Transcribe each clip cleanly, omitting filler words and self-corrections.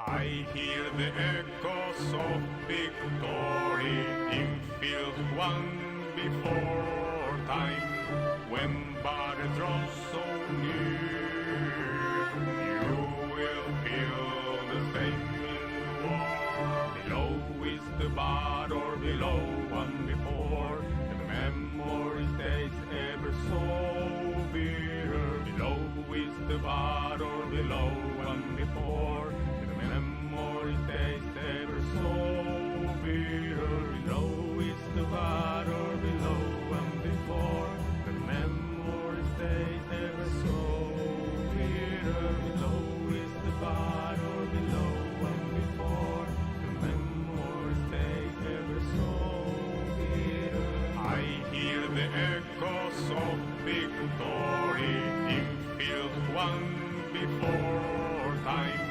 I hear the echoes of victory in field won before time, when battle draws so near. You will feel the same in war. Below is the battle, below one before, and the memory stays ever so bitter. Below is the battle, below one before, and the memory stays ever so bitter. Below is the battle, below one before, the memory stays ever so bitter. Below is the battle, below one before, the memory stays ever so bitter. I hear the echoes of victory in field won before time,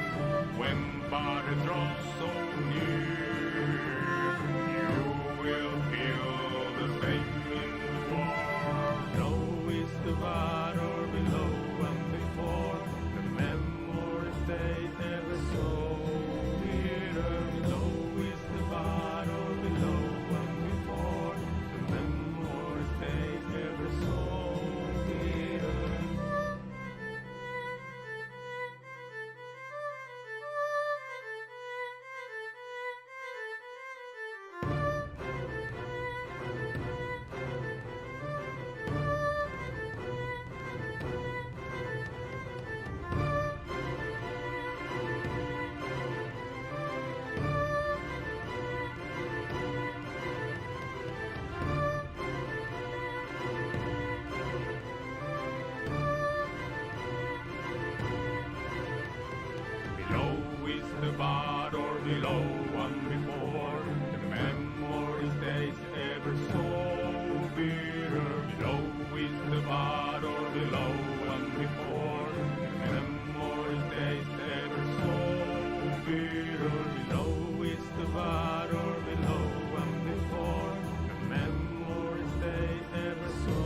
when battle draws so near. You will feel the same in war. Below is the battle, below one before, the memory stays ever so bitter. Below is the battle, below one before, the memory stays ever so bitter. Below is the battle, below one before, the memory stays ever so bitter. Below is the battle, below one before, the memory stays ever so bitter. Below is the battle, below one before, the memory stays ever so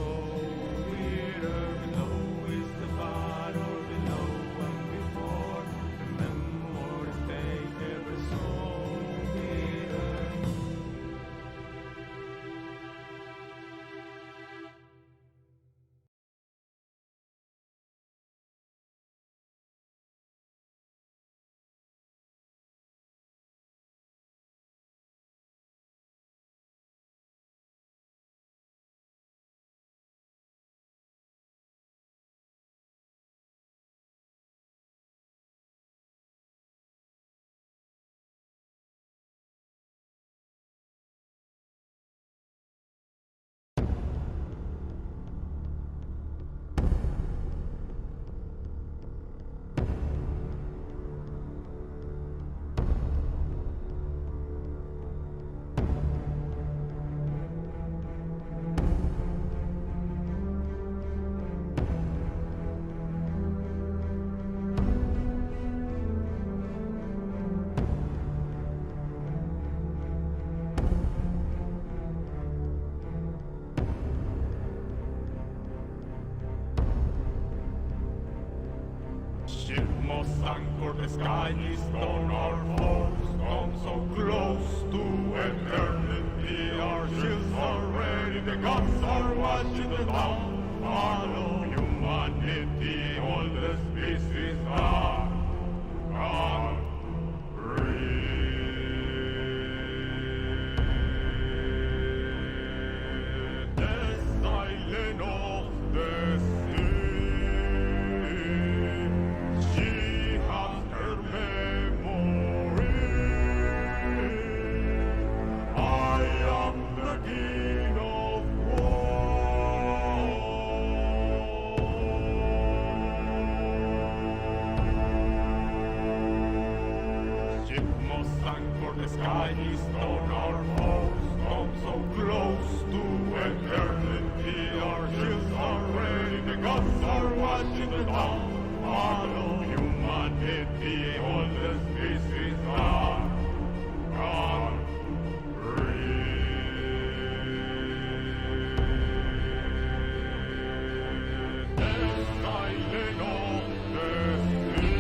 bitter. Below is the battle, below one before, the memory stays ever so bitter. Ship must anchor, the sky is on our foes. Come so close to eternity, our shields are ready, the guns are watching the town. Follow humanity, all the species are gone. Breathe the silence of the the sky is on our foes. Come so close to eternity, our shields are ready, the guns are watching the town. Follow humanity, all the species are gone. Breathe the silence of the sea.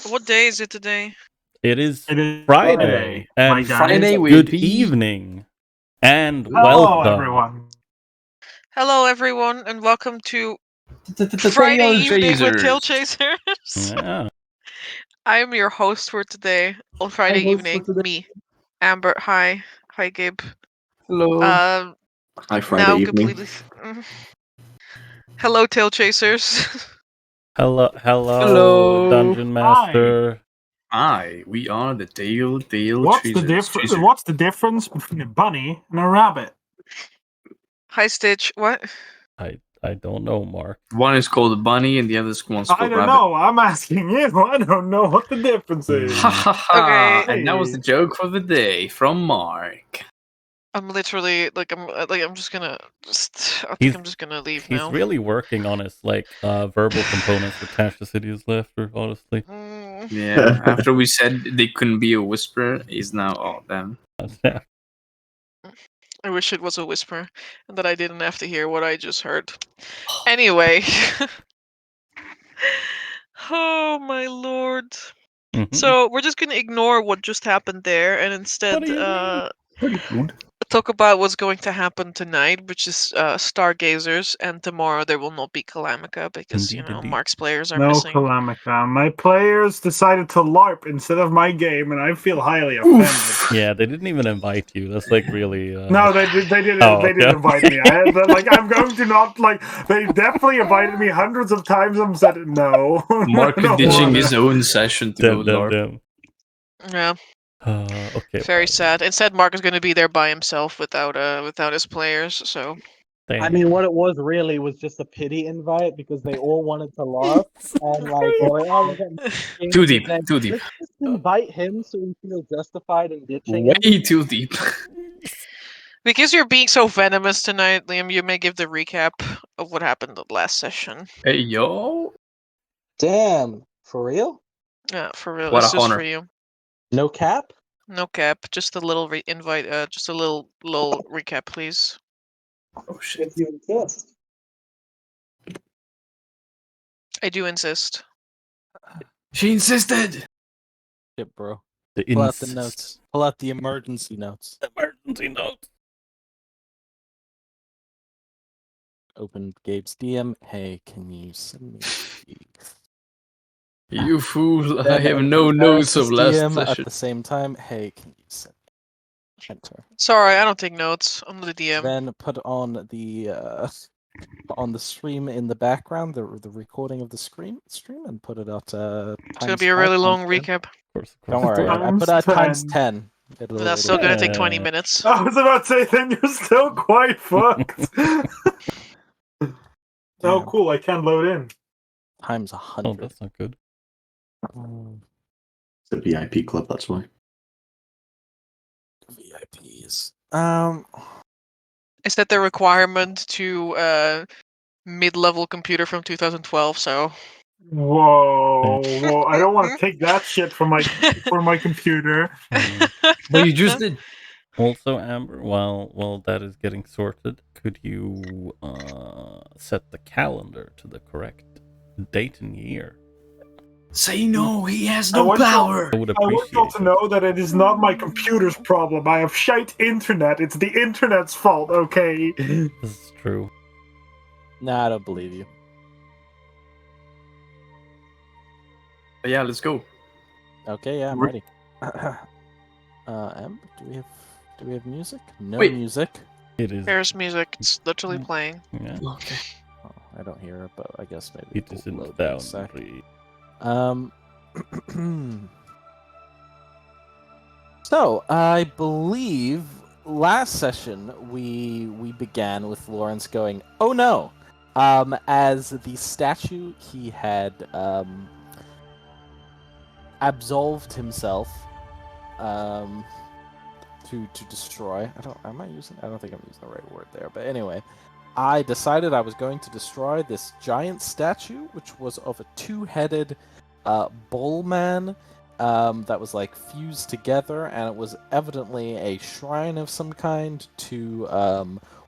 What day is it today? It is It is Friday, my and guys. Friday with good the- evening, and Hello, welcome. everyone. Hello, everyone, and welcome to Friday evening with TaleChasers. Yeah. I am your host for today on Friday host for evening. today. Me, Amber. Hi, Gabe. Hello. Hi, Friday Now evening. completely. Hello, TaleChasers. Hello, Hello. Dungeon Master. Hi, we are the What's the TaleChasers. What's the difference between a bunny and a rabbit? Hi, Stitch. What? I don't know, Mark. One is called a bunny and the other one's I called don't rabbit. know. I'm asking you. I don't know what the difference is. Ha ha ha! Okay. And that was the joke for the day from Mark. I'm literally I'm just gonna. I think He's- I'm just gonna leave He's now. really working on his verbal components for Tash the City is Laughter, honestly. Yeah, after we said they couldn't be a whisperer, he's now all them. I wish it was a whisper and that I didn't have to hear what I just heard. Anyway. Oh my lord. Mhm. So we're just gonna ignore what just happened there and instead What do you mean? talk about what's going to happen tonight, which is Stargazers, and tomorrow there will not be Calamica because Indeed. Mark's players are No missing. Calamica. My players decided to LARP instead of my game, and I feel highly offended. Yeah, they didn't even invite you. That's like really. No, they didn't. Oh, They didn't okay. invite me. I'm going to not like. They definitely invited me hundreds of times. and said no. Mark I don't ditching wanna. his own session to go LARP. Damn. Yeah, Okay. very sad. Instead, Mark is going to be there by himself without his players. So Damn. I mean, what it was really was just a pity invite because they all wanted to laugh and like, they were like, oh, we're getting Too deep, then too deep. Let's just invite him so we feel justified in ditching him. Way too deep. because you're being so venomous tonight, Liam, you may give the recap of what happened at last session. Hey yo. Damn, for real? Yeah, for real. What It's a just honor. for you. No cap? No cap. Just a little invite. Just a little recap, please. Oh shit. If you insist. I do insist. She insisted. Shit, bro. The Pull out the notes. Pull out the emergency notes. Emergency notes. Open Gabe's DM. Hey, can you send me these? You fool, I Then have open no notes of Eris's last DM session. at the same time. Hey, can you send me? Enter. Sorry, I don't take notes. I'm the DM. Then put on the stream in the background, the recording of the stream, and put it out. It's gonna be a really long recap. Of course. Don't worry, I Times put out times 10. 10. But that's still gonna take 20 Yeah. minutes. I was about to say, then you're still quite fucked. Oh, Damn. cool! I can load in. Times Oh, 100. that's not good. It's a VIP club, that's why. VIPs. Is that the requirement to mid-level computer from 2012? So. Whoa! I don't want to take that shit from my computer. But you just did. Also, Amber, while that is getting sorted, could you set the calendar to the correct date and year? Say no, he has I no want you- power. I would I want you all appreciate to it. know that it is not my computer's problem. I have shite internet. It's the internet's fault, okay? This is true. Nah, I don't believe you. But yeah, let's go. Okay, yeah, I'm Re- ready. Em, do we have music? No Wait. music. It is. There's music. It's literally playing. Yeah. Okay. Oh, I don't hear it, but I guess maybe It we'll is in load in a sec. boundary. So I believe last session we began with Lawrence going, "Oh no!" As the statue he had absolved himself to destroy. I don't think I'm using the right word there, but anyway, I decided I was going to destroy this giant statue, which was of a two-headed bull man that was like fused together, and it was evidently a shrine of some kind to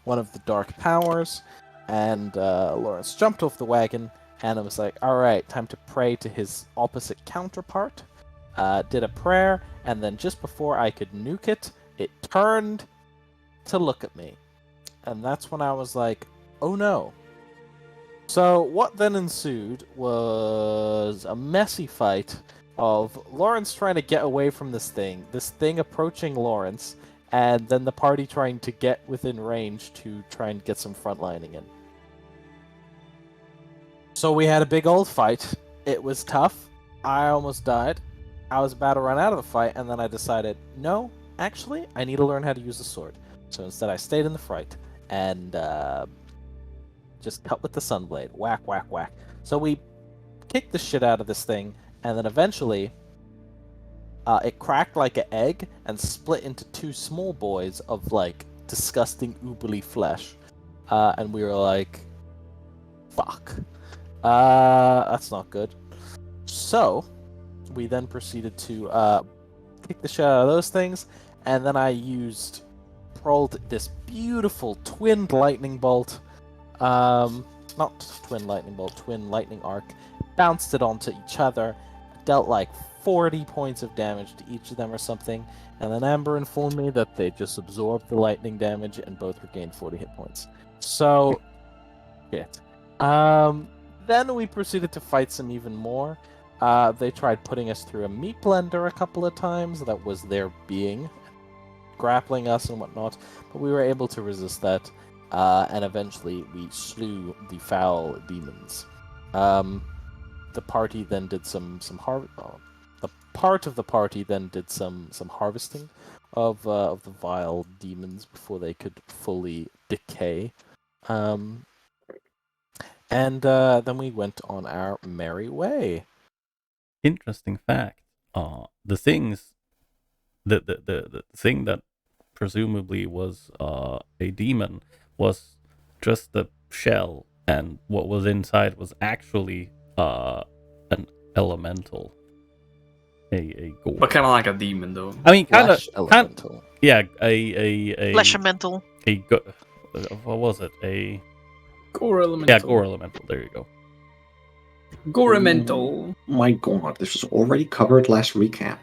one of the dark powers. And Lawrence jumped off the wagon, and I was like, all right, time to pray to his opposite counterpart. Did a prayer, and then just before I could nuke it, it turned to look at me. And that's when I was like, oh no. So what then ensued was a messy fight of Lawrence trying to get away from this thing approaching Lawrence, and then the party trying to get within range to try and get some frontlining in. So we had a big old fight. It was tough. I almost died. I was about to run out of the fight, and then I decided, no, actually, I need to learn how to use the sword. So instead I stayed in the fight, and just cut with the sunblade. Whack, whack, whack. So we kicked the shit out of this thing, and then eventually it cracked like an egg and split into two small boys of like disgusting oobly flesh. And we were like, fuck. That's not good. So we then proceeded to kick the shit out of those things, and then I rolled this beautiful twinned lightning bolt. Not twin lightning bolt, twin lightning arc. Bounced it onto each other, dealt like 40 points of damage to each of them or something, and then Amber informed me that they just absorbed the lightning damage and both regained 40 hit points. So, shit. Then we proceeded to fight some even more. They tried putting us through a meat blender a couple of times. That was their being, grappling us and whatnot, but we were able to resist that. And eventually we slew the foul demons. The party then did some the part of the party then did some harvesting of the vile demons before they could fully decay. And then we went on our merry way. Interesting fact. The things, the thing that presumably was a demon was just the shell, and what was inside was actually an elemental, a gore. But kind of like a demon, though. I mean, kind of, Flesh elemental. yeah, a Fleshamental. what was it? A Gore elemental. yeah, gore elemental. There you go. Gore-mental. My god, this was already covered last recap.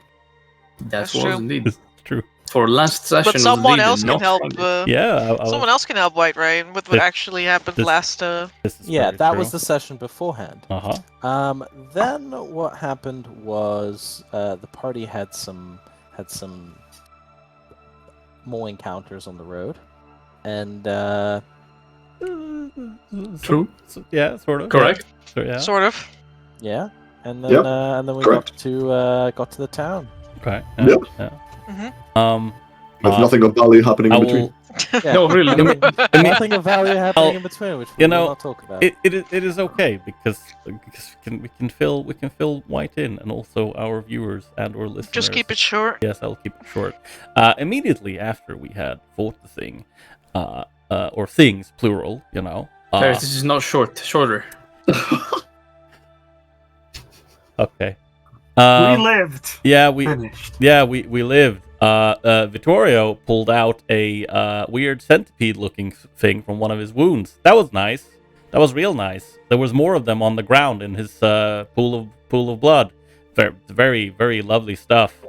That That's was true. indeed. It's true. For last session, But someone was else indeed can not help. Friday. Yeah, Someone else can help White Rain with what This- actually happened this- last. This is Yeah, very that true. was the session beforehand. Then what happened was the party had some more encounters on the road, and True. Yeah, sort of. Correct. Yeah. So, yeah. Sort of. yeah, and then Yep, we correct. got to the town. Okay. Yep. Yeah. Mhm. With nothing of value happening I in between. will. Yeah, No, really. nothing of value happening in between, which we you will know, not talk about. It is okay because we can fill White in, and also our viewers and or listeners. Just keep it short. Yes, I'll keep it short. Immediately after we had fought the thing, or things plural, you know. Paris, this is not short. Shorter. Okay. We lived. Yeah, we Finished. lived. Vittorio pulled out a weird centipede-looking thing from one of his wounds. That was nice. That was real nice. There was more of them on the ground in his pool of blood. Very, very lovely stuff.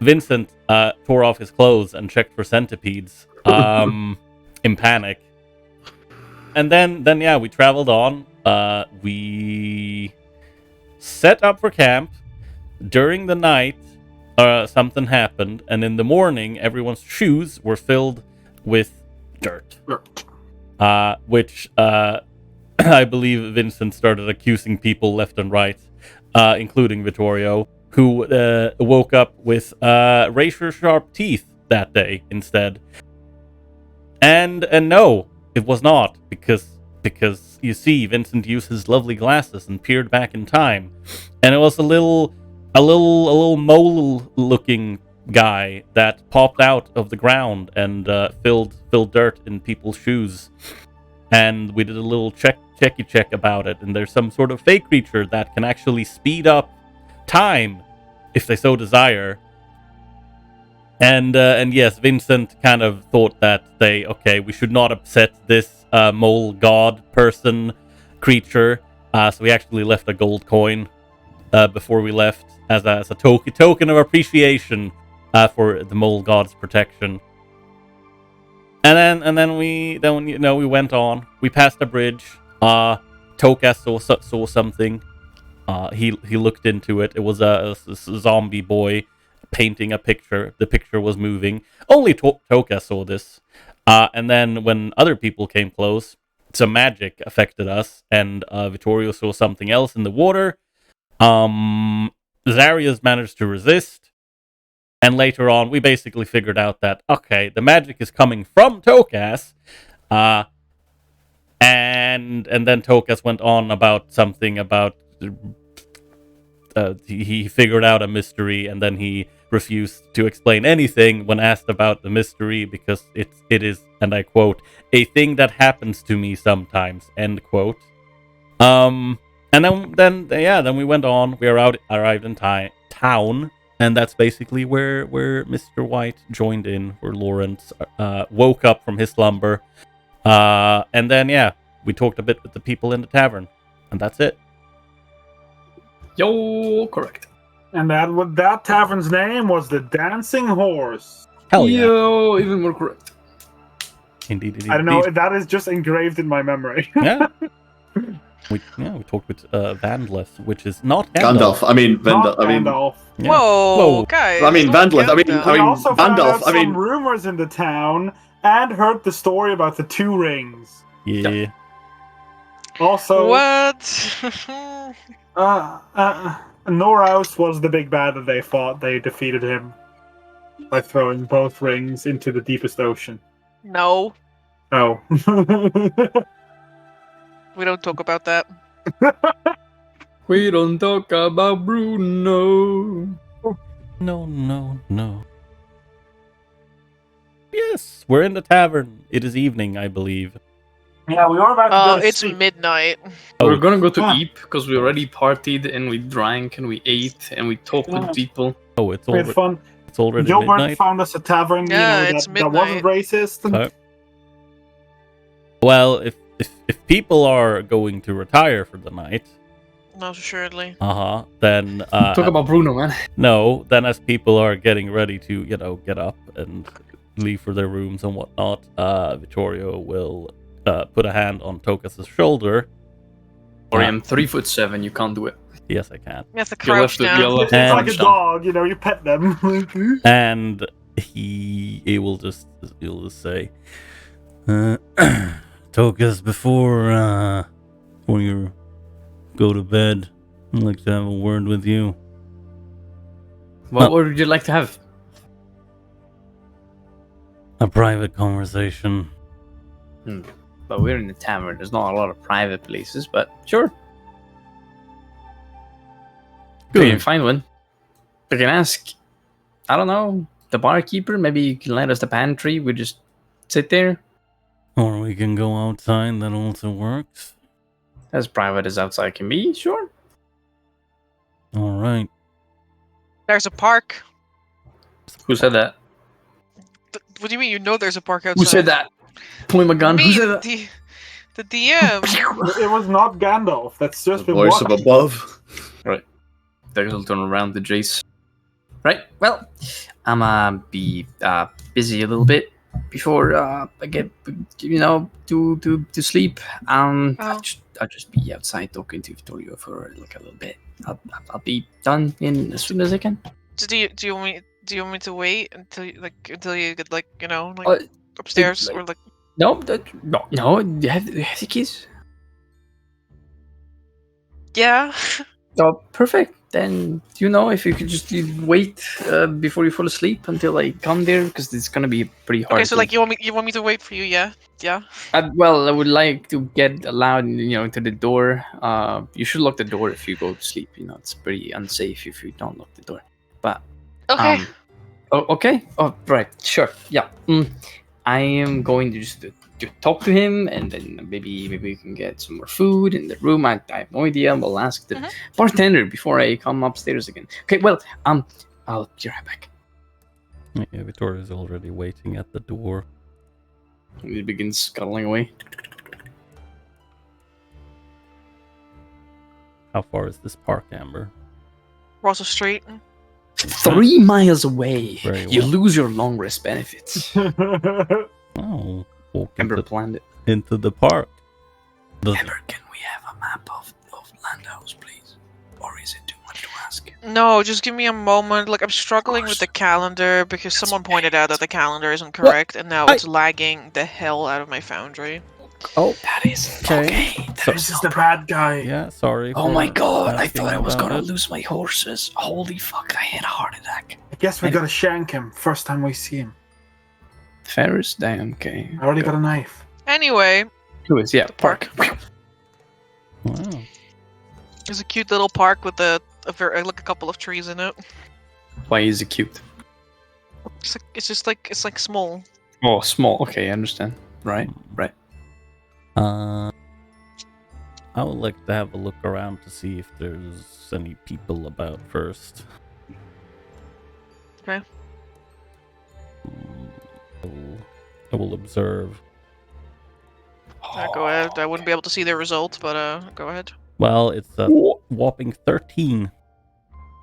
Vincent tore off his clothes and checked for centipedes in panic. And then yeah, we traveled on. We set up for camp. During the night, something happened, and in the morning, everyone's shoes were filled with dirt. Which I believe Vincent started accusing people left and right, including Vittorio, who woke up with razor-sharp teeth that day instead. And no, it was not, because you see, Vincent used his lovely glasses and peered back in time, and it was a little mole-looking guy that popped out of the ground and filled dirt in people's shoes. And we did a little checky check about it, and there's some sort of fake creature that can actually speed up time if they so desire. And yes, Vincent kind of thought that we should not upset this mole god person creature, So we actually left a gold coin before we left as a token of appreciation for the mole god's protection. And then we went on. We passed a bridge. Tokas saw something. He looked into it. It was a zombie boy painting a picture. The picture was moving. Only Tokas saw this. And then when other people came close, some magic affected us, and Vittorio saw something else in the water. Zarias managed to resist, and later on, we basically figured out that, okay, the magic is coming from Tokas, and then Tokas went on about something about he figured out a mystery, and then he refused to explain anything when asked about the mystery because it is, and I quote, a thing that happens to me sometimes, end quote. And then we went on. We arrived in town, and that's basically where Mr. White joined in, where Lawrence woke up from his slumber. And then we talked a bit with the people in the tavern, and that's it. Yo, correct. And that tavern's name was the Dancing Horse. Hell yeah. Yo, even more correct. Indeed. I don't know, that is just engraved in my memory. Yeah. We talked with Vandaleth, which is not Gandalf. Gandalf. I mean, Not I mean, Gandalf. Yeah. Whoa, guys. I mean, don't Vandaleth. get I We mean, also found Gandalf. out some rumors in the town and heard the story about the 2 rings. Yeah. Also, What? Noraus was the big bad that they fought. They defeated him by throwing both rings into the deepest ocean. No, Oh. we don't talk about that. We don't talk about Bruno. No. Yes, we're in the tavern. It is evening, I believe. Yeah, we were about to go to It's sleep. midnight. We're gonna go to Ah. Eep because we already partied and we drank and we ate and we talked Yeah. with people. Oh, it's We had already, fun. it's already Gilbert midnight. found us a tavern, Yeah, you know, it's that wasn't racist. Oh. Well, if people are going to retire for the night, No, assuredly. then Talk about Bruno, man. no, then as people are getting ready to, get up and leave for their rooms and whatnot, Vittorio will put a hand on Tokas' shoulder. Or I'm 3'7", you can't do it. Yes, I can. You have to You'll crouch have to- down. you'll have It's to And- like a crouch down. dog, you know, you pet them. And he'll just say, Tokas, before you go to bed, I'd like to have a word with you. What would you like to have? A private conversation. But we're in the tavern. There's not a lot of private places, but sure. Good. We can find one. We can ask, I don't know, the barkeeper. Maybe you can let us the pantry. We just sit there. Or we can go outside, that also works. As private as outside can be, sure. Alright. There's a park. Who said that? What do you mean? You know there's a park outside? Who said that? Point my gun. Who Me, said that? the DM. It was not Gandalf. That's just the been voice of watched. above. I'll turn around to Jace. Right. Well, I'm be busy a little bit before I get to sleep. Oh. I'll just be outside talking to Vittorio for like a little bit. I'll be done in as soon as I can. Do you want me to wait until you get Uh, upstairs like- or like? No. You have the keys. Yeah. Oh, perfect. Then if you could just wait before you fall asleep until I come there, because it's gonna be pretty hard. Okay, so like you want me to wait for you? Yeah. Yeah. I would like to get allowed, to the door. You should lock the door if you go to sleep. It's pretty unsafe if you don't lock the door. But Okay. okay. Oh, right. Sure. Yeah. I am going to just to talk to him, and then maybe we can get some more food in the room. I have no idea. We'll ask the bartender before I come upstairs again. Okay. Well, I'll be right back. Yeah, Vittoria's already waiting at the door. He begins scuttling away. How far is this park, Amber? Across the street. 3 miles away. Very You well. lose your long rest benefits. Oh, walk Ember planned it. into the park. Ember, can we have a map of Landhouse, please? Or is it too much to ask? No, just give me a moment. Like, I'm struggling with the calendar because someone pointed out that the calendar isn't correct, and now it's lagging the hell out of my foundry. Oh, That is okay. This is the bad guy. yeah, sorry. Oh for my god, I asking thought I was about gonna it. lose my horses. Holy fuck, I had a heart attack. I guess we gotta shank him first time we see him. Ferris? Damn, okay. I already got a knife. Anyway, Who is? Yeah, park. Wow. there's a cute little park with like a couple of trees in it. Why is it cute? It's like small. Oh, small. Okay, I understand. Right. I would like to have a look around to see if there's any people about first. Okay. I will observe. Go ahead. I wouldn't be able to see the results, but go ahead. Well, it's a whopping 13.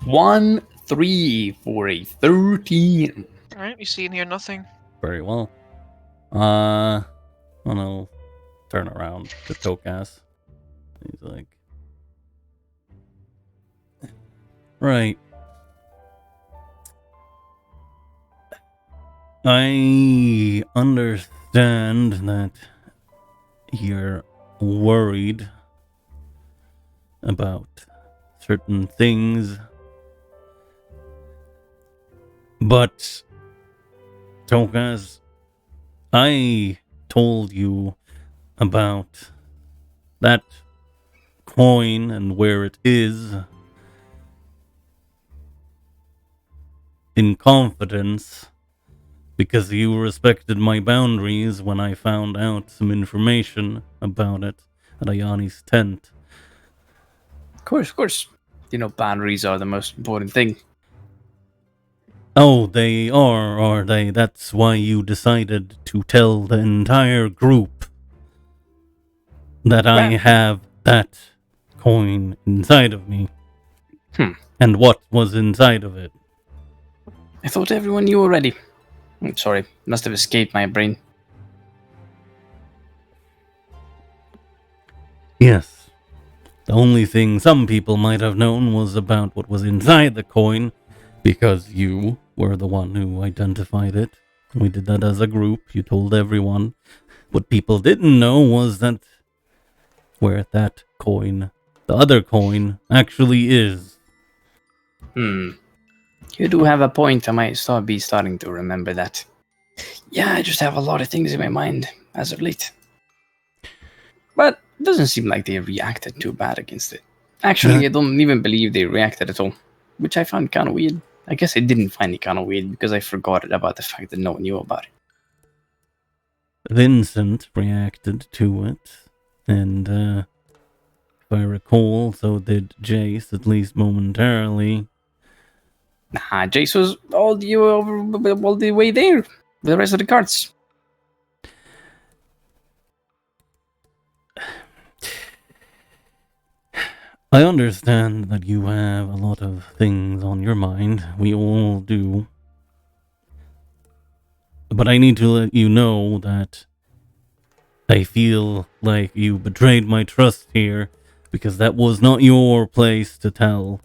1, 3 for a 13. All right, you see and hear nothing. Very well. I'll turn around to Tokas. He's like, right. I understand that you're worried about certain things, but Tokas, I told you about that coin and where it is in confidence because you respected my boundaries when I found out some information about it at Ayani's tent. Of course. You know, boundaries are the most important thing. Oh, they are they? That's why you decided to tell the entire group that I have that coin inside of me. And what was inside of it? I thought everyone knew already. I'm sorry, must have escaped my brain. Yes. The only thing some people might have known was about what was inside the coin, because you were the one who identified it. We did that as a group. You told everyone. What people didn't know was that where that coin, the other coin, actually is. You do have a point. I might be starting to remember that. Yeah, I just have a lot of things in my mind as of late. But it doesn't seem like they reacted too bad against it. Actually, I don't even believe they reacted at all, which I found kind of weird. I guess I didn't find it kind of weird because I forgot about the fact that no one knew about it. Vincent reacted to it, and if I recall, so did Jace, at least momentarily. Nah, Jace was all the way there with the rest of the cards. I understand that you have a lot of things on your mind. We all do. But I need to let you know that I feel like you betrayed my trust here, because that was not your place to tell.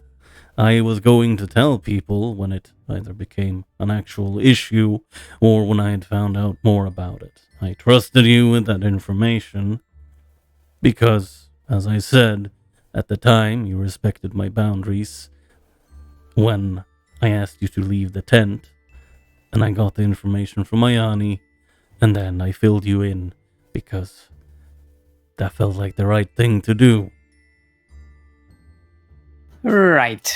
I was going to tell people when it either became an actual issue or when I had found out more about it. I trusted you with that information because, as I said, at the time you respected my boundaries when I asked you to leave the tent, and I got the information from Ayani, and then I filled you in because that felt like the right thing to do. Right.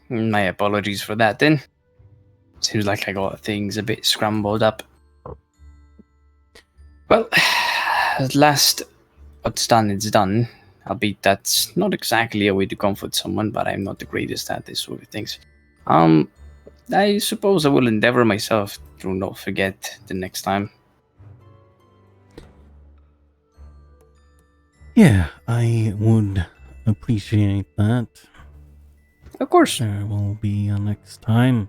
My apologies for that then. Seems like I got things a bit scrambled up. Well, at last, what's done is done. Albeit that's not exactly a way to comfort someone, but I'm not the greatest at this sort of things. I suppose I will endeavor myself to not forget the next time. Yeah, I would appreciate that. Of course. There will be a next time.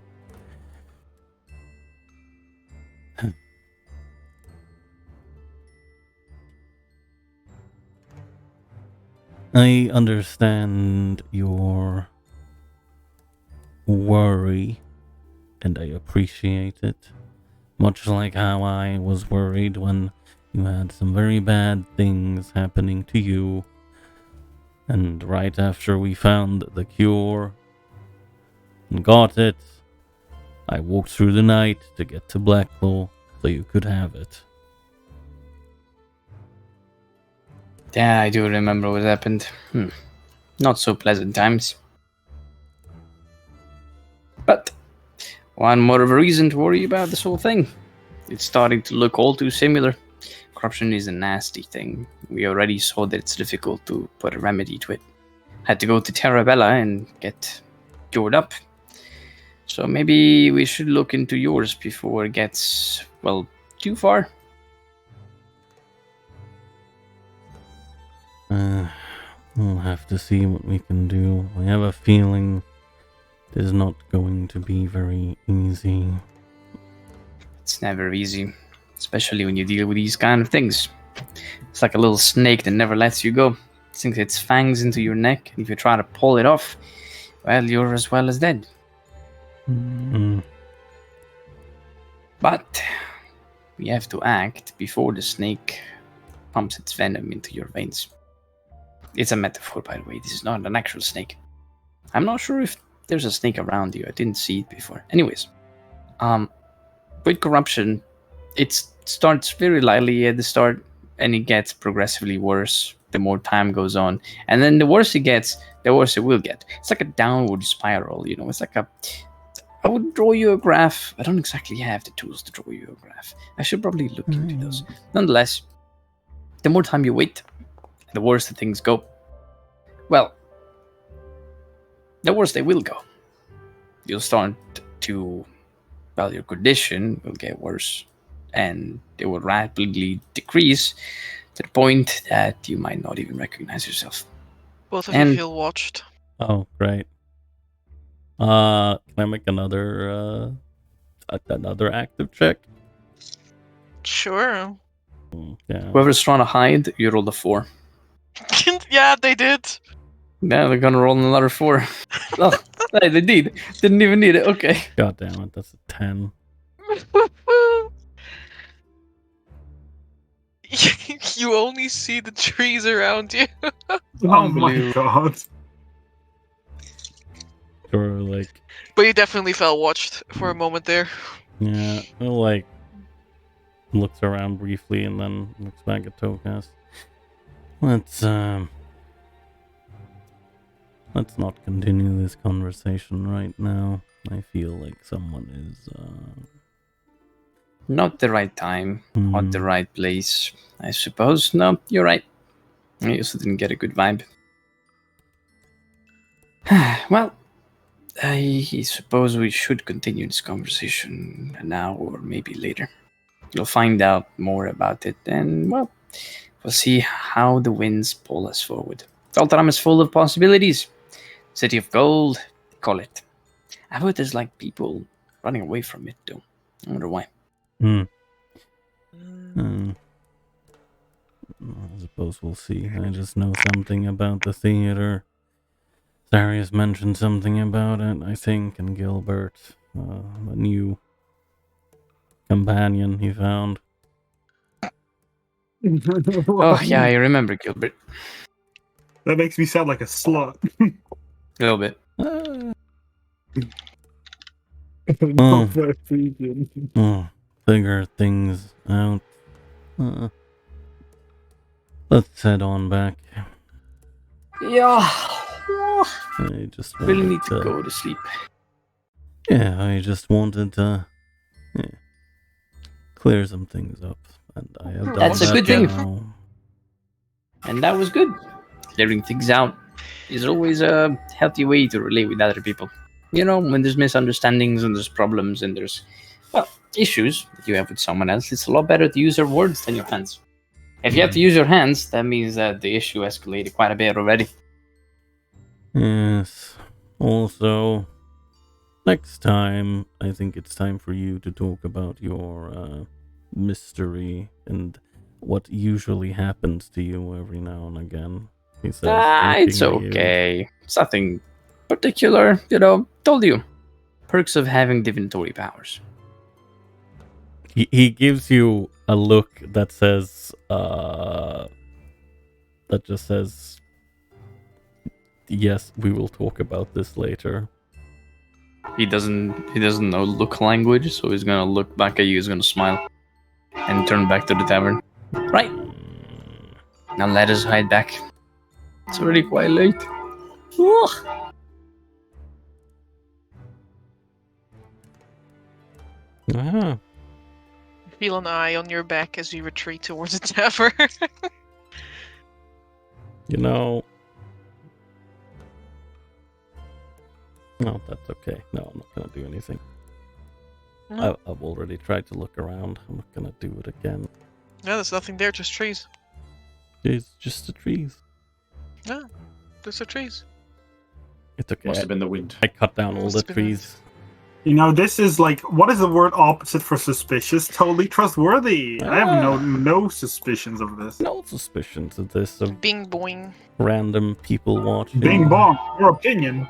I understand your worry, and I appreciate it. Much like how I was worried when you had some very bad things happening to you. And right after we found the cure and got it, I walked through the night to get to Blackwell so you could have it. Yeah, I do remember what happened. Not so pleasant times. But one more of a reason to worry about this whole thing. It's starting to look all too similar. Corruption is a nasty thing. We already saw that it's difficult to put a remedy to it. Had to go to Terrabella and get cured up. So maybe we should look into yours before it gets, well, too far. We'll have to see what we can do. I have a feeling it is not going to be very easy. It's never easy, especially when you deal with these kind of things. It's like a little snake that never lets you go. It sinks its fangs into your neck, and if you try to pull it off, well, you're as well as dead. Mm. But we have to act before the snake pumps its venom into your veins. It's a metaphor, by the way. This is not an actual snake. I'm not sure if there's a snake around you. I didn't see it before. Anyways, with corruption, it starts very lightly at the start, and it gets progressively worse the more time goes on. And then the worse it gets, the worse it will get. It's like a downward spiral, you know. It's like I would draw you a graph. I don't exactly have the tools to draw you a graph. I should probably look into those. Nonetheless, the more time you wait, the worse the things go. Well, the worse they will go. You'll start to, well, your condition will get worse, and it will rapidly decrease to the point that you might not even recognize yourself. Both of you feel watched. Oh, great. Can I make another active check? Sure. Yeah. Whoever's trying to hide, you roll a 4. Yeah, they did. Yeah, they're gonna roll another 4. Oh, hey, they did. Didn't even need it. Okay. God damn it, that's a 10. You only see the trees around you. Oh my god. Or like, But you definitely felt watched for a moment there. yeah, like looks around briefly and then looks back at Tokas. Let's not continue this conversation right now. I feel like someone is Not the right time, not the right place, I suppose. No, you're right. I also didn't get a good vibe. Well, I suppose we should continue this conversation now or maybe later. You'll find out more about it, and, well, we'll see how the winds pull us forward. Valtaram is full of possibilities. City of Gold, call it. I've heard there's like people running away from it, though. I wonder why. I suppose we'll see. I just know something about the theater. Darius mentioned something about it, I think, and Gilbert, a new companion he found. Oh, yeah, I remember Gilbert. That makes me sound like a slut. A little bit. Not very pleasing. Figure things out. Let's head on back. Yeah. I just Really wanted need to go to sleep. Yeah, I just wanted to clear some things up, and I have done That's a that good thing. now. And that was good. Clearing things out is always a healthy way to relate with other people. You know, when there's misunderstandings and there's problems and there's, well, issues that you have with someone else, it's a lot better to use your words than your hands. If you have to use your hands, that means that the issue escalated quite a bit already. Yes. Also, next time, I think it's time for you to talk about your mystery and what usually happens to you every now and again. He says, It's looking at you. okay. It's nothing particular. Told you. Perks of having divinatory powers. He gives you a look that says, that just says, yes, we will talk about this later. He doesn't know look language, so he's gonna look back at you, he's gonna smile, and turn back to the tavern. Right. Now let us hide back. It's already quite late. Ugh. Ah, Feel an eye on your back as you retreat towards the tavern. you know. No, that's okay. No, I'm not gonna do anything. No. I've already tried to look around. I'm not gonna do it again. No, there's nothing there, just trees. It's just the trees. No, there's the trees. It's okay. Must have been the wind. I cut down all Must the have been trees. You know, this is like, what is the word opposite for suspicious? Totally trustworthy. I have no suspicions of this. No suspicions of this, of Bing boing. random people watching. Bing bong. Your opinion.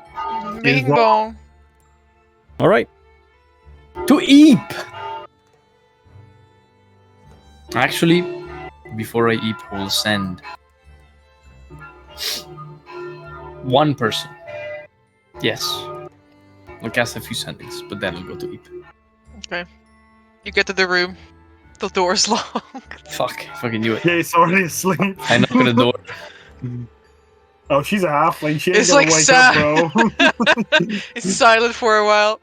Bing what- bong. All right. To Eep! Actually, before I Eep, we'll send one person. Yes. I'll cast a few sendings, but then I'll go to Eep. Okay. You get to the room. The door's locked. Fuck, I fucking knew it. Yeah, he's already asleep. I knock on the door. Oh, she's a halfling. She ain't It's gonna like wake up, bro. It's silent for a while.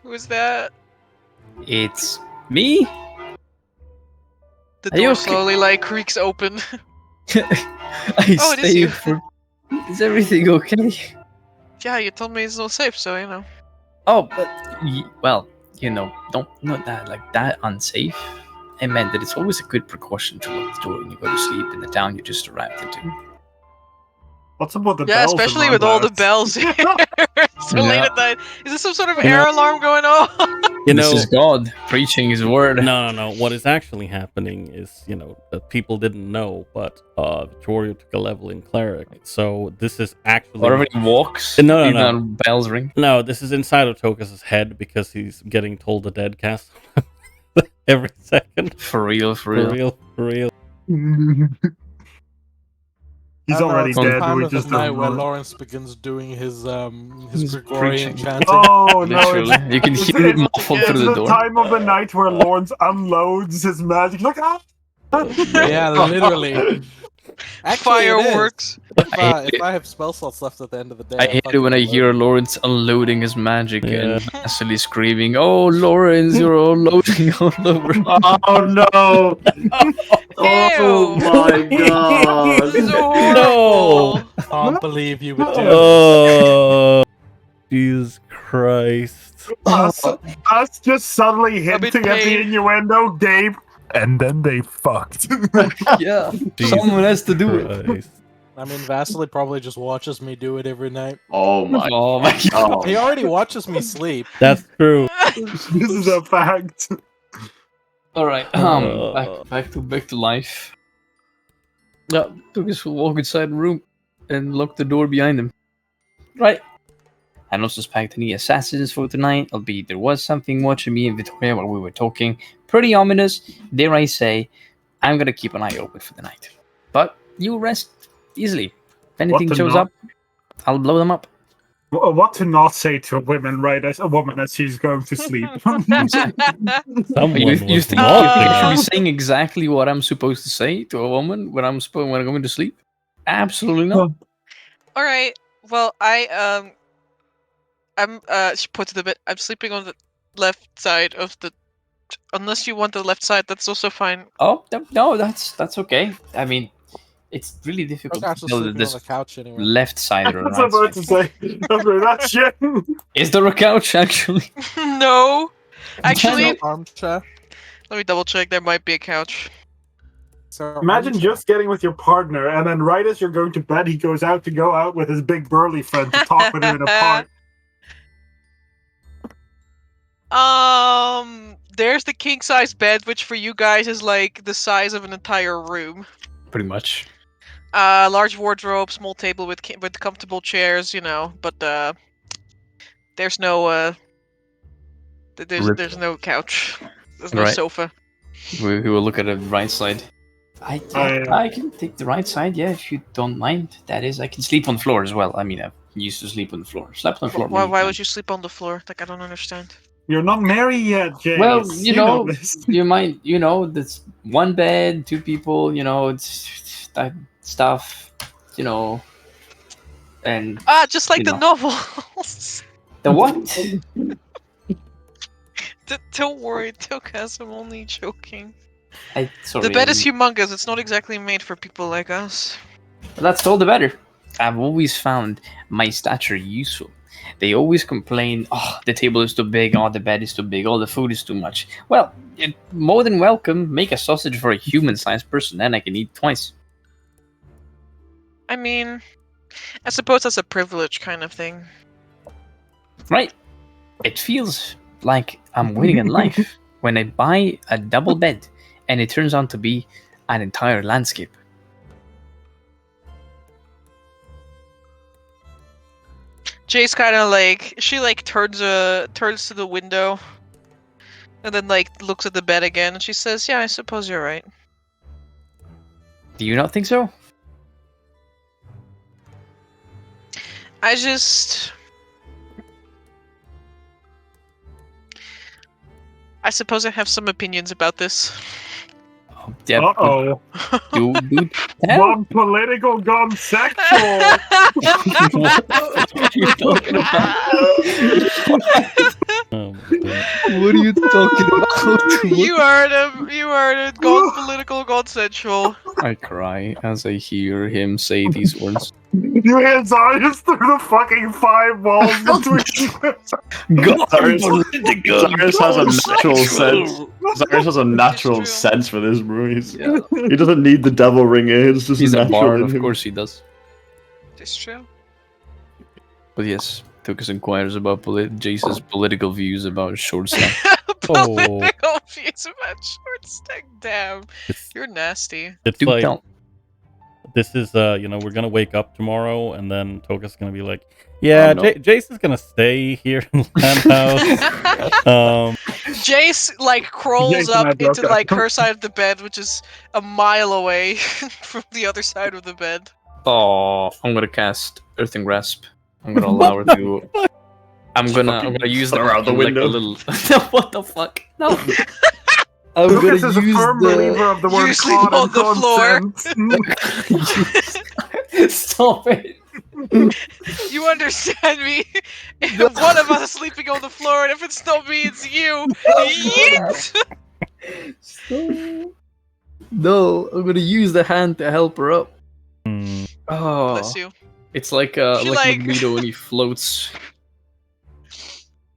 Who is that? It's me? The Are you door okay? slowly creaks open. I Oh, it is stay you. for... Is everything okay? Yeah, you told me it's all safe, so you know. Oh, but... Well, don't not that, like, that unsafe. I meant that it's always a good precaution to lock the door when you go to sleep in the town you just arrived into. What's about the Yeah, bells? especially and with all the roundabouts? bells here. So late Yeah. at night. Is there some sort of You know- air alarm going on? You This know, is God preaching his word. no. What is actually happening is, that people didn't know, but Vittorio took a level in cleric. So this is actually Wherever he walks, No. even bells ring. No, this is inside of Tokus' head because he's getting told the dead cast every second. For real. For real. He's I don't know, already it's the dead. time We of the just night don't where know. Lawrence begins doing his His Gregorian preaching. chanting. Oh no! Literally. You can it's- hear it it's- muffled It's through the the door. time of the night where Lawrence unloads his magic. Look out! Yeah, literally. Actually, it is. Fireworks. If I have spell slots left at the end of the day, I hate it when I hear Lawrence unloading his magic and Vasily screaming, "Oh, Lawrence, you're all loading all over." Oh no! Oh Ew. my god! This is No. horrible. I can't believe you would do it. Oh, Jesus Christ. Us just suddenly A bit hinting at the pain. innuendo, Gabe. And then they fucked. Yeah, Jesus someone has to do it. Christ. I mean, Vasily probably just watches me do it every night. Oh my Oh my god. god! He already watches me sleep. That's true. This is a fact. All right, back to life. Yeah, took us a walk inside the room and locked the door behind him. Right. I don't suspect any assassins for tonight, albeit there was something watching me and Victoria while we were talking. Pretty ominous, dare I say. I'm gonna keep an eye open for the night. But you rest easily. If anything to shows not- up, I'll blow them up. What to not say to a woman, right? As a woman as she's going to sleep. Someone You was think you should naughty. be saying exactly what I'm supposed to say to a woman when I'm going to sleep? Absolutely not. All right. Well, I'm she put it a bit. I'm sleeping on the left side of the. Unless you want the left side, that's also fine. Oh no, that's okay. I mean, it's really I'm difficult to actually tell sleeping on this the couch anyway. left side or I was about right to side. say, after that shit. Is there a couch actually? No, actually, No armchair. let me double check. There might be a couch. So Imagine just getting with your partner, and then right as you're going to bed, he goes out with his big burly friend to talk with him in a park. There's the king size bed, which for you guys is like the size of an entire room. Pretty much. Large wardrobe, small table with comfortable chairs, you know, but there's no there's no couch. There's no Right. sofa. We will look at the right side. I can take the right side, yeah, if you don't mind. That is, I can sleep on the floor as well. I mean, I used to sleep on the floor. Slept on the floor. Why would you sleep on the floor? Like, I don't understand. You're not married yet, Jace. Well, you know, this. you might, you know, that's one bed, two people, you know, it's that stuff, you know, and Just like you the know. novels. the what? Don't worry, Tokas, I'm only joking. Sorry, The bed is humongous. It's not exactly made for people like us. That's all the better. I've always found my stature useful. They always complain, oh, the table is too big, oh, the bed is too big, oh, the food is too much. Well, more than welcome, make a sausage for a human-sized person, then I can eat twice. I mean, I suppose that's a privilege kind of thing. Right. It feels like I'm winning in life when I buy a double bed and it turns out to be an entire landscape. Jace kind of like turns to the window, and then like looks at the bed again, and she says, "Yeah, I suppose you're right." Do you not think so? I suppose I have some opinions about this. Yeah, Uh-oh. do tell. One political gone sexual. What are you talking about? What are you talking about? You heard him. You heard it. Gone political, gone sensual. I cry as I hear him say these words. You hit Zarius through the fucking 5 walls between Zarius has a natural sense. Zarius has a natural true. sense for this, bro. Yeah. He doesn't need the devil ring. It's just He's a natural bard, in of him. course he does. It's true. But yes, Tokus inquires about Jace's political views about short stack. Political views about short stack. Damn, you're nasty. It's Do like tell. this is we're gonna wake up tomorrow and then Toka's gonna be like, yeah, Oh, no. Jace is gonna stay here in Land House. Jace like crawls Jason, I up broke into up. like her side of the bed, which is a mile away from the other side of the bed. Oh, I'm gonna cast Earthing Grasp. I'm gonna allow her to. I'm gonna use throw the her out the like window. a little. What the fuck? No. I'm Lucas gonna is a use firm believer of the word You sleep con on and the floor. consent. Stop it. You understand me? If one of us is sleeping on the floor, and if it's not me, it's you. Yeet! Stop. No, I'm gonna use the hand to help her up. Hmm. Oh, Bless you. it's like She, like- Magneto when he floats.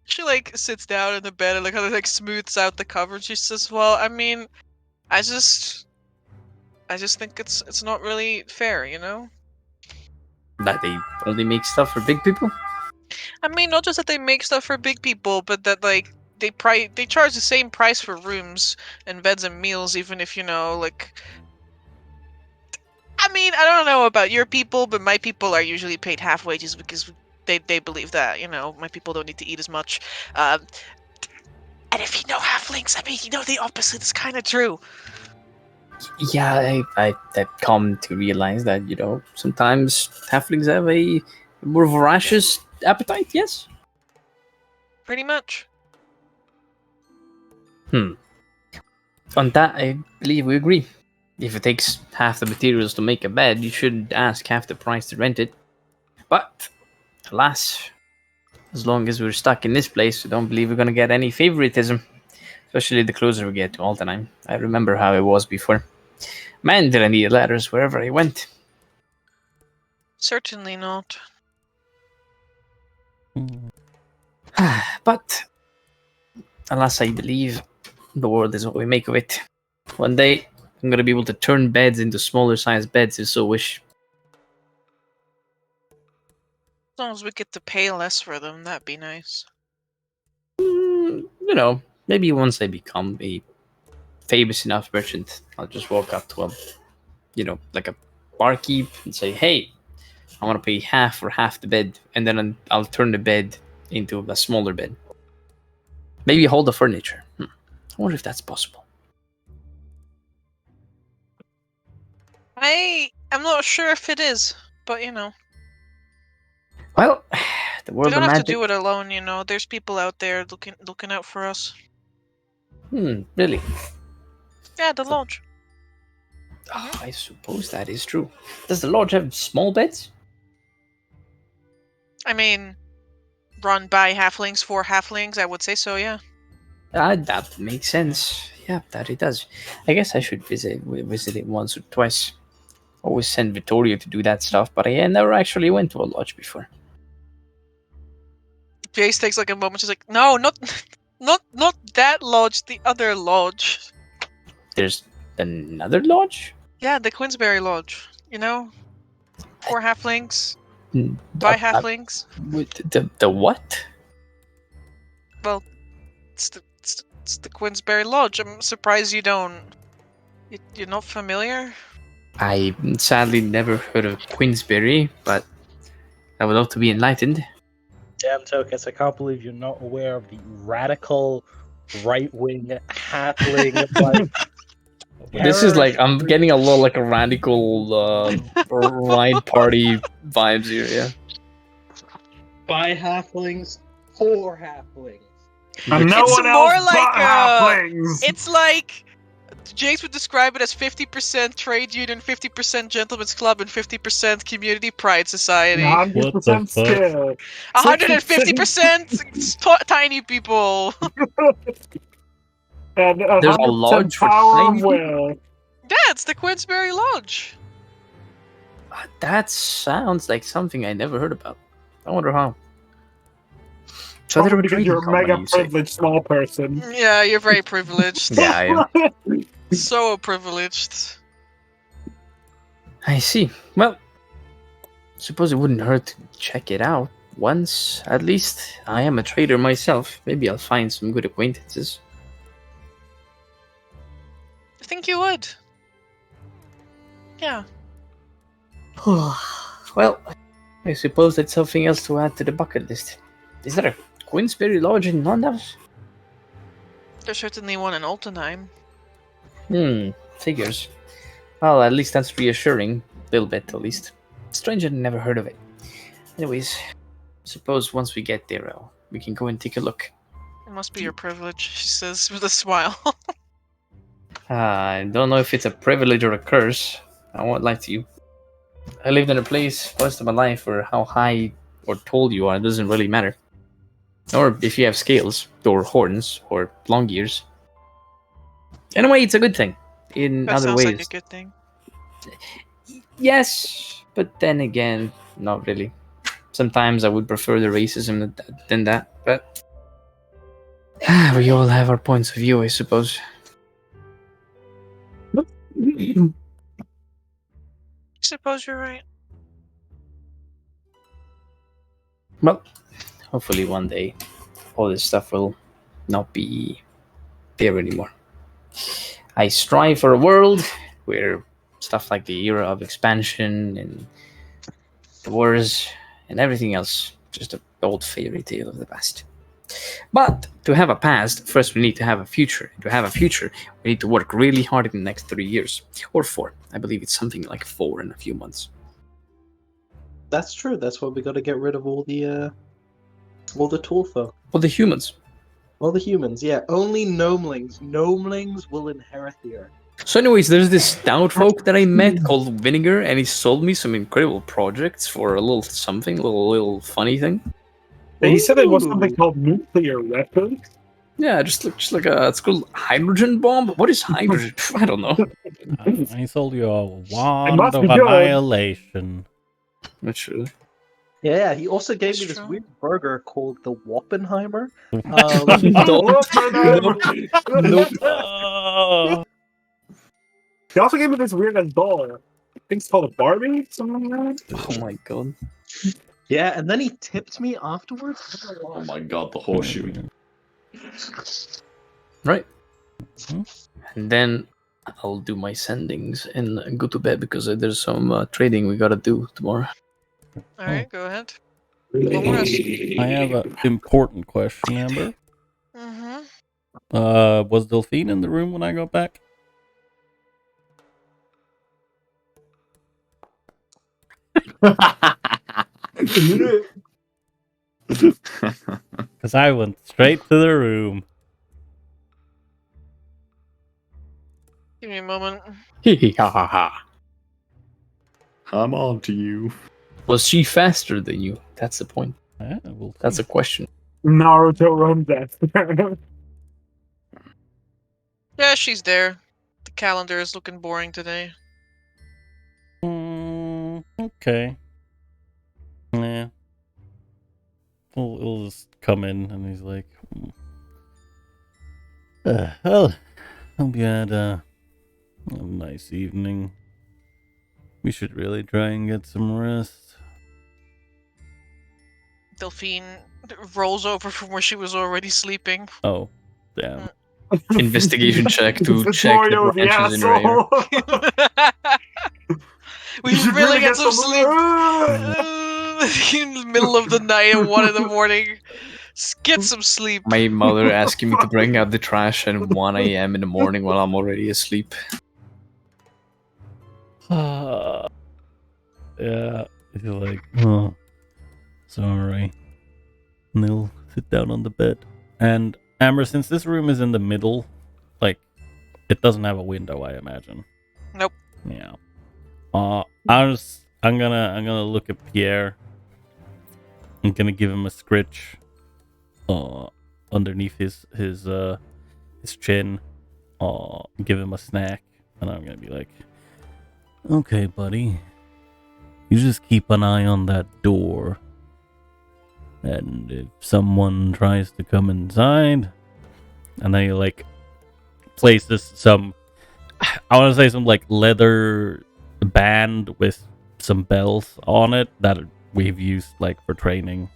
She like sits down in the bed and kind of like smooths out the cover. And she says, "Well, I mean, I just think it's not really fair, you know." That they only make stuff for big people. I mean, not just that they make stuff for big people, but that like they charge the same price for rooms and beds and meals, even if, you know, like. I mean, I don't know about your people, but my people are usually paid half wages because they believe that, you know, my people don't need to eat as much. And if you know halflings, I mean, you know the opposite is kind of true. Yeah, I've come to realize that, you know, sometimes halflings have a more voracious appetite, yes? Pretty much. On that, I believe we agree. If it takes half the materials to make a bed, you should ask half the price to rent it. But, alas, as long as we're stuck in this place, I don't believe we're gonna get any favoritism. Especially the closer we get to Altenheim. I remember how it was before. Man, did I need letters wherever I went. Certainly not. But, alas, I believe the world is what we make of it. One day, I'm gonna be able to turn beds into smaller sized beds if so wish. As long as we get to pay less for them, that'd be nice. You know, maybe once I become a famous enough merchant, I'll just walk up to a, like a barkeep and say, "Hey, I want to pay half for half the bed," and then I'll turn the bed into a smaller bed. Maybe hold the furniture. I wonder if that's possible. I'm not sure if it is, but Well, the we world don't of have to magic. do it alone. There's people out there looking out for us. Really? Yeah, the lodge. Oh, I suppose that is true. Does the lodge have small beds? I mean, run by halflings for halflings. I would say so. Yeah. That makes sense. Yeah, that it does. I guess I should visit it once or twice. Always send Vittorio to do that stuff, but I never actually went to a lodge before. Jace takes like a moment. She's like, "No, not that lodge. The other lodge. There's another lodge? Yeah, the Queensberry Lodge. For halflings, by halflings. The what? Well, it's the Queensberry Lodge. I'm surprised you don't. You're not familiar. I sadly never heard of Queensberry, but I would love to be enlightened. Damn, Tokus, I can't believe you're not aware of the radical right-wing halfling. This is like, I'm getting a little like a radical right party vibes here, yeah. By halflings, for halflings. And no It's one more else like, but halflings. It's like Jace would describe it as 50% trade union, 50% gentleman's club, and 50% community pride society. 100% skill. 150% tiny people. And There's a lodge for power tiny of will. Yeah, it's the Queensberry Lodge. That sounds like something I never heard about. I wonder how. So Probably they're a because trading you're a company, mega you say? privileged small person. Yeah, you're very privileged. Yeah, I am. So privileged. I see. Well, suppose it wouldn't hurt to check it out once, at least. I am a trader myself. Maybe I'll find some good acquaintances. I think you would. Yeah. Well, I suppose that's something else to add to the bucket list. Is there a Queensberry Lodge in London? There's certainly one in Altenheim. Figures. Well, at least that's reassuring. A little bit, at least. Strange I'd never heard of it. Anyways, suppose once we get there, we can go and take a look. It must be your privilege, she says with a smile. I don't know if it's a privilege or a curse. I won't lie to you. I lived in a place most of my life where how high or tall you are, it doesn't really matter. Or if you have scales, or horns, or long ears. In a way, it's a good thing. In That other sounds ways. like a good thing. Yes, but then again, not really. Sometimes I would prefer the racism than that, but we all have our points of view, I suppose. I suppose you're right. Well, hopefully one day all this stuff will not be there anymore. I strive for a world where stuff like the era of expansion and the wars and everything else, just an old fairy tale of the past. But to have a past, first we need to have a future. To have a future, we need to work really hard in the next 3 years. Or 4. I believe it's something like 4 in a few months. That's true. That's why we got to get rid of all the tool folk. Well, the humans. All the humans, yeah. Only gnomelings. Gnomelings will inherit the earth. So anyways, there's this stout folk that I met called Vinegar, and he sold me some incredible projects for a little something, a little funny thing. He said it was something called nuclear weapons. Yeah, just like it's called hydrogen bomb. What is hydrogen? I don't know. I sold you a wand must of be good. annihilation. Not sure. Yeah, he also gave me That's this true. weird burger called the Woppenheimer. Oh. He also gave me this weird ass doll. I think it's called a Barbie, something like that. Oh my god. Yeah, and then he tipped me afterwards. Oh my god, the horseshoe. Right. Mhm. And then I'll do my sendings and go to bed because there's some trading we gotta do tomorrow. Alright, go ahead. Long rest. I have an important question, Amber. Mm-hmm. Was Delphine in the room when I got back? Because I went straight to the room. Give me a moment. Ha ha ha. I'm on to you. Was she faster than you? That's the point. Yeah, we'll see. That's a question. Naruto runs after. Yeah, she's there. The calendar is looking boring today. Okay. Yeah. We'll just come in and he's like, well, hope you had a nice evening. We should really try and get some rest. Delphine rolls over from where she was already sleeping. Oh, damn. Investigation check to check the Vittorio the branches in your ear. asshole. We You should really get some some- sleep. In the middle of the night at 1 in the morning. Get some sleep. My mother asking me to bring out the trash at 1 a.m. in the morning while I'm already asleep. Yeah, he's like, oh, sorry. And they'll sit down on the bed. And Amber, since this room is in the middle, like, it doesn't have a window, I imagine. Nope. Yeah. I'm gonna look at Pierre. I'm gonna give him a scritch, underneath his chin. Give him a snack, and I'm gonna be like, okay, buddy. You just keep an eye on that door. And if someone tries to come inside, and then you like place some, I want to say some like leather band with some bells on it that we've used like for training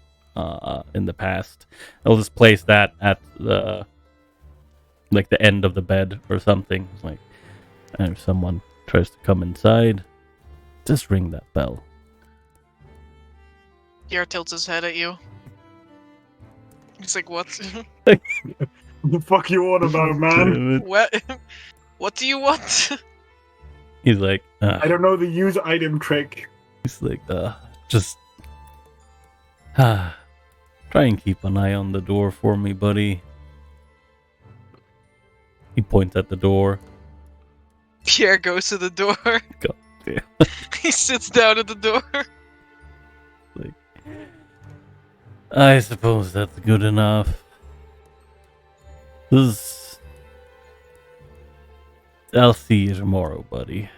in the past. I'll just place that at the like the end of the bed or something. It's like, and if someone tries to come inside, just ring that bell. Pierre tilts his head at you. He's like, what? What the fuck you on about, man? What? What do you want? He's like, I don't know the use item trick. he's like, just try and keep an eye on the door for me, buddy. He points at the door. Pierre goes to the door. God damn. He sits down at the door. Like, I suppose that's good enough. I'll see you tomorrow, buddy.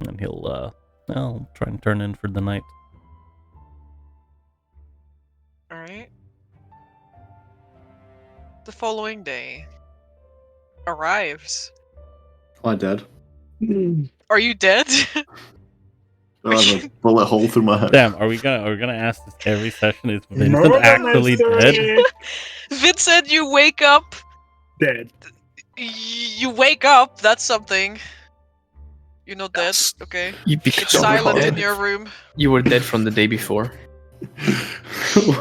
And he'll try and turn in for the night. Alright. The following day arrives. Am I dead? Are you dead? I have a bullet hole through my head. Damn, are we gonna ask this every session? Is Vincent Murder actually mystery. dead? Vincent, you wake up. Dead. You wake up. That's something. You're not dead. Yes. Okay. You You're become silent in dead. your room. You were dead from the day before.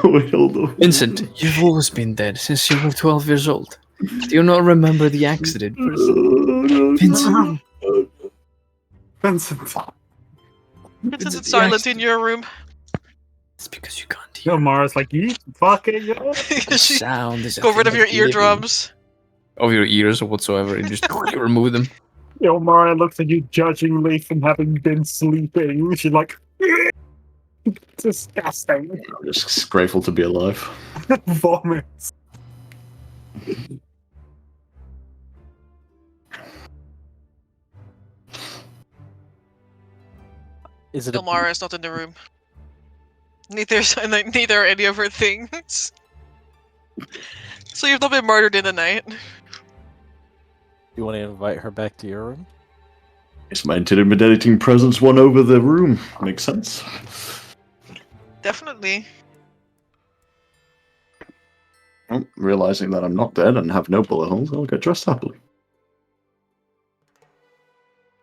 Wait, hold on. Vincent, you've always been dead since you were 12 years old. Do you not remember the accident? Vincent. Vincent. Vincent is the silent accident. in your room. It's because you can't hear. Yo, Mara's like, you fucking go. The She- sound is a Go rid thing of your living. eardrums. Of your ears or whatsoever, and just remove them. Yo, Mara looks at you judgingly from having been sleeping. She's like, disgusting. I'm just grateful to be alive. Vomits. Is it a Ilmara is not in the room. Neither are any of her things. So you've not been murdered in the night. You want to invite her back to your room? It's my intimidating presence won over the room. Makes sense. Definitely. Well, realizing that I'm not dead and have no bullet holes, I'll get dressed happily.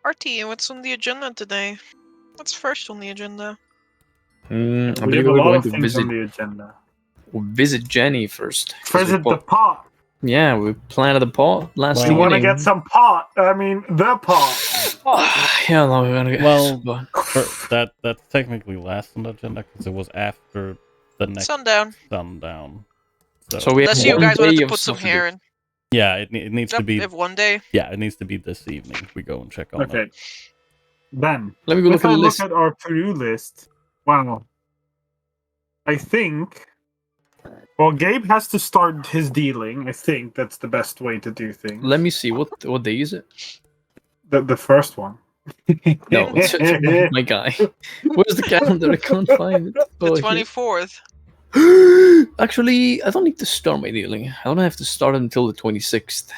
Artie, what's on the agenda today? What's first on the agenda? I We believe have a we're lot going of to things visit on the agenda. Jenny first. 'cause we Visit the pot. Yeah, we planted the pot last You want to evening. get some pot? I mean, the pot. Yeah, no, we're gonna get. Well, but- that's technically last on the agenda because it was after the next Sundown. sundown. So we have Unless you one guys wanted day to of put some stuff to do. hair in. Yeah, it needs to Yep, be. we have one day. Yeah, it needs to be this evening. We go and check on Okay. it. Then, Let me go look if at I the look list. at our to-do list, wow. I think. Well, Gabe has to start his dealing. I think that's the best way to do things. Let me see what day is it. The first one. No, my guy. Where's the calendar? I can't find it. The Oh, here. 24th. Actually, I don't need to start my dealing. I don't have to start until the 26th.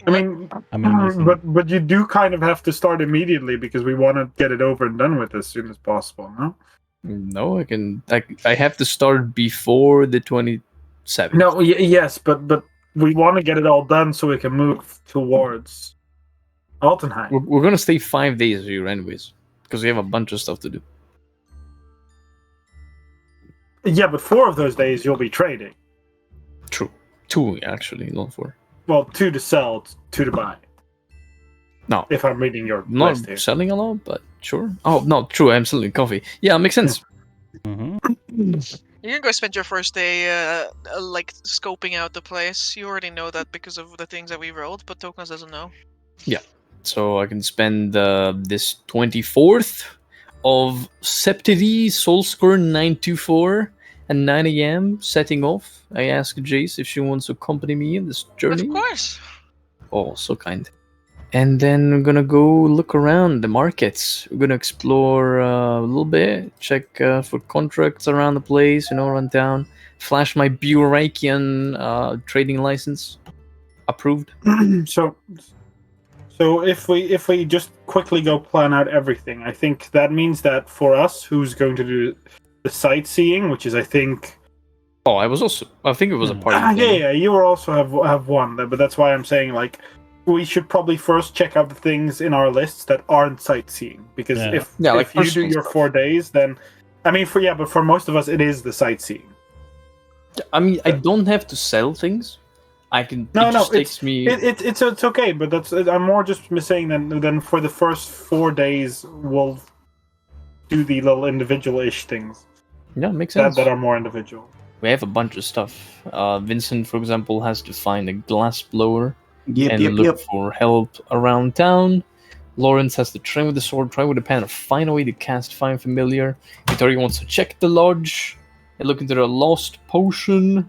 I mean, listen, but you do kind of have to start immediately because we want to get it over and done with as soon as possible, no? No, I have to start before the 27th. No, yes, but we want to get it all done so we can move towards Altenheim. We're gonna stay 5 days here anyways, because we have a bunch of stuff to do. Yeah, but 4 of those days you'll be trading. True. 2 actually, not 4. Well, 2 to sell, 2 to buy. No. If I'm reading your Not list here. selling a lot, but sure. Oh no, true. I'm selling coffee. Yeah, makes sense. mhm. You can go spend your first day, like, scoping out the place. You already know that because of the things that we rolled, but Tokens doesn't know. So I can spend this 24th of September Soulscore 924 at 9 a.m. setting off. I asked Jace if she wants to accompany me in this journey. Of course. Oh, so kind. And then we're gonna go look around the markets. We're gonna explore a little bit, check for contracts around the place, around town. Flash my Burakian trading license. Approved. So if we just quickly go plan out everything, I think that means that for us, who's going to do the sightseeing, which is I think. Oh, I think it was a party. Yeah, you will also have one, but that's why I'm saying like we should probably first check out the things in our lists that aren't sightseeing because if like you do personal your stuff. 4 days, then I mean but for most of us it is the sightseeing. I mean, I don't have to sell things. I can. No, it just takes me. It's okay, but I'm more just saying than for the first 4 days we'll do the little individual-ish things Yeah, makes sense. that are more individual. We have a bunch of stuff. Vincent, for example, has to find a glass blower Yep, and look for help around town. Lawrence has to train with the sword, try with the pen, and find a way to cast Find Familiar. Vittorio wants to check the lodge and look into the lost potion.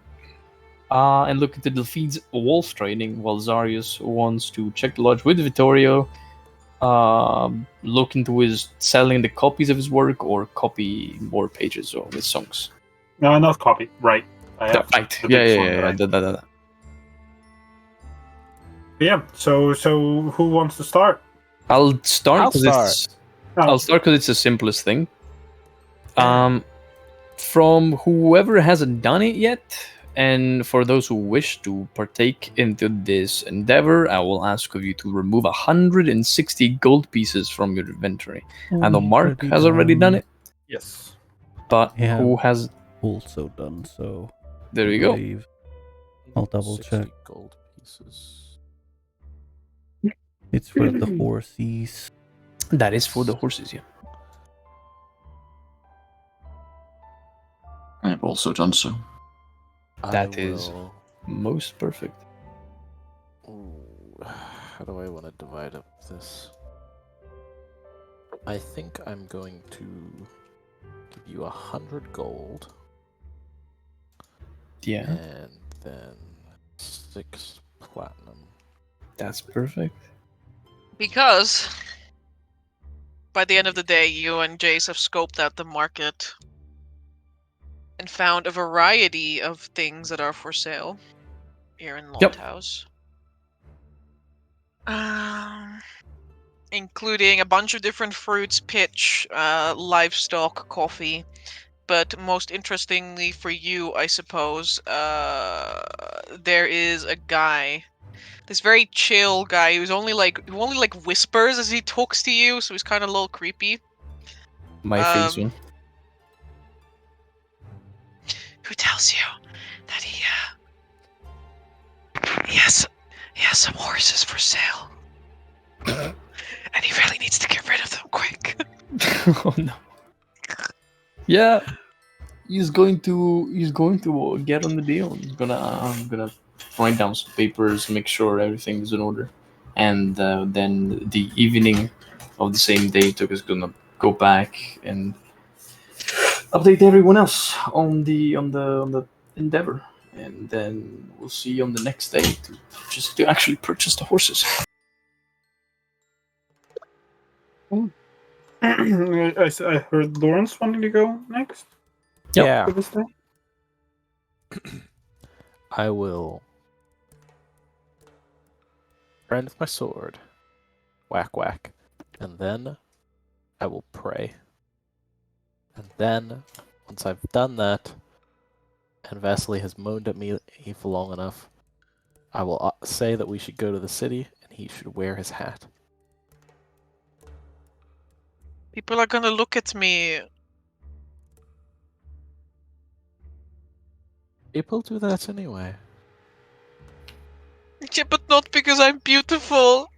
And look into Delphine's wolf training, while Zarius wants to check the lodge with Vittorio. Look into his selling the copies of his work or copy more pages of his songs. No, not copy. Right. Right. the big one, Yeah. right. Yeah. So who wants to start? I'll start I'll because it's the simplest thing. From whoever hasn't done it yet, and for those who wish to partake into this endeavor, I will ask of you to remove 160 gold pieces from your inventory. I know Mark has already done it, Yes. but Yeah. who has? Also done so. There you go. I'll double 60 check. gold pieces. It's for the horsies. That is for the horses, yeah. I have also done so. That is- will- Most perfect. Ooh, how do I want to divide up this? I think I'm going to give you 100 gold Yeah, and then 6 platinum. that's perfect. Because by the end of the day, you and Jace have scoped out the market and found a variety of things that are for sale here in Yep. Lighthouse. Including a bunch of different fruits, pitch, livestock, coffee. But most interestingly for you, I suppose, there is a guy. This very chill guy who only whispers as he talks to you, so he's kind of a little creepy. My face one. Who tells you that he has some horses for sale, and he really needs to get rid of them quick. Oh no. Yeah, he's going to get on the deal. He's gonna write down some papers, make sure everything is in order, and then the evening of the same day, Toka's gonna go back and update everyone else on the endeavor, and then we'll see on the next day to actually purchase the horses. I heard Lawrence wanting to go next. Yeah. For this day. I will grind with my sword. Whack, whack. And then I will pray. And then, once I've done that, and Vasily has moaned at me for long enough, I will say that we should go to the city, and he should wear his hat. People are gonna look at me. People do that anyway. Yeah, but not because I'm beautiful.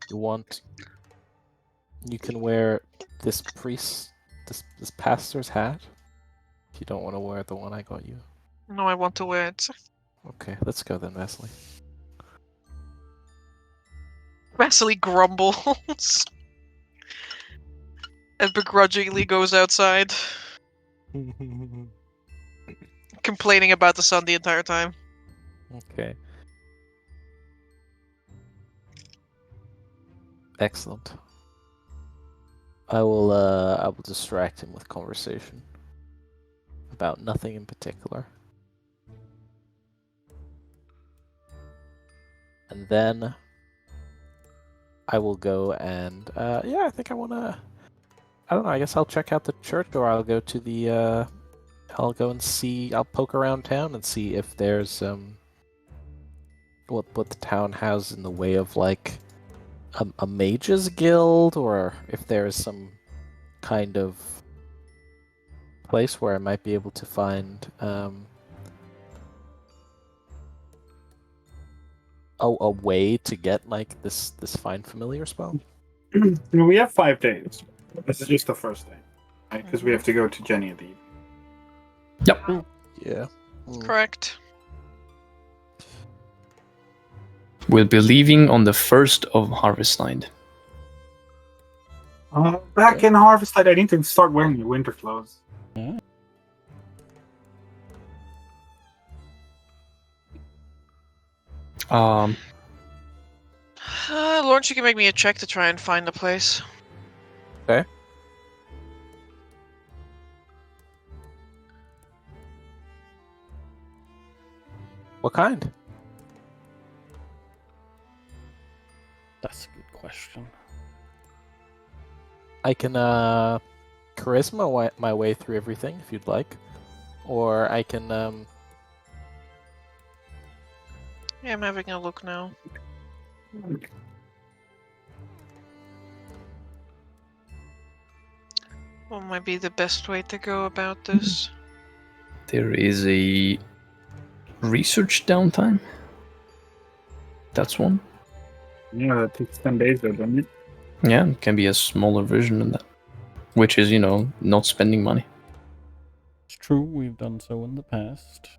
You can wear this pastor's hat, if you don't want to wear the one I got you. No, I want to wear it. Okay, let's go then, Vasily. Vasily grumbles and begrudgingly goes outside, complaining about the sun the entire time. Okay. Excellent. I will distract him with conversation about nothing in particular. And then I will go and I think I wanna, I don't know, I guess I'll check out the church, or I'll go to the I'll go and see, I'll poke around town and see if there's what the town has in the way of like a mages guild, or if there is some kind of place where I might be able to find a way to get like this fine familiar spell. We have 5 days. This is just the first day, right? Because we have to go to Jenny at the evening. Yep. Yeah. Correct. We'll be leaving on the 1st of Harvestline. Back in Harvestide, I need to start wearing my winter clothes. Lawrence, you can make me a check to try and find the place. Okay. What kind? That's a good question. I can charisma my way through everything if you'd like, or I can Yeah, I'm having a look now. What might be the best way to go about this? There is a research downtime. That's one. Yeah, that takes 10 days though, doesn't it? Yeah, it can be a smaller version of that, which is, not spending money. It's true, we've done so in the past.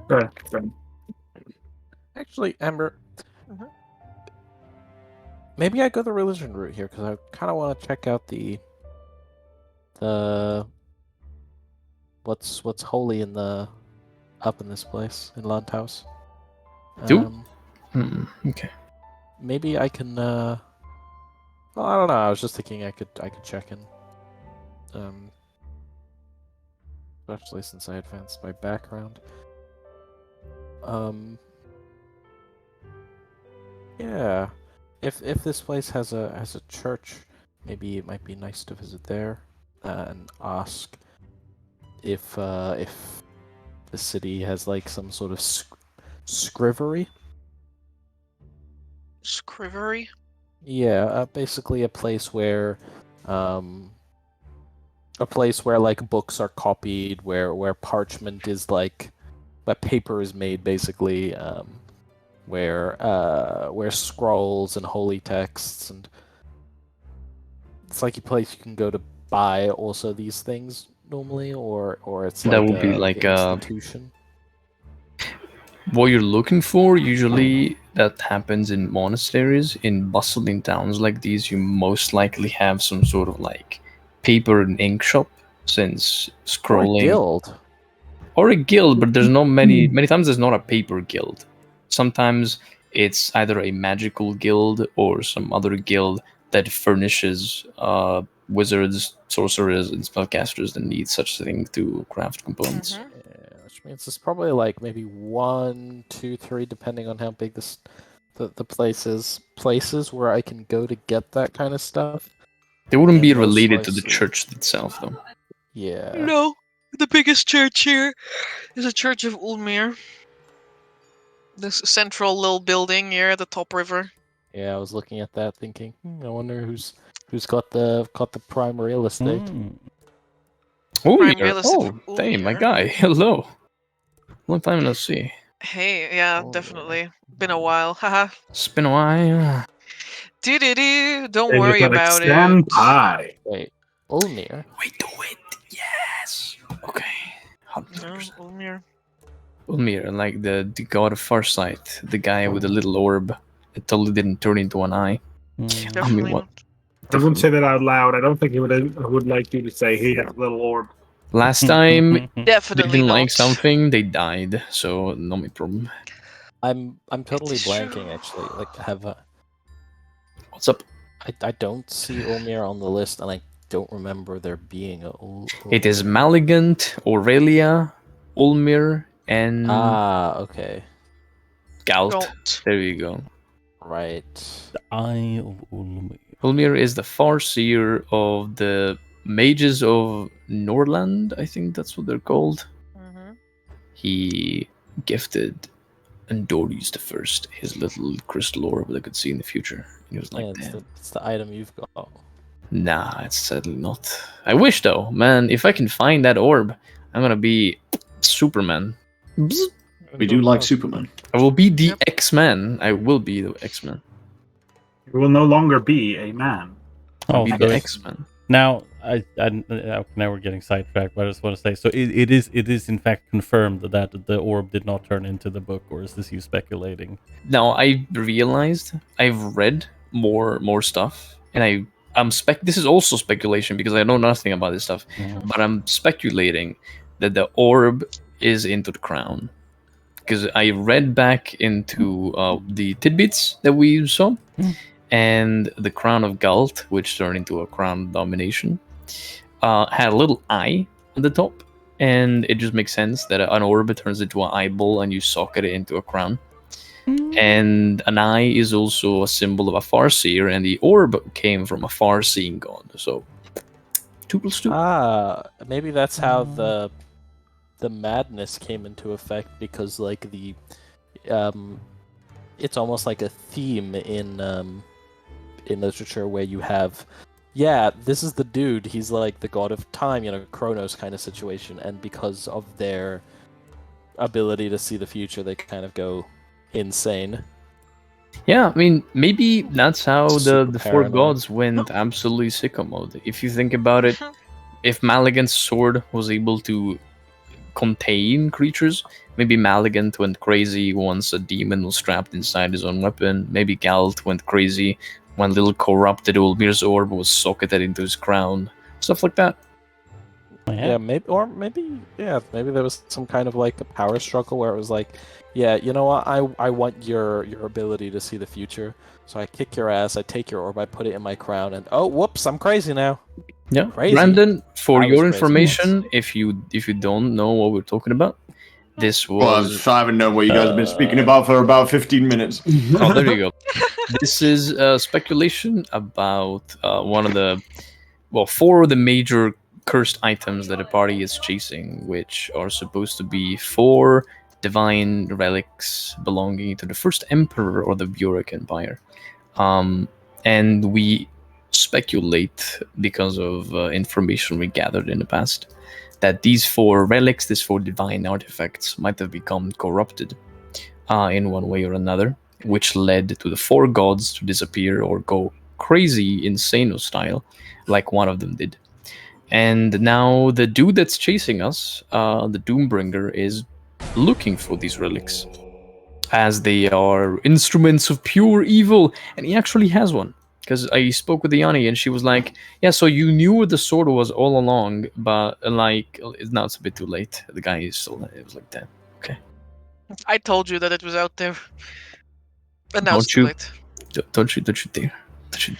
Right. actually, Amber. Mhm. Maybe I go the religion route here because I kind of want to check out the what's holy in up in this place in Landhaus. Do? Okay. Maybe I can. Well, I don't know. I was just thinking I could check in. Especially since I advanced my background. Yeah. If this place has a church, maybe it might be nice to visit there and ask if the city has like some sort of scrivery. Scrivery? Yeah, basically a place where like books are copied, where parchment is like, where paper is made, basically, where scrolls and holy texts, and it's like a place you can go to buy also these things normally, or it's That like would be like a institution. what you're looking for. Usually, that happens in monasteries. In bustling towns like these, you most likely have some sort of like paper and ink shop, since Or a scrolling guild. or a guild. But there's not many times there's not a paper guild. Sometimes it's either a magical guild or some other guild that furnishes wizards, sorcerers, and spellcasters that need such thing to craft components. Mhm. Yeah, which means it's probably like maybe 1, 2, 3, depending on how big the place is. Places where I can go to get that kind of stuff. They wouldn't be And most related to the likely- church itself, though. Yeah. No, the biggest church here is the Church of Ulmir. This central little building here at the top river. Yeah, I was looking at that thinking, I wonder who's got the prime real estate. Mm. Oh, Prime yeah. real estate Oh, for hey, my Ulmir. guy. Hello. Long time no see. Hey, yeah, Oh, definitely. Been a while. Haha. It's been a while. Do. Don't They worry just about it. stand by. Wait, Ulmir? We do it. Yes. Okay. No, 100%. Ulmir. Ulmir, like the god of Farsight, the guy with the little orb that totally didn't turn into an eye. Mm. Definitely what- not. I wouldn't say that out loud. I don't think he would like you to say he has a little orb. Last time they Definitely didn't not. like something, they died. So no my problem. I'm totally is blanking true. actually. Like have What's up? I don't see Ulmir on the list, and I don't remember there being a. It is Maligant, Aurelia, Ulmir, and Okay, Galt. Galt. There you go. right. The Eye of Ulmi. Ulmir is the Farseer of the Mages of Norland. I think that's what they're called. Mhm. He gifted Andorius the First his little crystal orb that could see in the future. He was like, Yeah, damn. it's the item you've got. Nah, it's sadly not. I wish though, man. If I can find that orb, I'm gonna be Superman. Bzz. We do like Superman. I will be the Yep. X-Man. I will be the X-Man. You will no longer be a man. I'll Oh, be so the it's- X-Man. now now we're getting sidetracked, but I just want to say, so it is in fact confirmed that the orb did not turn into the book, or is this you speculating? Now I realized I've read more stuff, and this is also speculation because I know nothing about this stuff, Mhm. but I'm speculating that the orb is into the crown. Because I read back into the tidbits that we saw, and the crown of Galt, which turned into a crown of domination, had a little eye on the top, and it just makes sense that an orb turns into an eyeball and you socket it into a crown. And an eye is also a symbol of a Farseer, and the orb came from a far-seeing god. So, 2+2. Maybe that's how the madness came into effect, because like the it's almost like a theme in literature where you have, this is the dude, he's like the god of time, Kronos kind of situation, and because of their ability to see the future, they kind of go insane. Yeah, I mean, maybe that's how Super the four paranoid. gods went absolutely sicko mode. If you think about it, if Maligant's sword was able to contain creatures, maybe Maligant went crazy once a demon was trapped inside his own weapon. Maybe Galt went crazy when little corrupted Ulmir's orb was socketed into his crown. Stuff like that. Yeah, maybe there was some kind of like a power struggle where it was like, you know what, I want your ability to see the future, so I kick your ass, I take your orb, I put it in my crown, and oh whoops, I'm crazy now. Yeah, Crazy. Brandon, for I was your crazy. information, if you don't know what we're talking about, This Well, was. I haven't known what you guys have been speaking about for about 15 minutes. Oh, there you go. This is speculation about one of the, well, 4 of the major cursed items that a party is chasing, which are supposed to be 4 divine relics belonging to the first emperor of the Buric Empire. And we speculate, because of information we gathered in the past, that these 4 relics, these 4 divine artifacts, might have become corrupted in one way or another, which led to the 4 gods to disappear or go crazy, insano style, like one of them did. And now the dude that's chasing us, the Doombringer, is looking for these relics, as they are instruments of pure evil, and he actually has one. Because I spoke with Yanni, and she was like, "Yeah, so you knew where the sword was all along, but like now it's a bit too late." The guy is still. It was like, "Damn, okay." I told you that it was out there. And now Don't it's too you- late. Don't you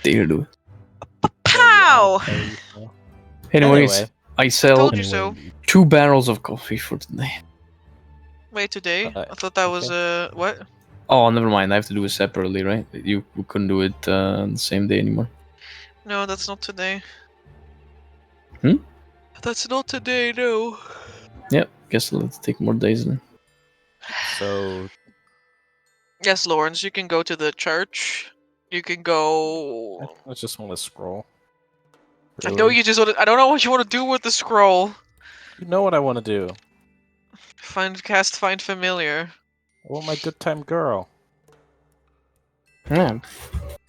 dare do it. Pow! Anyways, Anyway. I sell Told you so. 2 barrels of coffee for today. Wait, today? Uh, I thought that was what? Oh, never mind. I have to do it separately, right? You couldn't do it the same day anymore. No, that's not today. Hmm? That's not today, no. Yep. Guess let's take more days then. So Yes, Lawrence, you can go to the church. You can go. I just want to scroll. I know you just want to. I don't know what you want to do with the scroll. You know what I want to do. Find familiar. I want my good time girl. Yeah.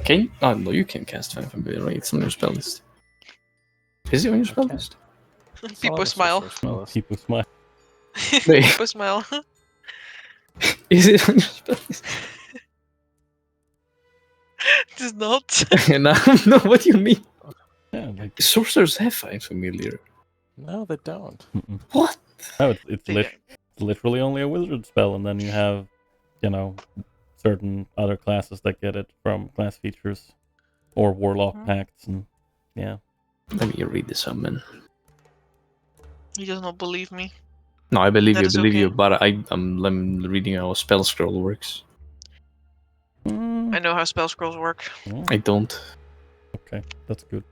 Okay. Oh no, you can cast Find Familiar, right? It's on your spell list. Is it on your spell Okay. list? It's on People the smile. sorcerer's spell list. People smile. Wait. People smile. Is it on your spell list? It is not. No, what do you mean? Yeah, like Sorcerers have Find Familiar. No, they don't. mm-mm. What? No, it's Yeah. literally only a wizard spell, and then you have, certain other classes that get it from class features or warlock pacts, and yeah. Let me read this up, man. He does not believe me. No, I believe That you, is okay. but I'm reading how a spell scroll works. I know how spell scrolls work. I don't. Okay, that's good.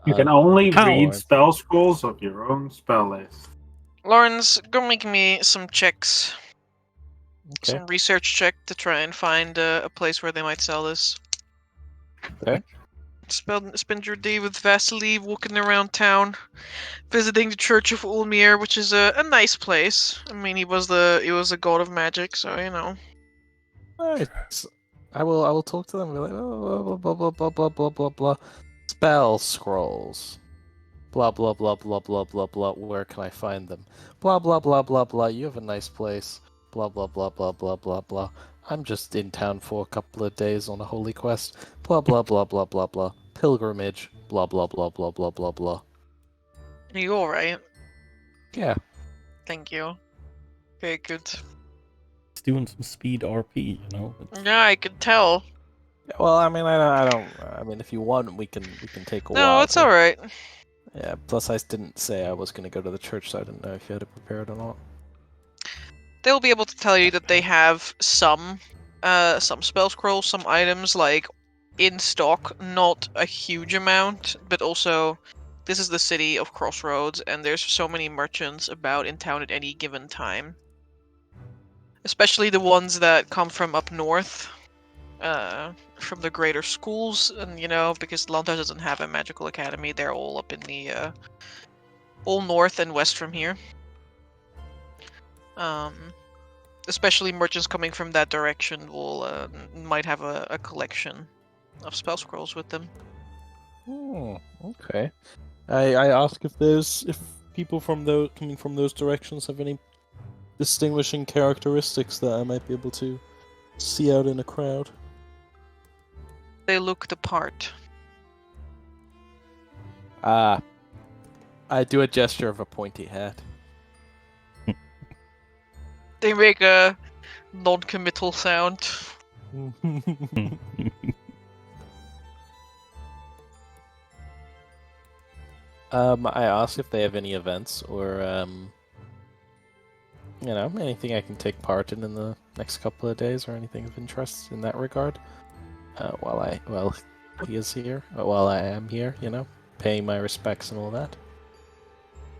You can only How? read spell scrolls of your own spell list. Lawrence, go make me some checks. Okay. Some research check to try and find a place where they might sell this. Okay. Spend your day with Vasily walking around town, visiting the Church of Ulmir, which is a nice place. I mean, he was a god of magic, so you know. Alright. I will talk to them and be like, oh, blah blah blah blah blah blah blah. Spell scrolls. Blah blah blah blah blah blah blah. Where can I find them? Blah blah blah blah blah. You have a nice place. Blah blah blah blah blah blah blah. I'm just in town for a couple of days on a holy quest. Blah blah blah blah blah blah. Pilgrimage. Blah blah blah blah blah blah blah. Are you alright? Yeah. Thank you. Very good. He's doing some speed RP, Yeah, I could tell. Well, I mean, I don't. I mean, if you want, we can take a while. No, it's alright. Yeah. Plus, I didn't say I was going to go to the church, so I didn't know if you had it prepared or not. They'll be able to tell you that they have some spell scrolls, some items like in stock, not a huge amount, but also this is the city of Crossroads, and there's so many merchants about in town at any given time. Especially the ones that come from up north, from the greater schools, and because Lantas doesn't have a magical academy, they're all up in the all north and west from here. Especially merchants coming from that direction will might have a collection of spell scrolls with them. Okay. I ask if people coming from those directions have any distinguishing characteristics that I might be able to see out in a crowd. They look the part. I do a gesture of a pointy hat. They make a non-committal sound. I ask if they have any events or anything I can take part in the next couple of days, or anything of interest in that regard. While he is here, while I am here, paying my respects and all that.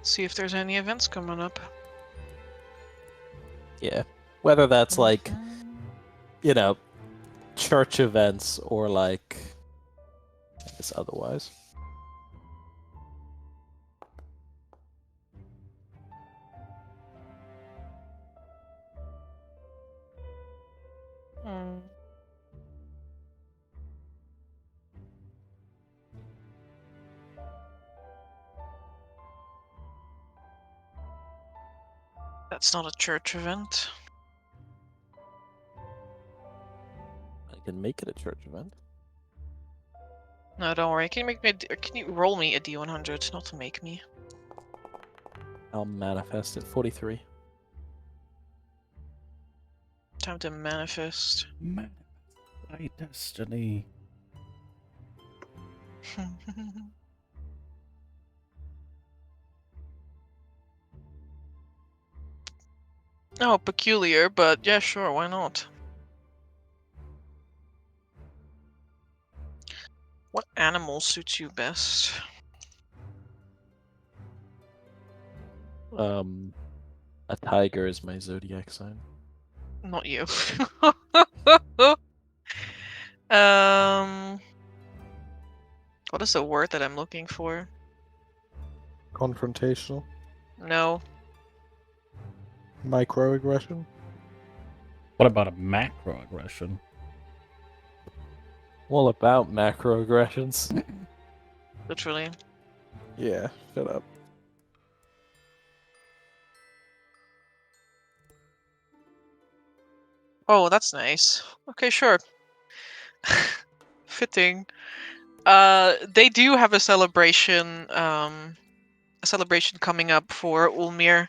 See if there's any events coming up. Yeah, whether that's like, church events or like, I guess otherwise. Hmm. That's not a church event. I can make it a church event. No, don't worry. Can you make me? Can you roll me a D100? Not to make me. I'll manifest it. 43. Time to manifest. Man, my destiny. Oh, peculiar, but yeah, sure, why not? What animal suits you best? A tiger is my zodiac sign. Not you. um, what is the word that I'm looking for? Confrontational. No. Microaggression. What about a macroaggression? All about macroaggressions. Literally. Yeah, shut up. Oh, that's nice. Okay, sure. Fitting. They do have a celebration coming up for Ulmir.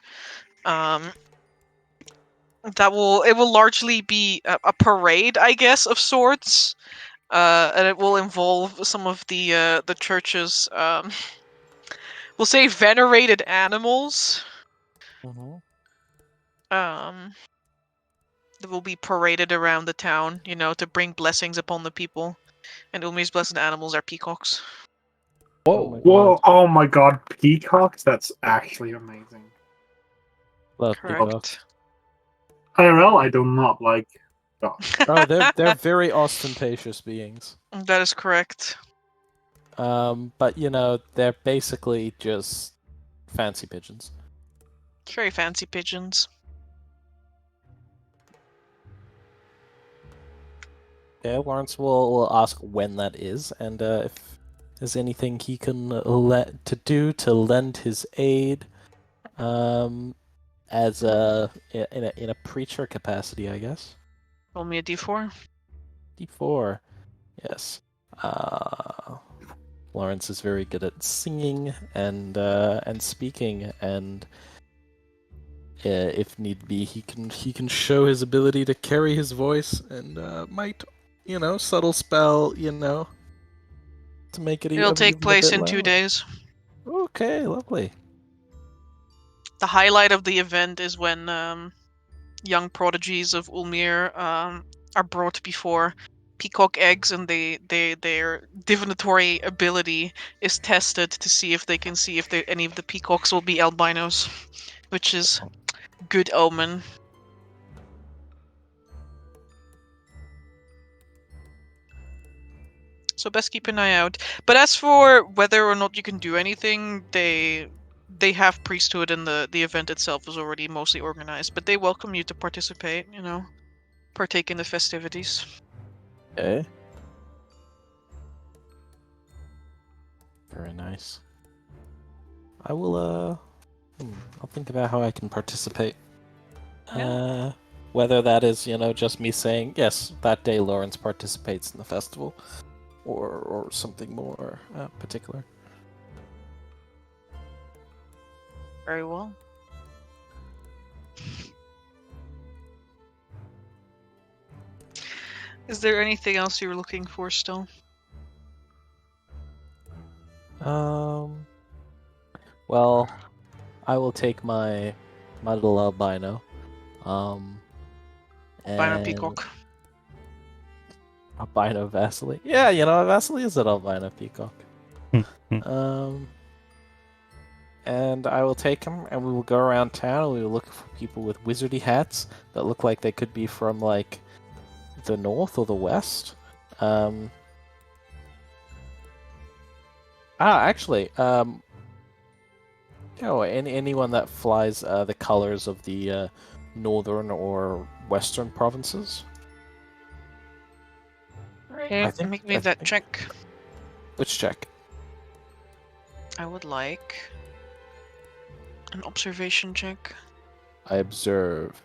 It will largely be a parade, I guess, of sorts. And it will involve some of the church's we'll say venerated animals. Mm-hmm. That will be paraded around the town, to bring blessings upon the people. And Ulmir's blessed animals are peacocks. Whoa. Whoa! Oh my God, peacocks! That's actually amazing. Love Correct. peacocks. IRL, I do not like dogs. Oh, they're very ostentatious beings. That is correct. But they're basically just fancy pigeons. Very fancy pigeons. Yeah, Lawrence will ask when that is, and if there's anything he can do to lend his aid, as in a preacher capacity, I guess. Roll me a d4. D4, yes. Lawrence is very good at singing and speaking, and if need be, he can show his ability to carry his voice, and might subtle spell to make it. It'll take even a place bit in 2 louder. days. Okay, lovely. The highlight of the event is when young prodigies of Ulmir are brought before peacock eggs, and their divinatory ability is tested to see if they can see if any of the peacocks will be albinos, which is good omen. So best keep an eye out. But as for whether or not you can do anything, they have priesthood, and the event itself is already mostly organized. But they welcome you to participate, partake in the festivities. Okay. Very nice. I will I'll think about how I can participate. Yeah. Whether that is, just me saying, yes, that day Lawrence participates in the festival, or something more particular. Very well. Is there anything else you were looking for still? Well, I will take my little albino Um, Albino and peacock. albino Vasily. Yeah, you know, Vasily is an albino peacock. And I will take him, and we will go around town, and we will look for people with wizardy hats that look like they could be from, like, the north or the west. Actually, anyone that flies the colors of the northern or western provinces. Okay, make me that check. Which check? I would like an observation check. I observe.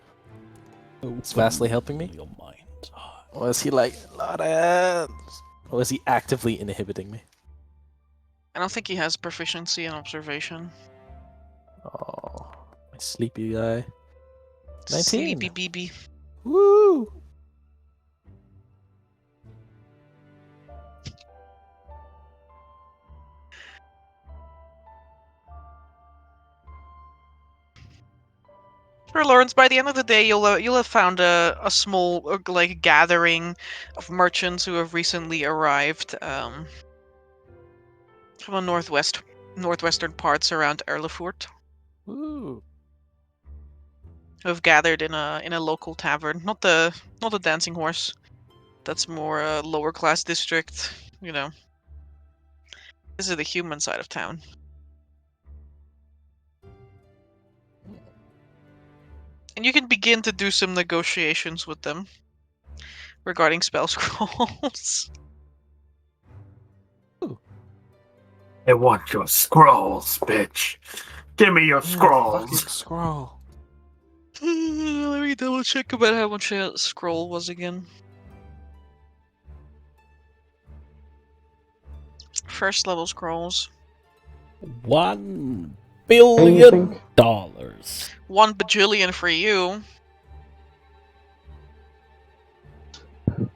Is Vasily helping me? Your mind. Or is he like, Lawrence? Or is he actively inhibiting me? I don't think he has proficiency in observation. Oh, my sleepy guy. 19. Sleepy BB. Woo! For Lawrence, by the end of the day, you'll have found a small like gathering of merchants who have recently arrived from the northwestern parts around Erlefort, Woo! who have gathered in a local tavern. Not the Dancing Horse. That's more a lower class district. You know, this is the human side of town. And you can begin to do some negotiations with them regarding spell scrolls. I want your scrolls, bitch. Give me your Fucking scrolls. scroll. Let me double check about how much a scroll was again. First level scrolls. $1 billion. 1 bajillion for you.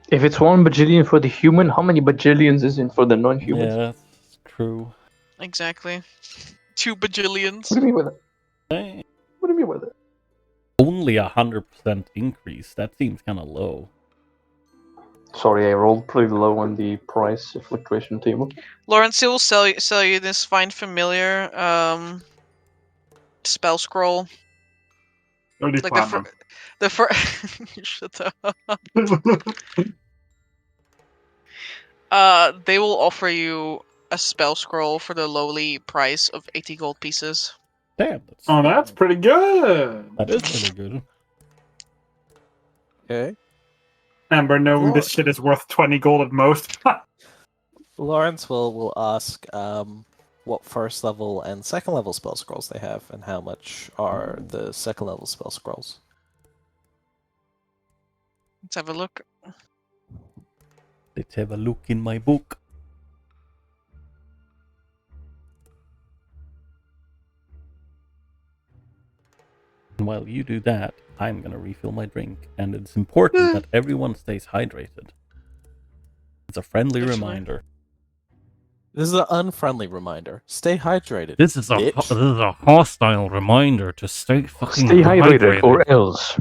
If it's 1 bajillion for the human, how many bajillions is it for the non-humans? Yeah, that's true. Exactly. 2 bajillions. What do you mean with it? Eh, What do you mean with it? Only 100% increase. That seems kind of low. Sorry, I rolled pretty low on the price fluctuation table. Lawrence, he will sell you this fine familiar spell scroll. 30 Like platinum. the first. Shut up. They will offer you a spell scroll for the lowly price of 80 gold pieces. Damn, Oh, that's pretty good. that is pretty good. Okay. Amber, knowing Lord. this shit is worth 20 gold at most. Lawrence will ask what first level and second level spell scrolls they have, and how much are the second level spell scrolls. Let's have a look. Let's have a look in my book. And while you do that, I'm gonna refill my drink, and it's important that everyone stays hydrated. It's a friendly Definitely. reminder. This is an unfriendly reminder. Stay hydrated. This is a hostile reminder to stay fucking Stay hydrated or else.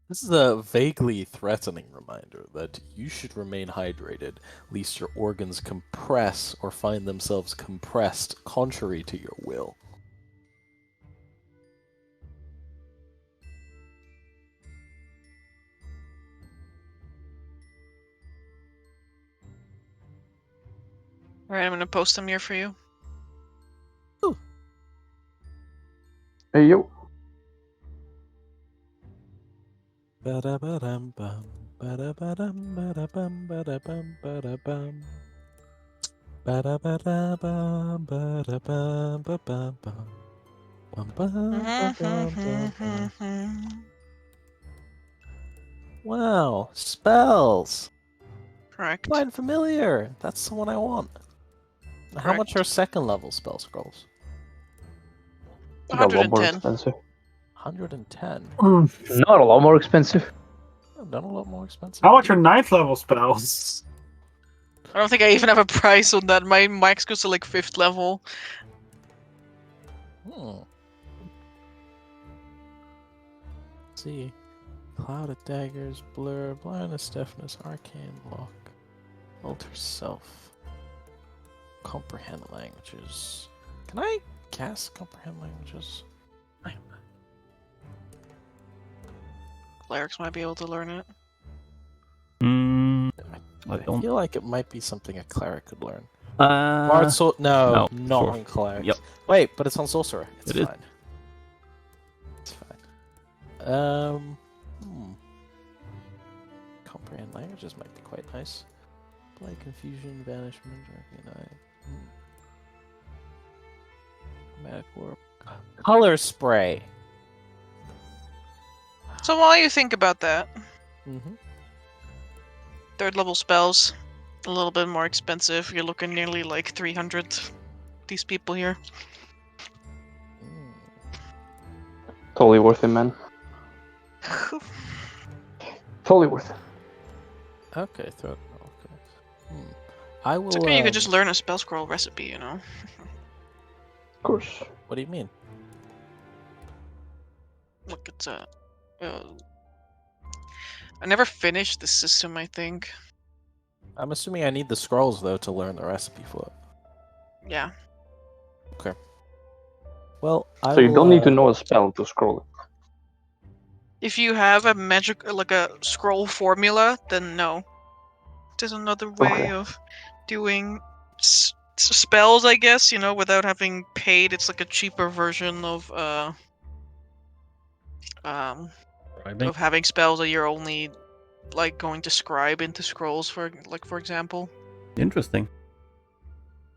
This is a vaguely threatening reminder that you should remain hydrated, lest your organs compress or find themselves compressed contrary to your will. Alright, I'm gonna post them here for you. Hey yo. Ba-da-ba-dum-bum, ba-da-ba-dum, ba-da-bum, ba-da-bum, ba-da-bum. Ba-da-ba-da-bum, ba-da-bum, ba-bum, bum. Bum, bum, ba-bum, bum, bum. Wow, spells! Correct. Find familiar! That's the one I want. How much are second level spell scrolls? Not a lot more 110. expensive. 110. Not a lot more expensive. Not a lot more expensive. How much are 9th level spells? I don't think I even have a price on that. My max goes to like 5th level. Z. Cloud of daggers, blur, blindness, deafness, arcane lock, alter self, comprehend languages. Can I cast comprehend languages? Clerics might be able to learn it. I don't. feel like it might be something a cleric could learn. No, No, not sorcerer. on clerics. Yep. Wait, but it's on sorcerer. It's It is. fine. It's fine. Comprehend languages might be quite nice. Play confusion, banishment, recognize. Magic warp. Color spray. So while you think about that, Mm-hmm. third level spells, a little bit more expensive. You're looking nearly like 300. These people here. Totally worth it, man. Totally worth it. Okay, okay. I will. It's okay, you could just learn a spell scroll recipe, you know? Of course. What do you mean? Look, it's I never finished the system, I think. I'm assuming I need the scrolls though to learn the recipe for it. Yeah. Well, I So you will, don't need to know a spell to scroll it. If you have a magic, like a scroll formula, then no. There's another way Okay. of doing spells, I guess, you know, without having paid. It's like a cheaper version of having spells that you're only like going to scribe into scrolls, for example. Interesting.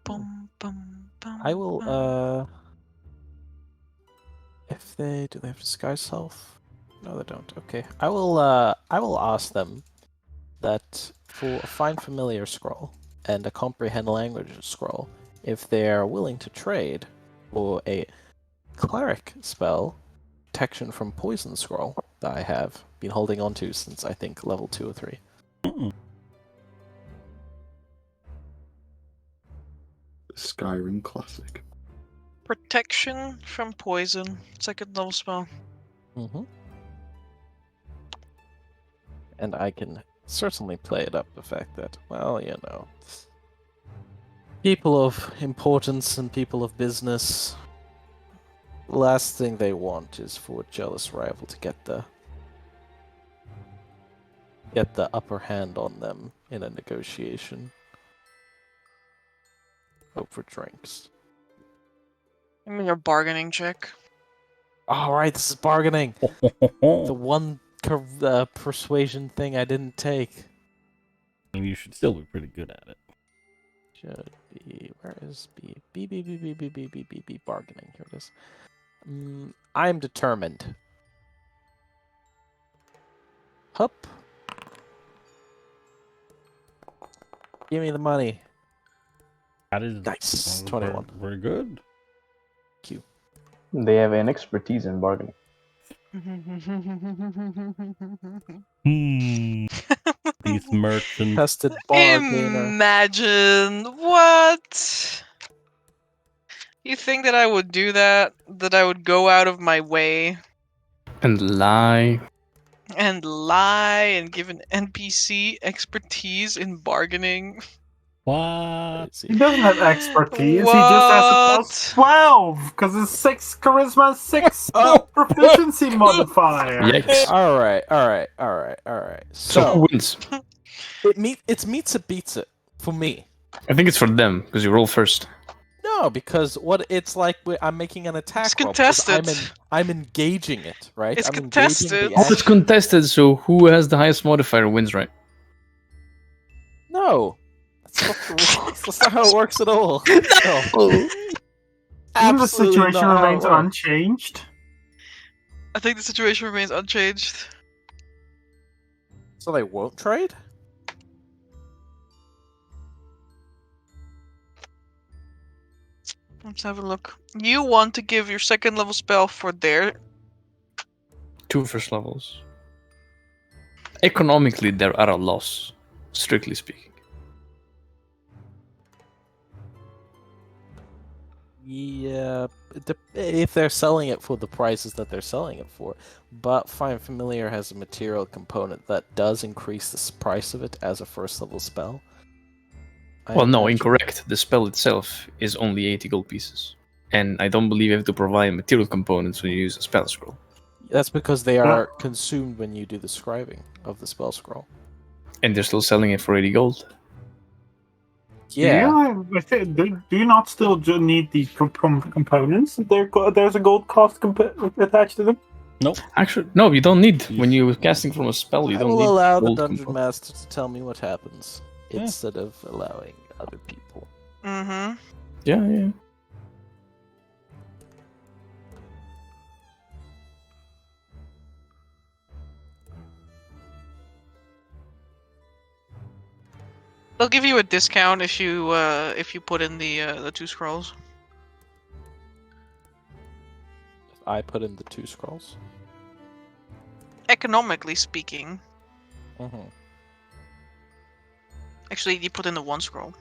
Bum, bum, bum, I will. bum. If they do, they have disguise self. No, they don't. Okay, I will. I will ask them that for a find familiar scroll and a comprehend language scroll, if they are willing to trade for a cleric spell, protection from poison scroll that I have been holding on to since I think level 2 or 3. Skyrim classic. Protection from poison. Second level spell. Mm-hmm. And I can certainly play it up the fact that, well, you know, people of importance and people of business, the last thing they want is for a jealous rival to get the upper hand on them in a negotiation. Hope for drinks. Give me your bargaining check. Alright, this is bargaining! The one persuasion thing I didn't take. I mean, you should still be pretty good at it. Should be. Where is B? B, bargaining. Here it is. I'm determined. Hup. Give me the money. That is Nice. 21. We're good. They have an expertise in bargaining. These merchants. Tested bargainer. Imagine what? You think that I would do that? That I would go out of my way And lie. and lie and give an NPC expertise in bargaining? What? He doesn't have expertise. He just has a plus 12 because it's 6 charisma and 6 proficiency modifier. Yikes. Alright. So who So, wins? it's meets it beats it for me. I think it's for them, because you roll first. No, because what it's like, I'm making an attack. It's roll because contested. I'm engaging it, right? It's I'm engaging contested. the Oh, it's action. contested, so who has the highest modifier wins, right? No, that's not the rules. That's not how it works at all. No. Even the Absolutely situation not how it remains works. unchanged. I think the situation remains unchanged. So they won't trade? Let's have a look. You want to give your second level spell for their 2 first levels. Economically, they're at a loss, strictly speaking. Yeah, if they're selling it for the prices that they're selling it for. But Find Familiar has a material component that does increase the price of it as a first level spell. I Well, no, imagine. incorrect. The spell itself is only 80 gold pieces. And I don't believe you have to provide material components when you use a spell scroll. That's because they are consumed when you do the scribing of the spell scroll. And they're still selling it for 80 gold. Yeah. I think, do you not still need the components? There's a gold cost attached to them? Nope. Actually, no, you don't need. When you're casting from a spell, you I don't will need allow the gold dungeon components. master to tell me what happens Yeah. instead of allowing other people. Mm-hmm. Yeah. They'll give you a discount if you put in the 2 scrolls. If I put in the 2 scrolls. Economically speaking, Mm-hmm. actually, you put in the 1 scroll.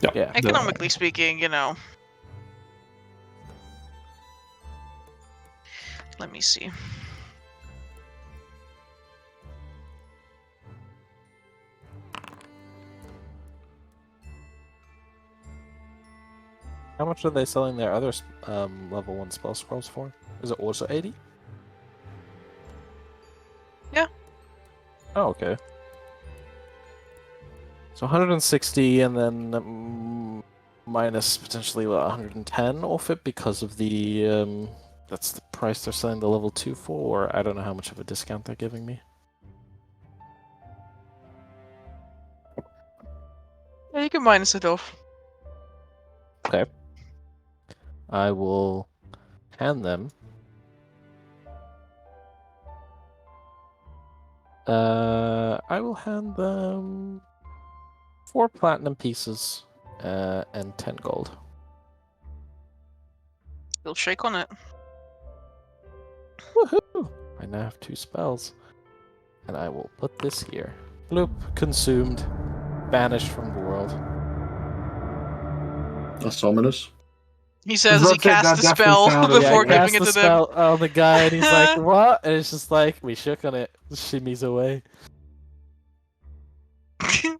Yeah. Economically speaking, you know. Let me see. How much are they selling their other level 1 spell scrolls for? Is it also 80? Yeah. Oh, okay. So 160 and then minus potentially 110 off it because of the that's the price they're selling the level 2 for, or I don't know how much of a discount they're giving me. Yeah, you can minus it off. Okay. I will hand them. I will hand them 4 platinum pieces and 10 gold. They'll shake on it. Woohoo! I now have 2 spells. And I will put this here. Bloop, consumed, banished from the world. That's ominous. He says as he casts the spell before Yeah, I giving cast it the to them. spell on the guy, and he's like, "What?" And it's just like we shook on it, shimmies away. I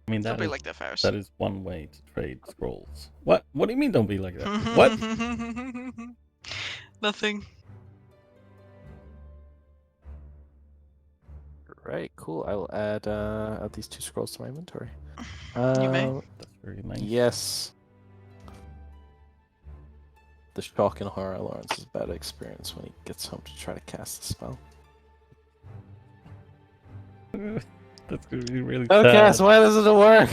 mean, Don't be like that, Faris. that is one way to trade scrolls. What? What do you mean? Don't be like that. What? Nothing. Right, cool. I will add these 2 scrolls to my inventory. You may. That's very nice. Yes. The shock and horror Lawrence's bad experience when he gets home to try to cast the spell. That's gonna be really Okay, sad. so why doesn't it work?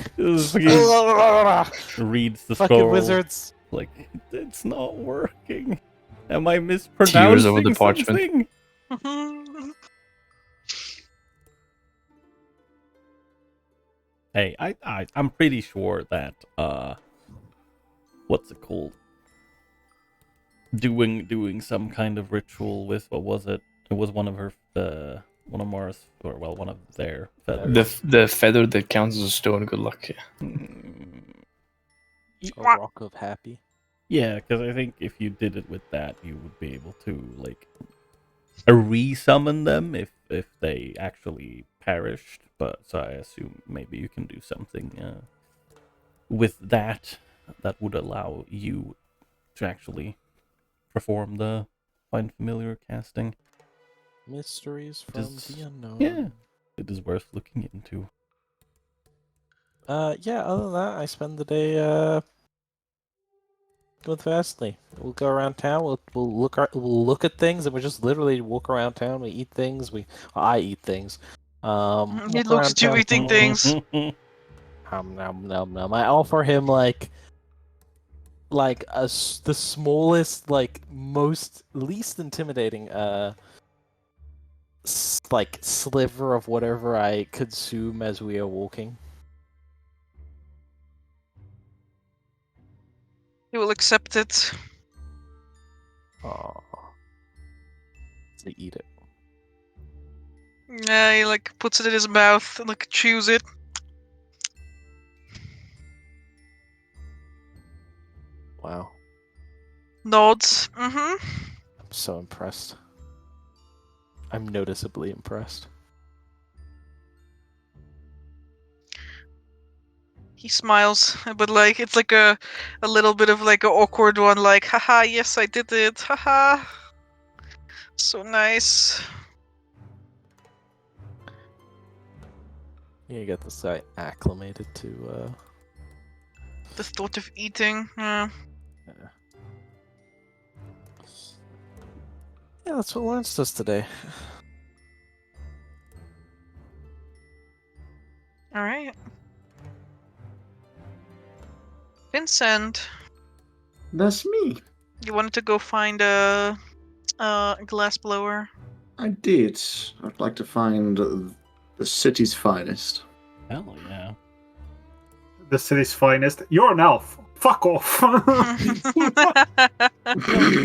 Reads the Fucking scroll. wizards. Like, it's not working. Am I mispronouncing Tears over the parchment. something? Hey, I'm pretty sure that what's it called? Doing some kind of ritual with, what was it? It was one of her one of Mara's, or well, one of their feathers. The feather that counts as a stone. Good luck. A rock of happy. Yeah, because I think if you did it with that, you would be able to like re-summon them if they actually perished. But so I assume maybe you can do something with that would allow you to actually perform the Find Familiar casting. Mysteries from the unknown. Yeah, it is worth looking into. Yeah, other than that, I spend the day with Fastly. We'll go around town, we'll look at things, and we just literally walk around town, we eat things, I eat things. He Walk looks around at you town. eating things. Nom. I offer him the smallest, least intimidating sliver of whatever I consume as we are walking. He will accept it. Oh, to eat it. Yeah, he puts it in his mouth and chews it. Wow. Nods. Mm-hmm. I'm so impressed. I'm noticeably impressed. He smiles, but like it's like a little bit of like an awkward one, like, haha, yes, I did it, haha. So nice. You get this guy acclimated to. The thought of eating. Yeah, that's what Lawrence does today. All right. Vincent, That's me. you wanted to go find a glass blower. I did. I'd like to find the city's finest. Hell yeah. The city's finest. You're an elf. Fuck off.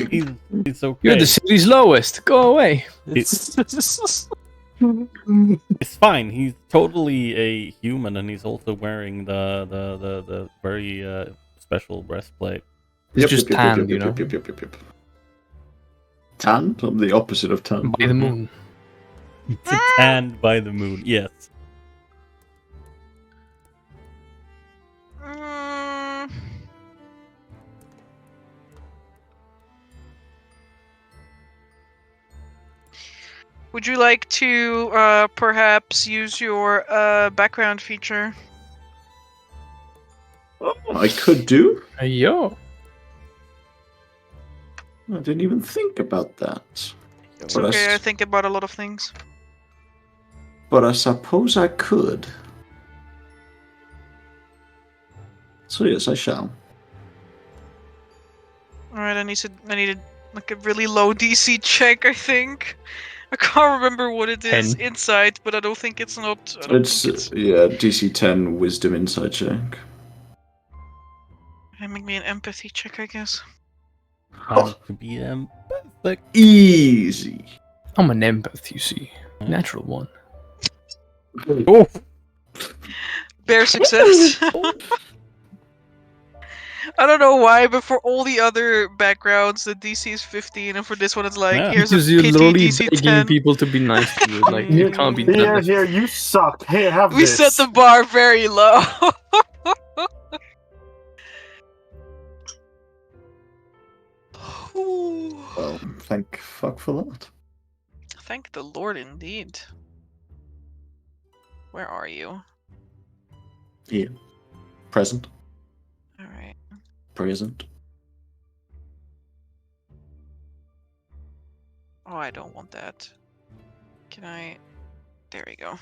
He's okay. You're the city's lowest. Go away. It's It's fine. He's totally a human, and he's also wearing the very special breastplate. It's just tan, you know. Yep. Tan? I'm the opposite of tan. By the moon. It's tanned by the moon. Yes. Mm. Would you like to perhaps use your background feature? Oh, I could do. Yo. I didn't even think about that. It's But okay, I think about a lot of things. But I suppose I could. So yes, I shall. Alright, I need a like a really low DC check, I think. I can't remember what it is 10. inside, but I don't think it's not. I don't It's think it's... yeah, DC 10 Wisdom Insight check. Make me an empathy check, I guess. How to be empathic. Easy. I'm an empath, you see. Natural one. Oh, Bare success. I don't know why, but for all the other backgrounds, the DC is 15, and for this one, it's like, Yeah. here's Because a you're pity literally DC begging 10. people to be nice to you. Like, you can't be Here, that. here, you suck. Hey, have We this. set the bar very low. Ooh. Well, thank fuck for that. Thank the Lord, indeed. Where are you? Here. Present. All right. Present. Oh, I don't want that. Can I? There we go.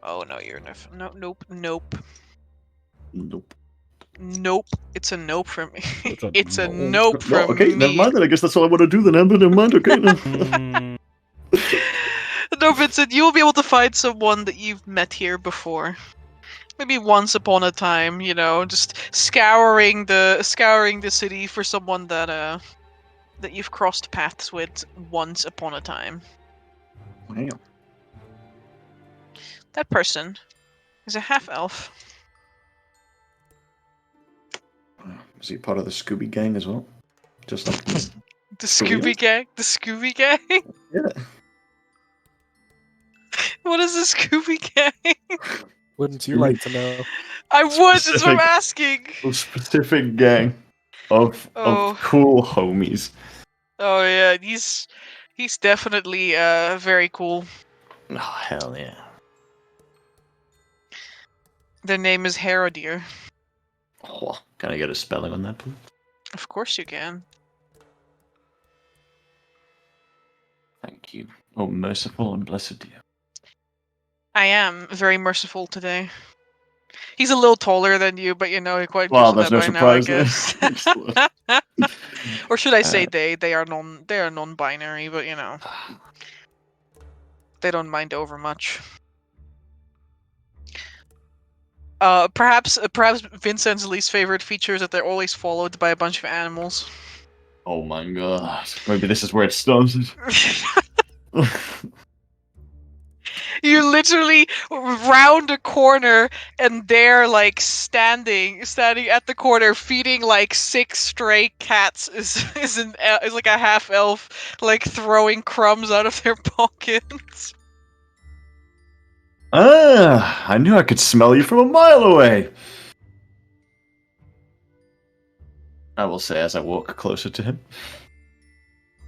Oh no, you're enough. No, nope. Nope. Nope. It's a nope from me. It's a It's a nope. nope from okay, me. never mind then. I guess that's all I want to do then, Amber. Never mind, okay. No. Mm, No, Vincent, you will be able to find someone that you've met here before. Maybe once upon a time, you know, just scouring the city for someone that that you've crossed paths with once upon a time. Wow. That person is a half-elf. Is he part of the Scooby Gang as well? Just like me. The So Scooby weird. Gang? The Scooby Gang? Yeah. What is the Scooby Gang? Wouldn't you like to know? I would, that's what I'm Specific. asking. A specific gang of Oh. cool homies. Oh yeah, he's definitely very cool. Oh, hell yeah. Their name is Herodier. Oh, can I get a spelling on that, please? Of course you can. Thank you. Oh, merciful and blessed dear. I am very merciful today. He's a little taller than you, but you know, you're quite Well, used to there's that no by now, I surprise there. guess. Or should I say they are non-binary, but you know, they don't mind over much. Perhaps Vincent's least favorite feature is that they're always followed by a bunch of animals. Oh my god. Maybe this is where it started. You literally round a corner, and they're like standing at the corner, feeding like 6 stray cats. Is like a half elf, like throwing crumbs out of their pockets. Ah, I knew I could smell you from a mile away. I will say as I walk closer to him.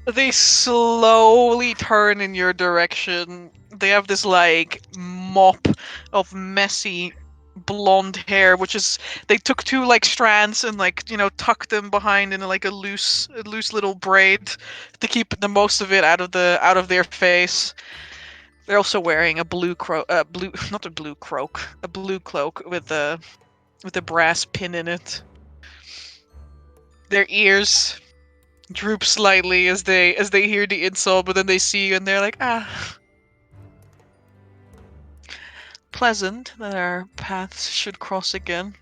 They slowly turn in your direction. They have this like mop of messy blonde hair, which is they took 2 like strands and like tucked them behind in like a loose little braid to keep the most of it out of their face. They're also wearing a blue cloak with a brass pin in it. Their ears droop slightly as they hear the insult, but then they see you and they're like, pleasant that our paths should cross again.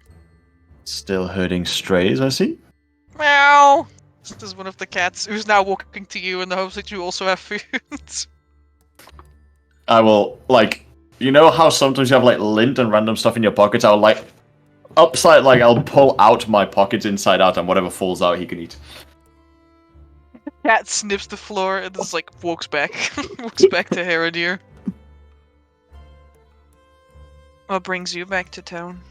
Still herding strays, I see. Meow! This is one of the cats who's now walking to you in the hopes that you also have food. I will, like, you know how sometimes you have, like, lint and random stuff in your pockets? I'll, like, I'll pull out my pockets inside out and whatever falls out he can eat. Cat sniffs the floor and just like walks back to Heradir. What brings you back to town?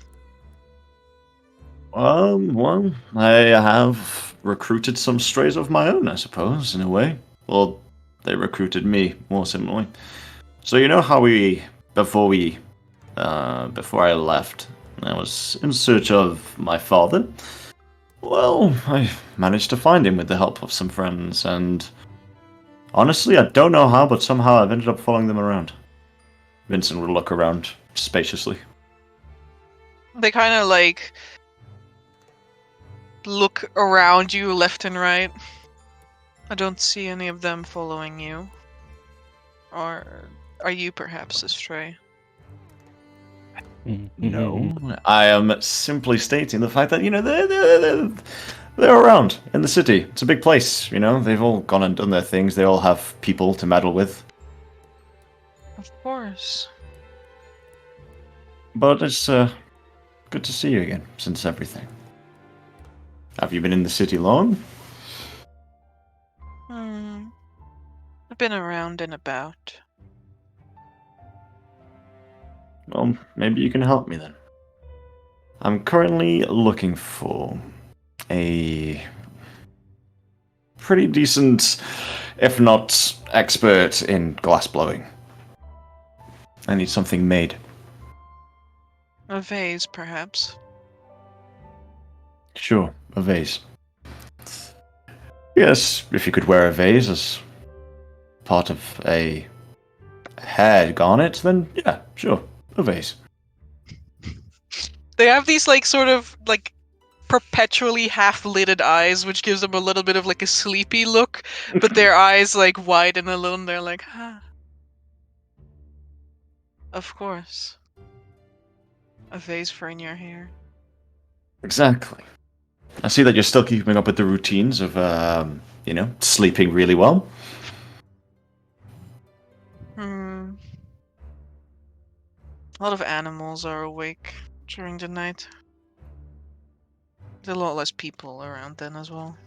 Well, I have recruited some strays of my own, I suppose, in a way. Well, they recruited me, more similarly. So you know how before I left, I was in search of my father. Well, I managed to find him with the help of some friends, and honestly, I don't know how, but somehow I've ended up following them around. Vincent would look around spaciously. They kind of like look around you left and right. I don't see any of them following you. Or are you perhaps a stray? No, I am simply stating the fact that they're around in the city. It's a big place, They've all gone and done their things. They all have people to meddle with. Of course. But it's good to see you again since everything. Have you been in the city long? I've been around and about. Well, maybe you can help me then. I'm currently looking for a pretty decent, if not expert in glass blowing. I need something made. A vase, perhaps. Sure, a vase. Yes, if you could wear a vase as part of a hair garnet, then yeah, sure, a vase. They have these like sort of like perpetually half-lidded eyes, which gives them a little bit of like a sleepy look, but their eyes like widen a little and they're like, of course. A vase for in your hair. Exactly. I see that you're still keeping up with the routines of, sleeping really well. A lot of animals are awake during the night. There's a lot less people around then as well.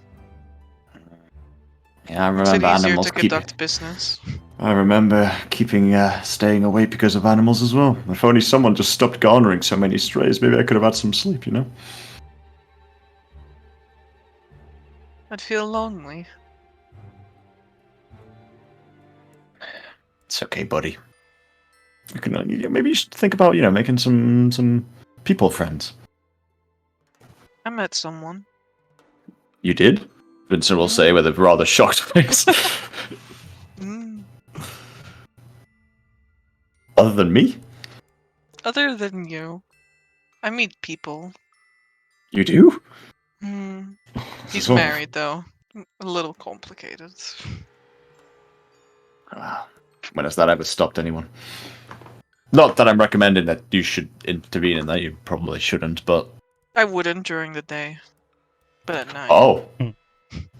Yeah, I Makes it remember easier animals to conduct business. I remember staying awake because of animals as well. If only someone just stopped garnering so many strays, maybe I could have had some sleep, I'd feel lonely. It's okay, buddy. You can maybe you should think about making some people friends. I met someone. You did? Vincent will say with a rather shocked face. Other than me? Other than you. I meet people. You do? He's married, though. A little complicated. When has that ever stopped anyone? Not that I'm recommending that you should intervene in that. You probably shouldn't, but... I wouldn't during the day. But at night.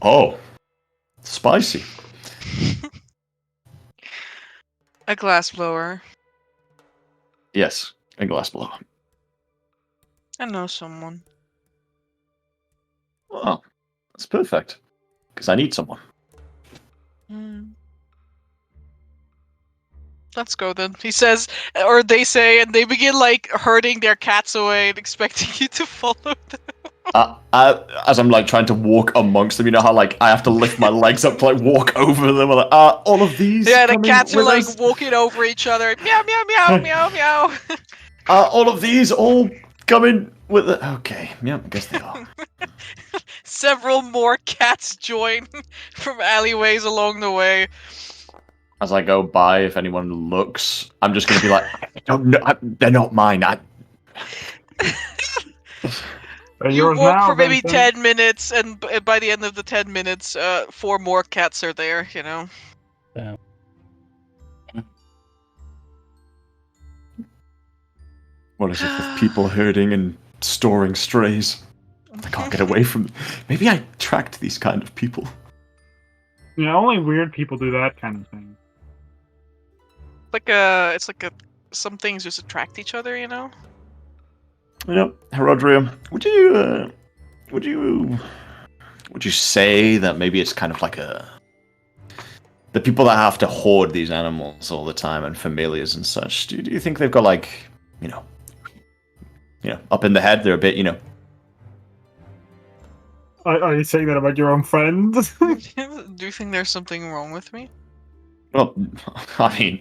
Oh. Spicy. A glassblower. Yes, a glass blower. I know someone. Well, that's perfect. Because I need someone. Hmm. Let's go then. He says, or they say, and they begin like herding their cats away and expecting you to follow them. As I'm like trying to walk amongst them, you know how like I have to lift my legs up to like walk over them. I'm like, all of these. Yeah, the coming cats are with like us? walking over each other. Meow, meow, meow, meow, meow. All of these all coming with it. Okay, yeah, I guess they are. Several more cats join from alleyways along the way. As I go by, if anyone looks, I'm just gonna be like, I don't know, they're not mine. They're You yours walk now, for maybe Vincent. 10 minutes, and by the end of the 10 minutes, 4 more cats are there, you know? Damn. What is it with people herding and storing strays? I can't get away from. Maybe I attract these kind of people. Yeah, only weird people do that kind of thing. It's like some things just attract each other, you know? You know, Herodria, would you say that maybe it's kind of like the people that have to hoard these animals all the time and familiars and such? Do you think they've got like, you know, up in the head they're a bit, Are you saying that about your own friend? Do you think there's something wrong with me? Well, I mean,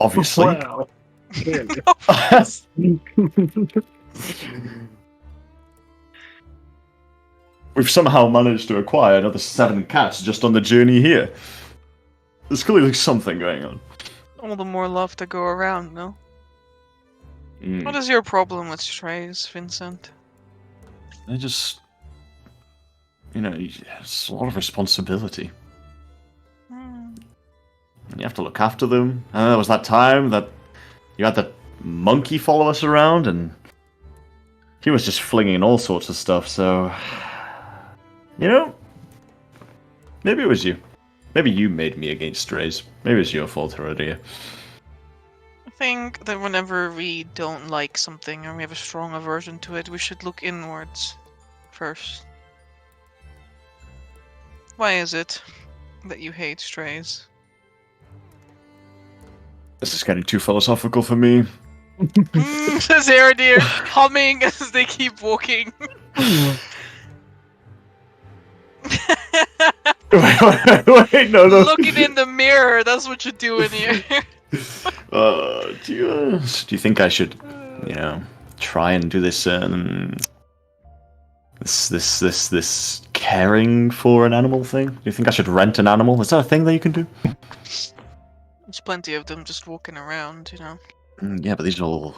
obviously. Well, clearly. We've somehow managed to acquire another 7 cats just on the journey here. There's clearly something going on. All the more love to go around, no? Mm. What is your problem with strays, Vincent? They just, it's a lot of responsibility. Hmm. You have to look after them. There was that time that you had that monkey follow us around, and he was just flinging all sorts of stuff, so... maybe it was you. Maybe you made me against strays. Maybe it was your fault, Herodia. I think that whenever we don't like something or we have a strong aversion to it, we should look inwards first. Why is it that you hate strays? This is getting too philosophical for me. Says Aradir, humming as they keep walking. wait, no. Looking in the mirror, that's what you're doing here. Do you think I should, try and do this, this caring for an animal thing? Do you think I should rent an animal? Is that a thing that you can do? There's plenty of them just walking around, you know. Yeah, but these are all...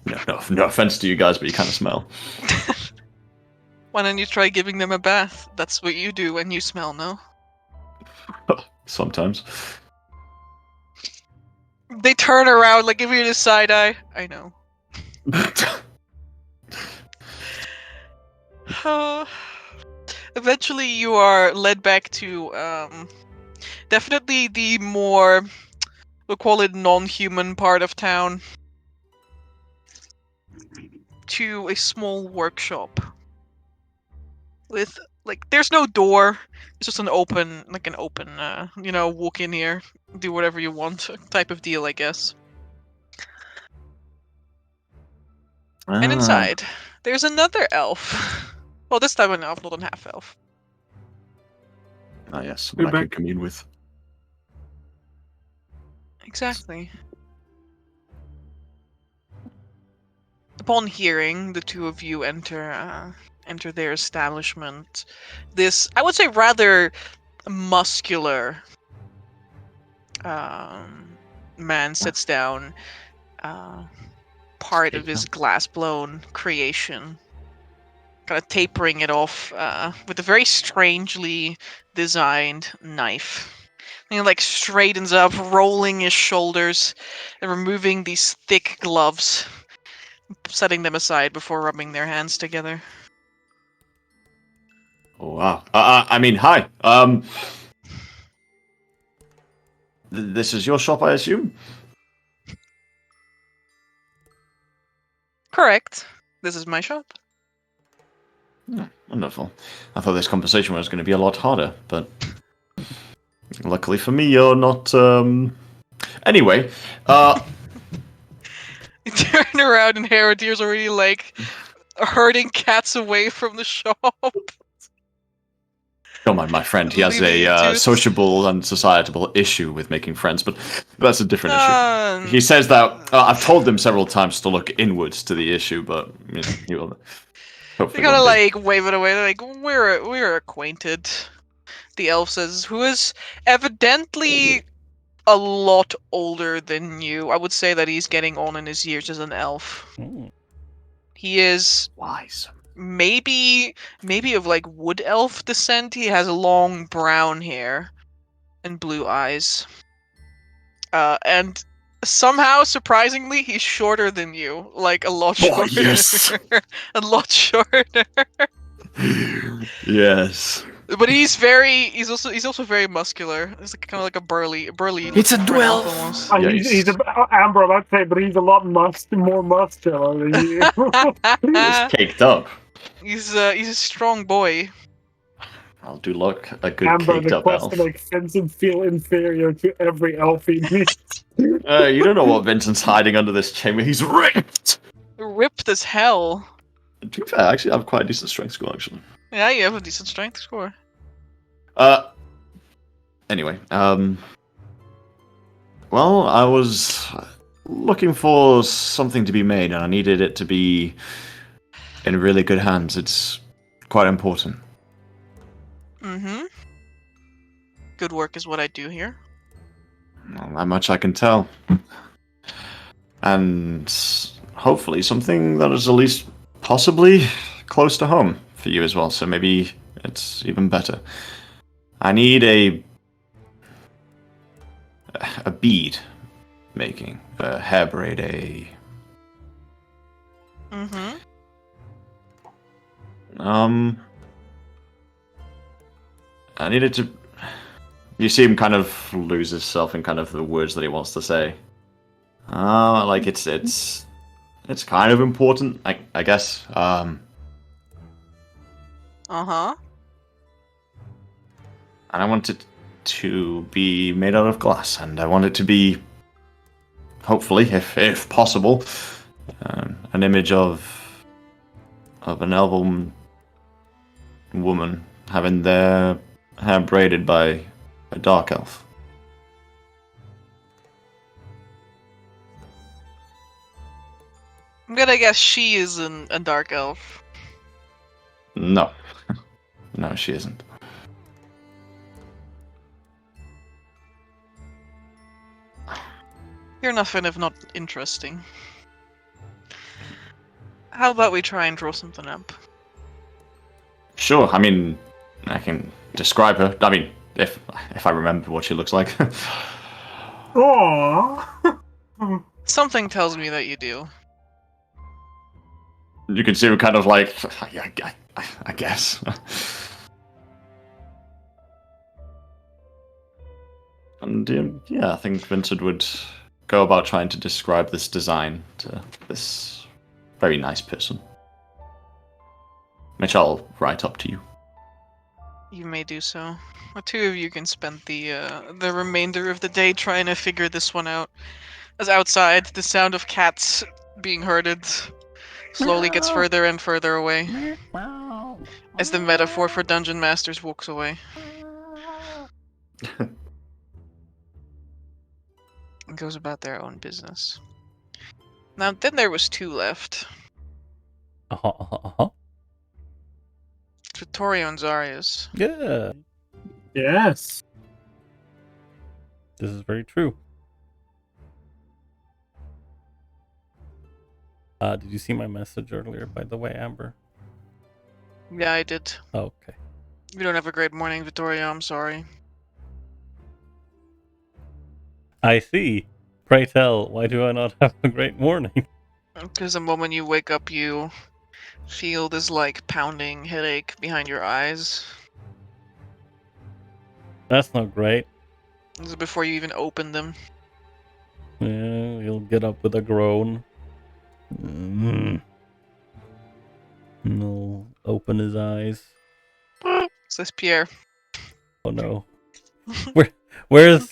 No offense to you guys, but you kind of smell. Why don't you try giving them a bath? That's what you do when you smell, no? Sometimes. They turn around, like give you the side eye. I know. Eventually you are led back to definitely the more, we'll call it non-human part of town, to a small workshop with there's no door. It's just an open walk in here, do whatever you want type of deal, I guess. And inside there's another elf. Well, this time an elf, not a half elf. Ah, yes, someone I can commune with. Exactly. Upon hearing the two of you enter their establishment, this, I would say, rather muscular man sits down, part of his glass-blown creation, kind of tapering it off with a very strangely designed knife. And he straightens up, rolling his shoulders and removing these thick gloves, setting them aside before rubbing their hands together. Oh, wow. I mean, hi. This is your shop, I assume? Correct. This is my shop. Wonderful. I thought this conversation was going to be a lot harder, but luckily for me, you're not. Anyway, You turn around and Herodier's already like herding cats away from the shop. don't mind my friend. He has Leaving you a to- sociable and societable issue with making friends, but that's a different issue. He Um, says that I've told him several times to look inwards to the issue, but he will. They Hopefully, kind of one day. like wave it away. They're like, we're acquainted. The elf says, who is evidently a lot older than you. I would say that he's getting on in his years as an elf. Mm. He is Wise. maybe of like wood elf descent. He has long brown hair and blue eyes. And somehow, surprisingly, he's shorter than you. Like a lot Oh, shorter. yes. A lot shorter. Yes. But he's also very muscular. He's like kind of like a burly. It's a looking for an elf dwarf. almost. He's Amber, I'd say, but he's a lot more muscular than you. It's caked up. He's a strong boy. I'll do luck a good Amber, caked the up quest elf. to make Vincent feel inferior to every elf he meets. You don't know what Vincent's hiding under this chamber. He's ripped. Ripped as hell. To be fair, actually, I have quite a decent strength score, actually. Yeah, you have a decent strength score. Anyway, well, I was looking for something to be made, and I needed it to be in really good hands. It's quite important. Mm-hmm. Good work is what I do here. Not that much I can tell. And hopefully something that is at least possibly close to home for you as well, so maybe it's even better. I need a bead making, a hair braid, Mm-hmm. I needed to. You see him kind of lose himself in kind of the words that he wants to say. Like it's kind of important, I guess. Uh-huh. And I want it to be made out of glass, and I want it to be, hopefully, if possible, an image of an elven woman having their hair braided by a dark elf. I'm gonna guess she is a dark elf. No. No, she isn't. You're nothing if not interesting. How about we try and draw something up? Sure, I mean, I can describe her. I mean, if I remember what she looks like. Aww. Something tells me that you do. You can see her kind of like, I guess. And yeah, I think Vincent would go about trying to describe this design to this very nice person, which I'll write up to you. You may do so. The two of you can spend the remainder of the day trying to figure this one out. As outside, the sound of cats being herded slowly gets further and further away. As the metaphor for Dungeon Masters walks away. And goes about their own business. Now, then there was two left. Vittorio and Zarius. Yeah, Yes. this is very true. Did you see my message earlier, by the way, Amber? Yeah, I did. Oh, okay. You don't have a great morning, Vittorio, I'm sorry. I see. Pray tell, why do I not have a great morning? Because the moment you wake up, you feel this, like, pounding headache behind your eyes. That's not great. This is before you even open them. Yeah, you'll get up with a groan. No, open his eyes. Says Pierre. Oh no. Where's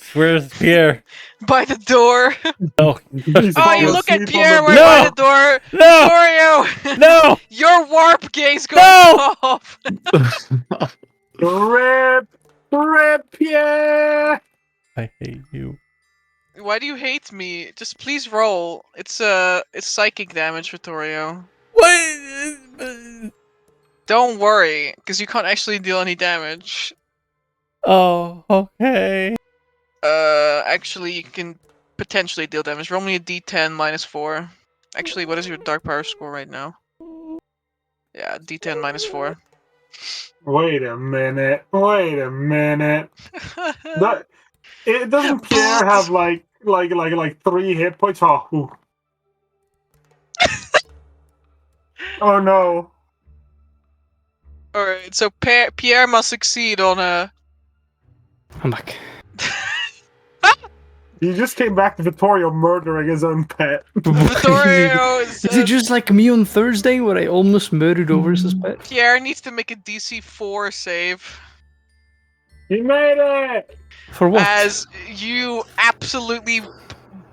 Pierre? By the door. Oh, He's Oh, falling you look at asleep on Pierre the right No! by the door. no, Vittorio! no, Your warp gaze goes No! off. Rip, yeah. I hate you. Why do you hate me? Just please roll. It's psychic damage, Vittorio. What? Don't worry, because you can't actually deal any damage. Oh, okay. Actually, you can potentially deal damage. Roll me a d10 minus 4. Actually, what is your dark power score right now? Yeah, d10 minus 4. Wait a minute. It doesn't Pierre have like 3 hit points? Oh, ooh. Oh no. Alright, so Pierre must succeed on a... I'm back. He just came back to Vittorio murdering his own pet. Vittorio Is it just like me on Thursday where I almost murdered over his pet? Pierre needs to make a DC 4 save. He made it! For what? As you absolutely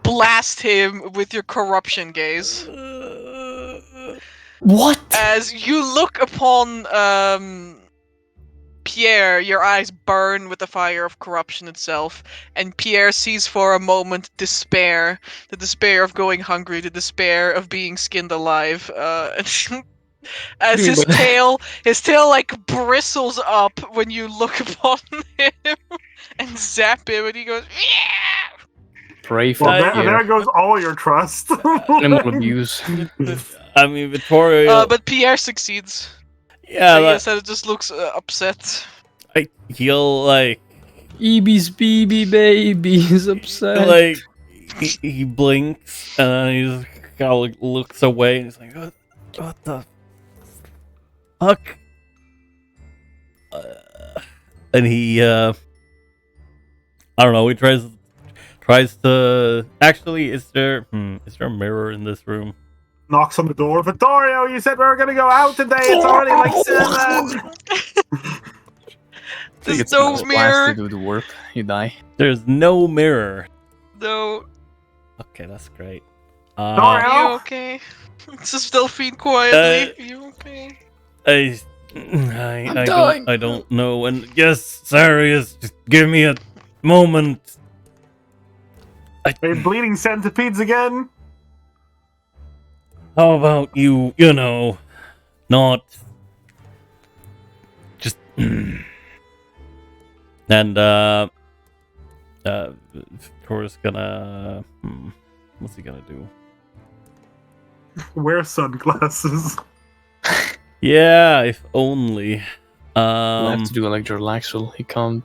blast him with your corruption gaze. What? As you look upon Pierre, your eyes burn with the fire of corruption itself, and Pierre sees for a moment despair. The despair of going hungry, the despair of being skinned alive. As his tail like bristles up when you look upon him and zap him, and he goes, yeah! Pray for Well, Pierre. there goes all your trust. Animal abuse. I mean, Vittorio. But Pierre succeeds. Yeah, I like, guess it just looks upset. he'll like EB's BB baby is upset. like he blinks and then he just kind of looks away and he's like, what the fuck? And he I don't know. He tries to actually. Is there a mirror in this room? Knocks on the door. Vittorio, you said we were gonna go out today. It's already like 7. There's no mirror. Do the work. You die. There's no mirror. No. Okay, that's great. Are you Vittorio? okay? Just Delphine quietly. Are you okay? I don't know. And yes, Sarius, just give me a moment. Are you bleeding centipedes again? How about you know, not just and Cora's gonna what's he gonna do? Wear sunglasses. Yeah, if only. We'll have to do electrolaxal. He can't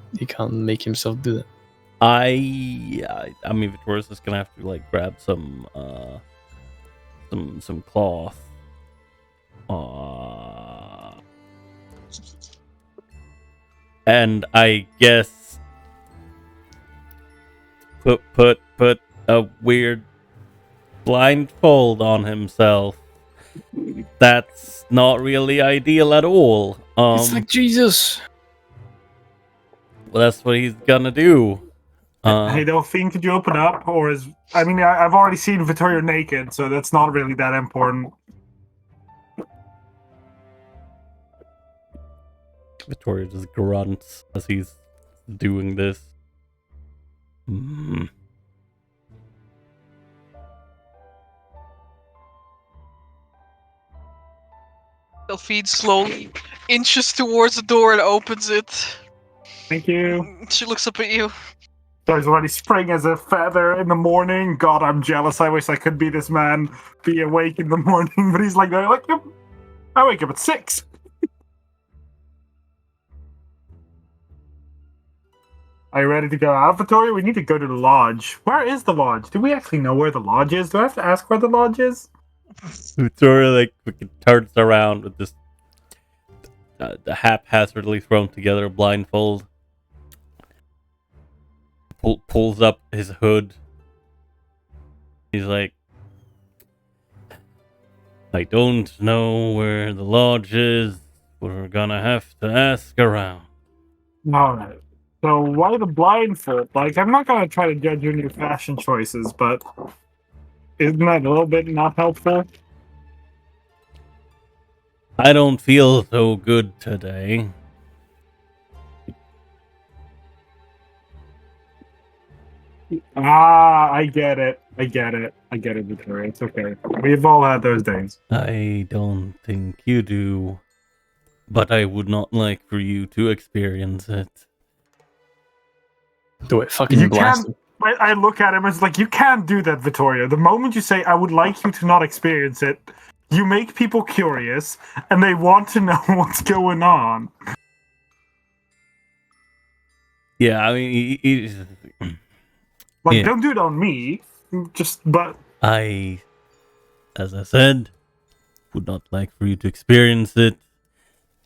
make himself do that. I mean, Victoria's just gonna have to like grab some cloth. And I guess put a weird blindfold on himself. That's not really ideal at all. It's like Jesus. Well, that's what he's gonna do. Hey, Delphine, could you open up? Or is... I mean, I've already seen Vittorio naked, so that's not really that important. Vittoria just grunts as he's doing this. Delphine slowly inches towards the door and opens it. Thank you. She looks up at you. So he's already spring as a feather in the morning. God, I'm jealous. I wish I could be this man, be awake in the morning. But he's like, I wake up at 6. Are you ready to go out, Vittoria? We need to go to the lodge. Where is the lodge? Do we actually know where the lodge is? Do I have to ask where the lodge is? Victoria like turns around with this the haphazardly thrown together blindfold. Pulls up his hood. He's like, I don't know where the lodge is. We're gonna have to ask around. Alright. So why the blindfold? Like, I'm not gonna try to judge your new fashion choices, but isn't that a little bit not helpful? I don't feel so good today. I get it. I get it, Victoria. It's okay. We've all had those days. I don't think you do. But I would not like for you to experience it. Do it, fucking You blast can't. I look at him and it's like, you can't do that, Vittoria. The moment you say, I would like you to not experience it, you make people curious and they want to know what's going on. Yeah, I mean, Like, Yeah. don't do it on me. But as I said, would not like for you to experience it.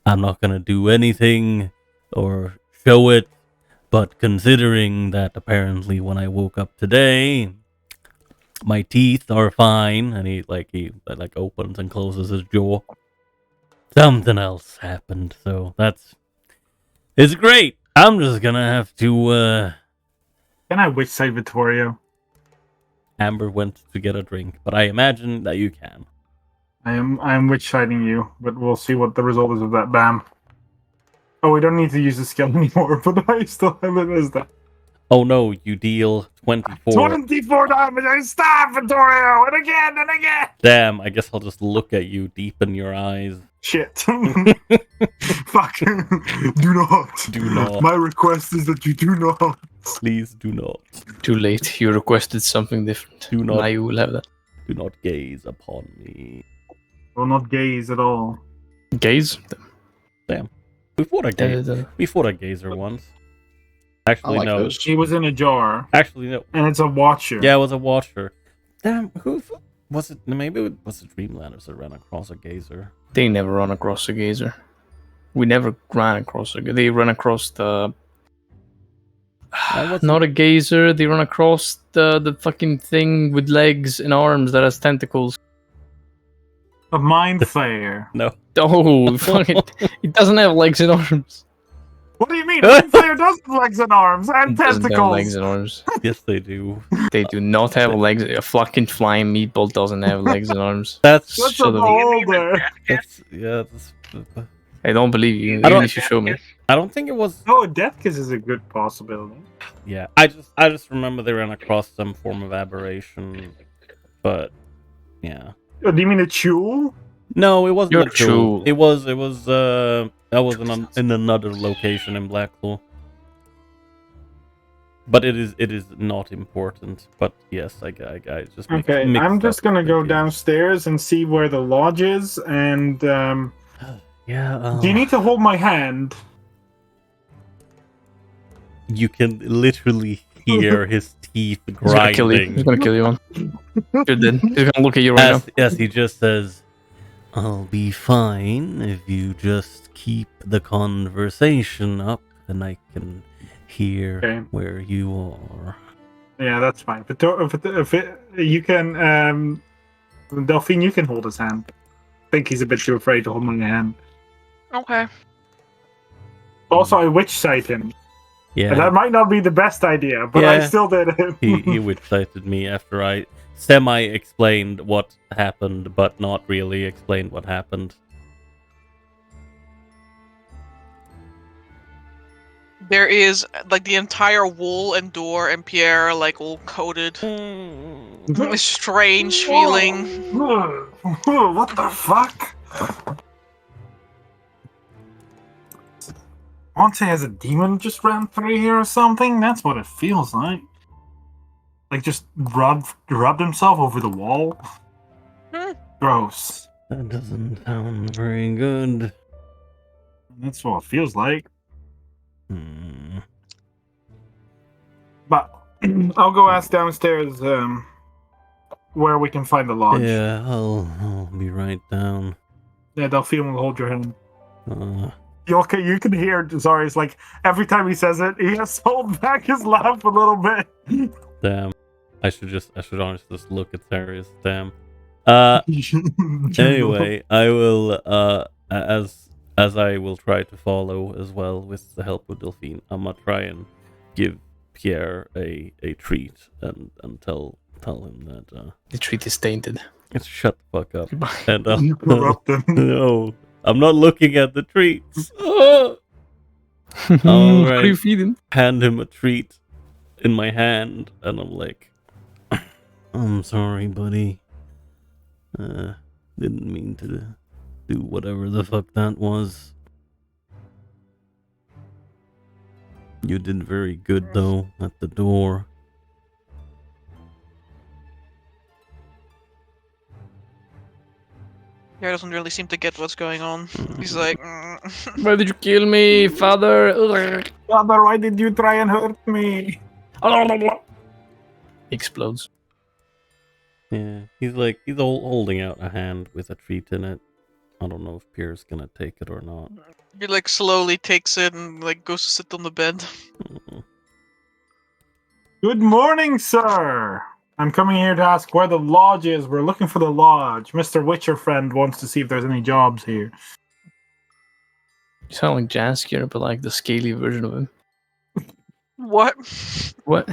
I'm not gonna do anything or show it, but considering that apparently when I woke up today, my teeth are fine, and he opens and closes his jaw. Something else happened, so it's great. I'm just gonna have to. can I witch side Vittoria? Amber went to get a drink, but I imagine that you can. I am witch siding you, but we'll see what the result is of that. Bam. Oh, we don't need to use the skill anymore, but I still have it as that. Oh no, you deal 24. 24 damage. I stab Vittorio, and again and again. Damn, I guess I'll just look at you deep in your eyes. Shit. Fuck. Do not. Do not. My request is that you do not. Please do not. Too late. You requested something different. Do not. Now you will have that. Do not gaze upon me. Will not gaze at all. Gaze. We fought a gazer. The- We fought a gazer once. I Actually, like no. those. He was in a jar, Actually, no. and it's a watcher. Yeah, it was a watcher. Damn, who was it? Maybe it was the Dreamlanders that ran across a gazer. They never run across a gazer. We never ran across a gazer. They run across the... wasn't- Not a gazer. They run across the fucking thing with legs and arms that has tentacles. A mind flayer. No. Oh, fuck it. It doesn't have legs and arms. What do you mean? Mind flayer does have legs and arms and It doesn't have testicles. legs and arms. Yes, they do. They do not have legs. A fucking flying meatball doesn't have legs and arms. That's That's Shut a up. boulder. That's. I don't believe you. I Even don't- if you show me. I don't think it was. Oh, a death kiss is a good possibility. Yeah, I just remember they ran across some form of aberration, but yeah. Oh, do you mean a chew? No, it wasn't You're a tool. true. It was that was in another location in Blackwall. But it is not important. But yes, I just Okay, mixed I'm just up gonna the go games. downstairs and see where the lodge is. And Yeah. do you need to hold my hand? You can literally hear his teeth He's gonna kill you. He's grinding gonna kill you, man. You're dead. He's gonna look at you right as he just says, "I'll be fine if you just keep the conversation up, and I can hear Okay. where you are." Yeah, that's fine. You can, Delphine, you can hold his hand. I think he's a bit too afraid to hold my hand. Okay. Also, I witch sight him. And Yeah, that might not be the best idea, but I Yeah. still did it. he witch sighted me after I semi-explained what happened, but not really explained what happened. There is like the entire wall and door and Pierre are like all coated. A strange feeling. What the fuck? Monte has a demon just ran through here or something? That's what it feels like. Like just rubbed himself over the wall? Hmm. Gross. That doesn't sound very good. That's what it feels like. Hmm. But I'll go ask downstairs where we can find the lodge. Yeah, I'll be right down. Yeah, Delphine will hold your hand. Uh, You can hear, sorry, it's like every time he says it, he has to hold back his laugh a little bit. damn. I should honestly just look at Therius. Damn. Anyway, I will as I will try to follow as well with the help of Delphine. I'm gonna try and give Pierre a treat and tell him that The treat is tainted. shut the fuck up. Goodbye. And You corrupt them. no, I'm not looking at the treats. What are you feeding? Hand him a treat in my hand, and I'm like, I'm sorry, buddy. Didn't mean to do whatever the fuck that was. You did very good, though, at the door. He doesn't really seem to get what's going on. He's like, Why did you kill me, father? Father, why did you try and hurt me? Explodes. Yeah, he's holding out a hand with a treat in it. I don't know if Pierre's gonna take it or not. he like slowly takes it and like goes to sit on the bed. Good morning, sir. I'm coming here to ask where the lodge is. We're looking for the lodge. Mr. Witcher friend wants to see if there's any jobs here. You sound like Jaskier, but like the scaly version of him. What? What?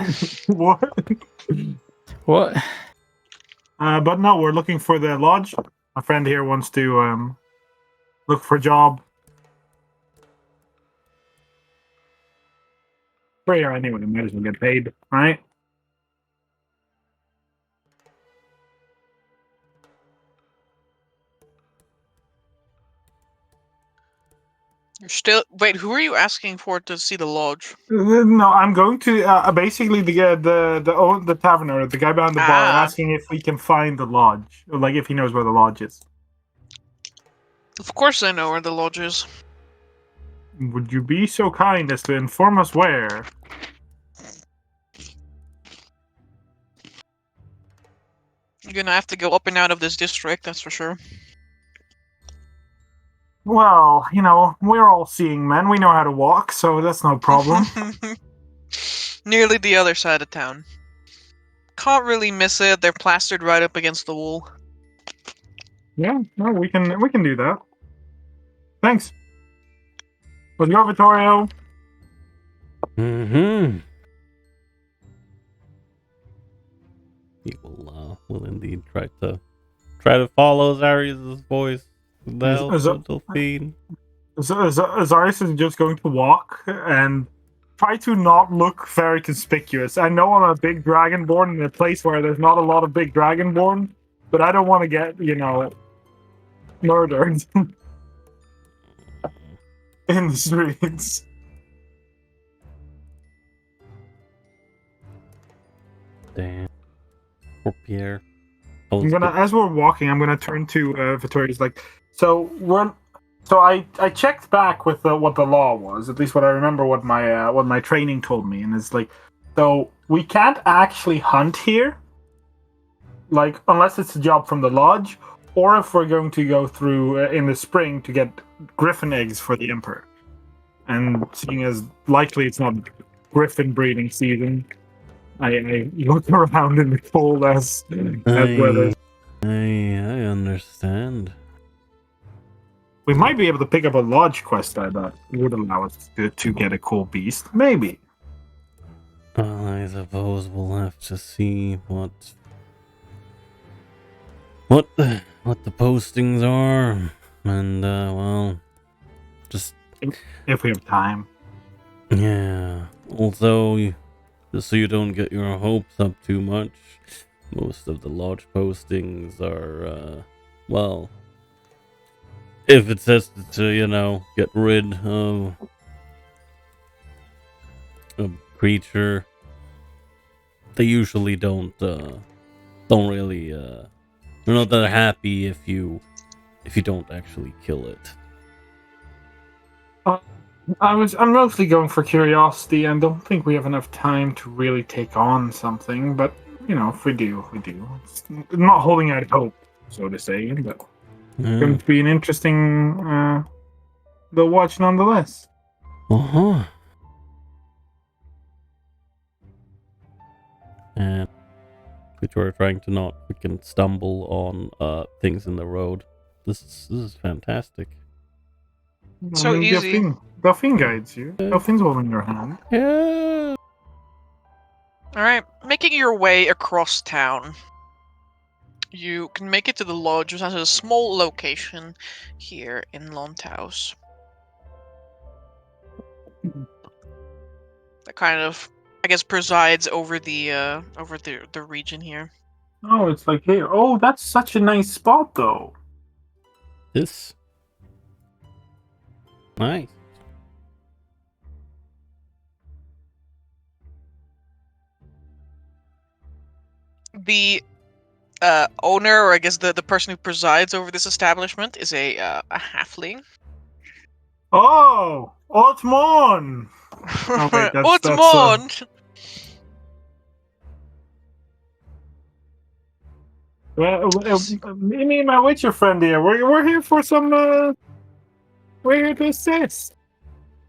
What? What? But no, we're looking for the lodge. My friend here wants to look for a job. We're here anyway. Might as well get paid, right? You're still wait. Who are you asking for to see the lodge? No, I'm going to basically the taverner, the guy behind the bar, Ah. asking if we can find the lodge, like if he knows where the lodge is. Of course I know where the lodge is. Would you be so kind as to inform us where? You're gonna have to go up and out of this district, that's for sure. Well, you know, we're all seeing men. We know how to walk, so that's no problem. Nearly the other side of town. Can't really miss it. They're plastered right up against the wall. Yeah, no, we can do that. Thanks. Let's go, Vittorio. Mm-hmm. He will indeed try to follow Zarius' voice with the help of Delphine. Zarius is just going to walk and try to not look very conspicuous. I know I'm a big dragonborn in a place where there's not a lot of big dragonborn, but I don't want to get, murdered in the streets. Damn. Poor Pierre. As we're walking, I'm gonna turn to Vittoria's like, so I checked back with what the law was, at least what I remember what my training told me, and it's like, so we can't actually hunt here, like unless it's a job from the lodge, or if we're going to go through in the spring to get griffin eggs for the emperor, and seeing as likely it's not griffin breeding season, I look around in the cold as weather. I understand. We might be able to pick up a lodge quest that would allow us to get a cool beast. Maybe. Well, I suppose we'll have to see what the postings are, and well, just if we have time. Yeah. Also, just so you don't get your hopes up too much, most of the lodge postings are, well, if it says to, get rid of a creature, they usually don't really, they're not that happy if you don't actually kill it. I'm mostly going for curiosity and don't think we have enough time to really take on something, but if we do, we do. It's not holding out hope, so to say, but it's going to be an interesting the watch nonetheless. Uh-huh. And which we're trying to not freaking stumble on things in the road. This is fantastic. So easy. Delphine guides you. Delphine's holding your hand. Yeah. All right, making your way across town. You can make it to the lodge, which has a small location here in Londhouse. That kind of, I guess, presides over the region here. Oh, it's like here. Oh, that's such a nice spot, though. This. Nice. The owner, or I guess the person who presides over this establishment, is a halfling. Oh, Otmon! Oh, wait, that's Otmon! Me and my Witcher friend here. We're here for some. We're here to assist.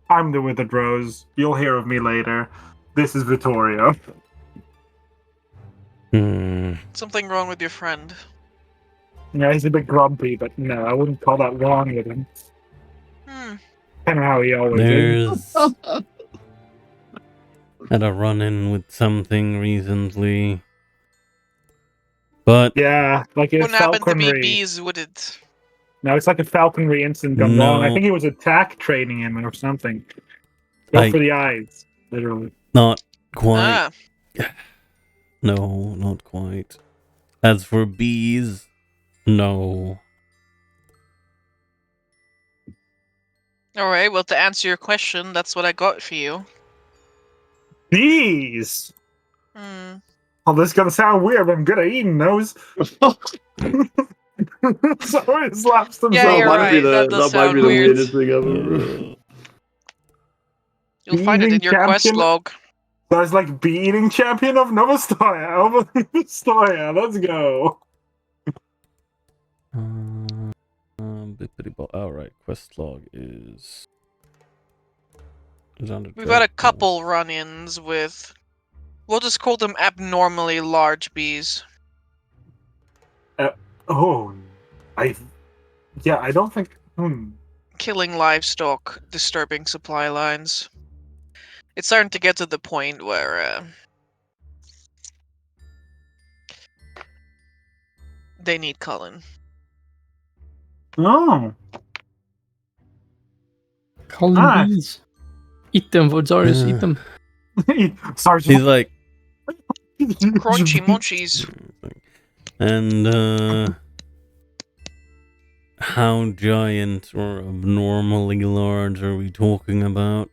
I'm the Withered Rose. You'll hear of me later. This is Vittorio. Something wrong with your friend. Yeah, he's a bit grumpy, but no, I wouldn't call that wrong with him. Kind of how he always is. There's had a run-in with something recently, but Yeah, like a Wouldn't happen to be falconry. bees, would it? No, it's like a falconry incident gone No. wrong. I think he was attack training him or something. Go I- for the eyes, literally. not quite. Ah, No, not quite. As for bees, no. alright, well, to answer your question, that's what I got for you. Bees! Hmm. Oh, this is gonna sound weird, but I'm good at eating those. So he slaps themselves. Yeah, you're right. That does sound weird. thing ever. You'll find it in Eating your quest champion? log. So I was like beating champion of Novostoya. Novostoya, let's go. Alright, quest log is under We've had a track. couple run-ins with, we'll just call them abnormally large bees. Oh, I don't think. Killing livestock, disturbing supply lines. It's starting to get to the point where they need Cullen. Oh, Call Ah. them bees. Eat them, Vodarius, eat them. Sergeant. He's like, Crunchy munchies. and how giant or abnormally large are we talking about?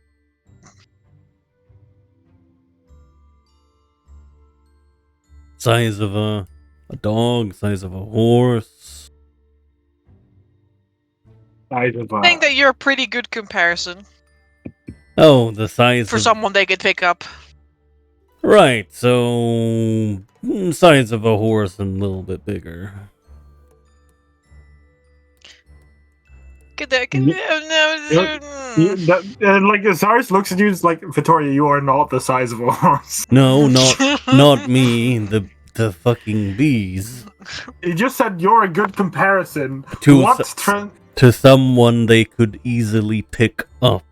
Size of a dog, size of a horse. Size of I think that you're a pretty good comparison Oh, the size for of someone they could pick up. right. So size of a horse and a little bit bigger. Could that? Could, You- no. and like Azarius looks at you, it's like Vittoria, you are not the size of a horse. No, not me. The fucking bees. You just said you're a good comparison. To What's to someone they could easily pick up.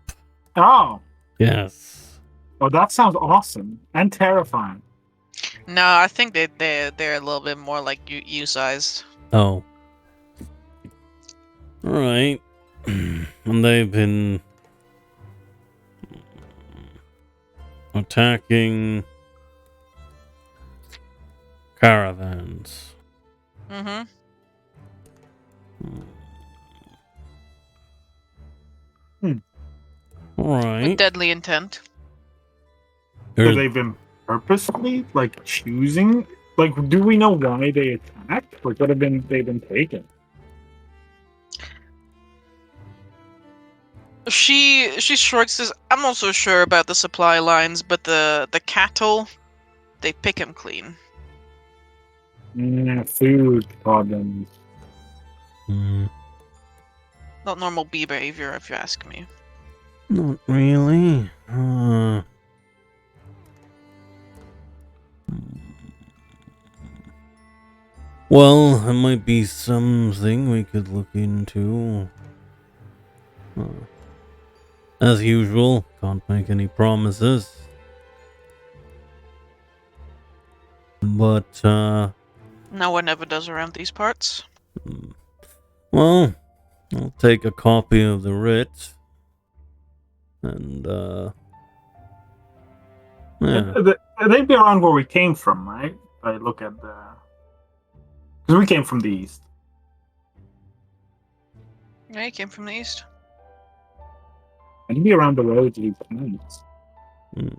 Oh, Yes. oh, that sounds awesome and terrifying. No, I think they're a little bit more like you sized. Oh. Alright. And they've been attacking caravans. Mm-hmm. Alright. With deadly intent. Have they been purposely like choosing? Like, do we know why they attacked? Like, what have they been taken? She shrugs. Says, "I'm not so sure about the supply lines, but the cattle, they pick them clean." Food problems. Not normal bee behavior, if you ask me. Not really. Well, it might be something we could look into. As usual, can't make any promises. But, No one ever does around these parts. well, I'll take a copy of the writ. And, yeah. They'd be around where we came from, right? If I look at the... Because we came from the east. Yeah, he came from the east. It'd be around the road to these planets. Mm.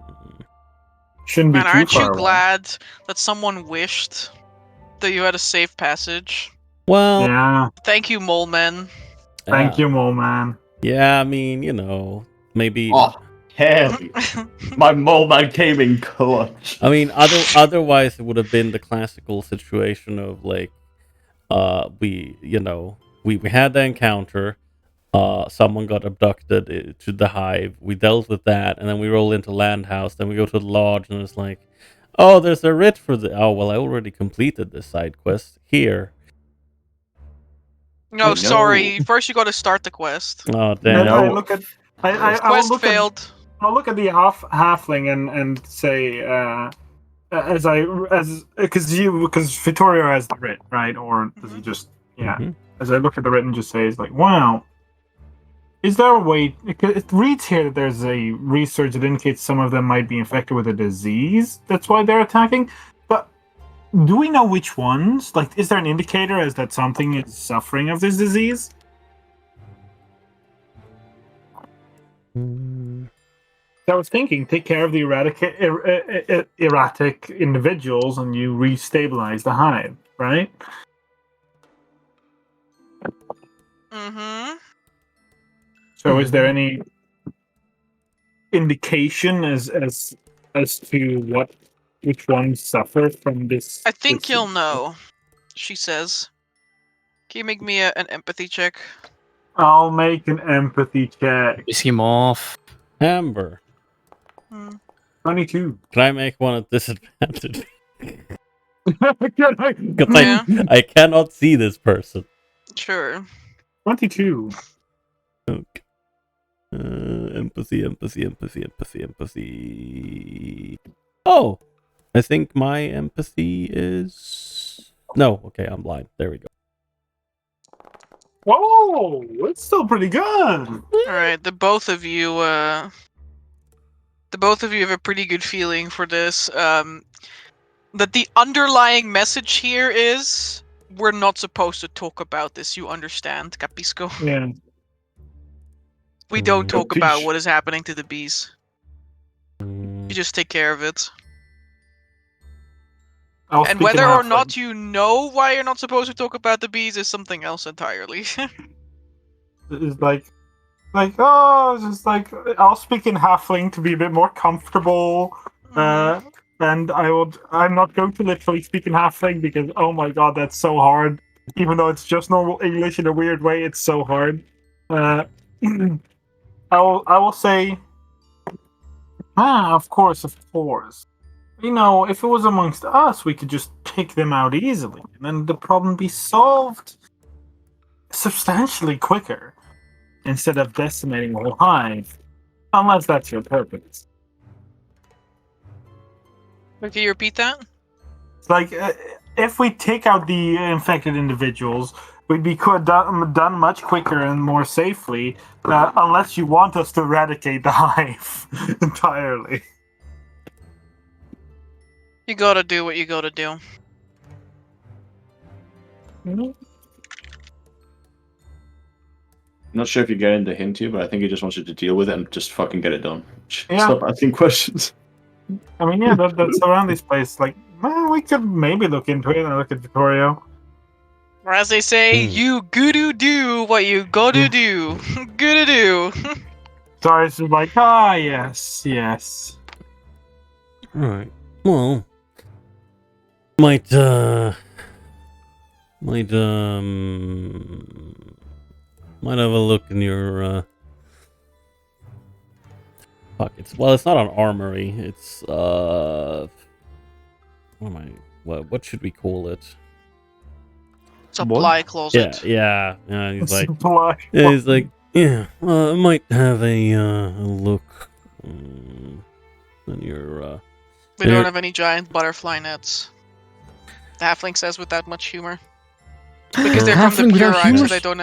Shouldn't be Man, too aren't far you away. glad that someone wished that you had a safe passage? Well, Yeah, Thank you, Mole Men. thank you, Mole Man. Yeah, I mean, you know, maybe... Oh, hell. My mole man came in clutch. I mean, otherwise it would have been the classical situation of like, we had the encounter, someone got abducted to the hive, we dealt with that, and then we roll into Landhouse, then we go to the lodge, and it's like, oh, there's a writ for the. Oh well, I already completed this side quest here. No, No. sorry. First, you got to start the quest. Oh And damn! I No. look at... I will Quest look failed. I'll look at the halfling and say, because Vittorio has the writ, right? Or does he just... Yeah. Mhm. As I look at the writ and just say, it's like, wow. Is there a way... It reads here that there's a research that indicates some of them might be infected with a disease. That's why they're attacking. But do we know which ones? Like, is there an indicator as that something is suffering of this disease? Mm. I was thinking, take care of the erratic individuals and you restabilize the hive, right? Mm-hmm. So is there any indication as to which ones suffer from this? I think this- you'll know, she says. Can you make me an empathy check? I'll make an empathy check. Piss him off. Amber, 22. can I make one at disadvantage? Can I- Because Yeah. I cannot see this person. Sure. 22. Okay. Empathy. Oh, I think my empathy is... No, okay, I'm blind. There we go. Whoa, it's still pretty good. Alright, the both of you have a pretty good feeling for this. That the underlying message here is we're not supposed to talk about this, you understand, Capisco? Yeah. We don't Mm. talk about what is happening to the bees. You just take care of it. I'll And speak in whether or halfling. not you know why you're not supposed to talk about the bees is something else entirely. It's like, oh, it's just like, I'll speak in halfling to be a bit more comfortable. And I'm not going to literally speak in halfling because, oh my god, that's so hard. Even though it's just normal English in a weird way, it's so hard. I will say, of course. You know, if it was amongst us, we could just take them out easily, and then the problem be solved substantially quicker, instead of decimating the whole hive. Unless that's your purpose. Can you repeat that? It's like, if we take out the infected individuals, we'd be done much quicker and more safely, unless you want us to eradicate the hive entirely. You gotta do what you gotta do. I'm not sure if you're getting the hint here, but I think he just wants you to deal with it and just fucking get it done. Yeah. Stop asking questions. I mean, yeah, that's around this place. Like, we could maybe look into it and look at Vittorio. Or as they say, you gotta do what you gotta do. Gotta do. So it's just like, yes. Alright. Well, might have a look in your pockets. Well, it's not an armory. It's what should we call it? supply closet. Yeah. He's like, Supply. yeah. I might have a look. On your We don't have any giant butterfly nets. The halfling says with that much humor. Because they're from the Halfling without Burek, so humor? they don't.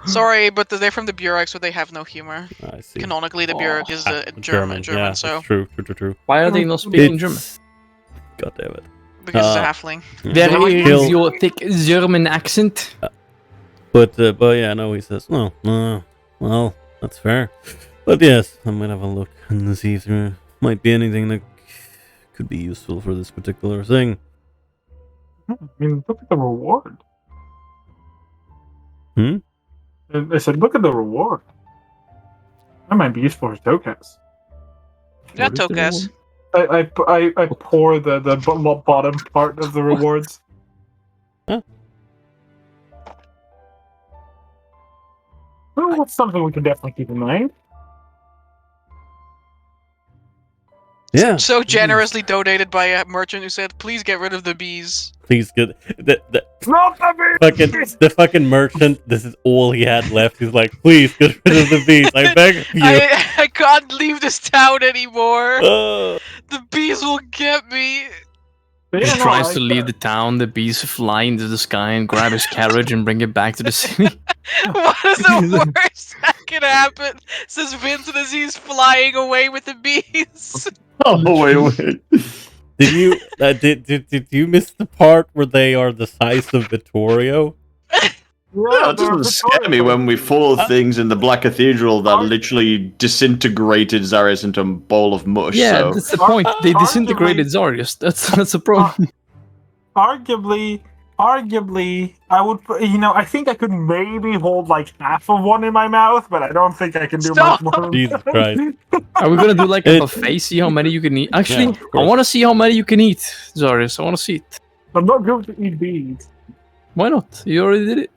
Sorry, but they're from the Burek, so they have no humor. I see. Canonically, the Burek is German, Yeah, so that's true. Why are they not speaking German? God damn it. because it's a halfling. There is Kill- your thick German accent. But yeah, no, he says, well, that's fair. But yes, I might have a look and see if there might be anything that could be useful for this particular thing. I mean, look at the reward. I said, look at the reward. That might be useful for Tokas. Yeah, What is the Tokas. I pour the bottom part of the rewards. Huh? Well, that's something we can definitely keep in mind. Yeah. So generously donated by a merchant who said, "Please get rid of the bees." Please get the Not the bees! fucking merchant. This is all he had left. He's like, please get rid of the bees. I beg of you. I can't leave this town anymore. Uh, The bees will get me. But He yeah, no, tries I- to leave the town, the bees fly into the sky and grab his carriage and bring it back to the city. What is the worst that can happen? Says Vincent as he's flying away with the bees. Oh, wait. did you did you miss the part where they are the size of Vittorio? Yeah, it doesn't scare me when we follow things in the Black Cathedral that literally disintegrated Zarius into a bowl of mush. Yeah, so. that's the point. They Arguably- disintegrated Zarius. That's a problem. Arguably, I would. I think I could maybe hold like half of one in my mouth, but I don't think I can do Stop! much more. than Jesus that. Christ. Are we gonna do like a It- buffet? See how many you can eat. Actually, Yeah, of I course. want to see how many you can eat, Zarius. I want to see it. I'm not going to eat bees. Why not? You already did it.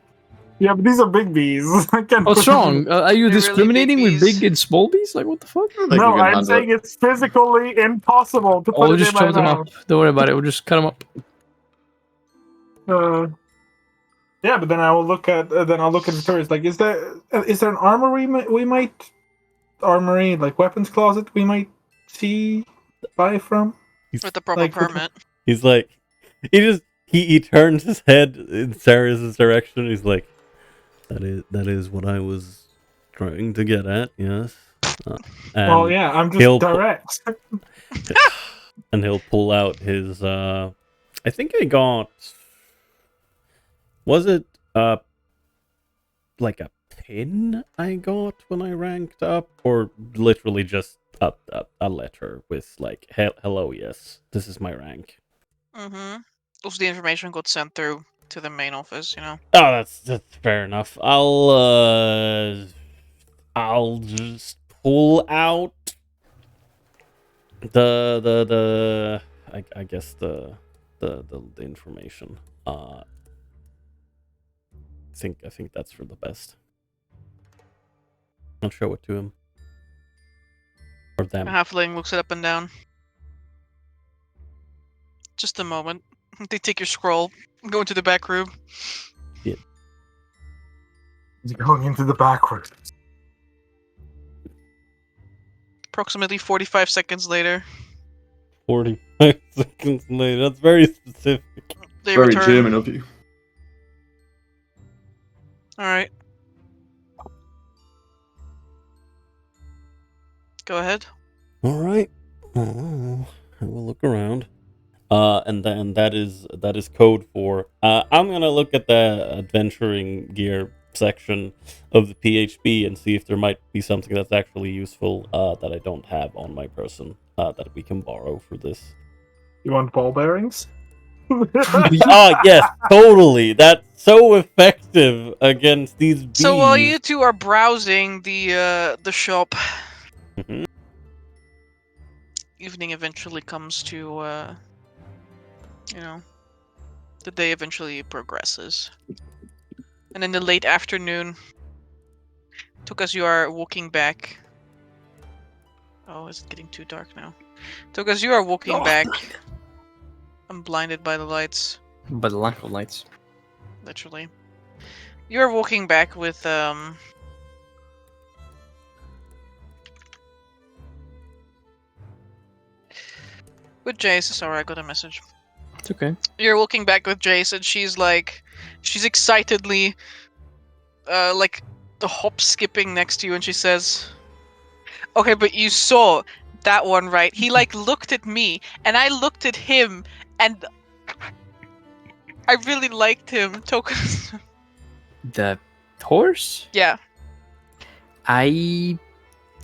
Yeah, but these are big bees. I can't. What's put them- wrong? Are you They're really discriminating big with bees. big and small bees? Like what the fuck? I think No, we can I'm handle saying it. it's physically impossible to put We'll it just in my chop them mouth. up. Don't worry about it. We'll just cut them up. Yeah, but then I'll look at the tourists. Like, is there an armory we might like weapons closet we might buy from? With the proper Like, permit. He's like, he turns his head in Sarah's direction. He's like, that is what I was trying to get at. Yes. Well, yeah, I'm he'll just pu- direct. And he'll pull out his. I think I got. Was it like a pin I got when I ranked up, or literally just a letter with like, hello, yes, this is my rank. Mm-hmm. Also, the information got sent through to the main office. Oh, that's fair enough. I'll just pull out I guess the information. I think that's for the best. I'll show it to him. Or them. The halfling looks it up and down. Just a moment. They take your scroll, go into the back room. He's going into the back room. Approximately 45 seconds later, 45 seconds later. That's very specific. they Very return. German of you. All right. Go ahead. All right. Oh, I will look around. And then that is code for. I'm gonna look at the adventuring gear section of the PHP and see if there might be something that's actually useful that I don't have on my person that we can borrow for this. You want ball bearings? Oh yes, totally. That's so effective against these bees. So while you two are browsing the shop, Mhm. evening eventually comes to the day eventually progresses, and in the late afternoon, as you are walking back. Oh, is it getting too dark now? As you are walking back, I'm blinded by the lights, By the lack of lights. literally. You're walking back with Jace. Sorry, I got a message. It's okay. You're walking back with Jace, and she's excitedly, like the hop skipping next to you, and she says, "Okay, but you saw that one, right? He like looked at me, and I looked at him, and I really liked him." Tokens. The horse? Yeah. I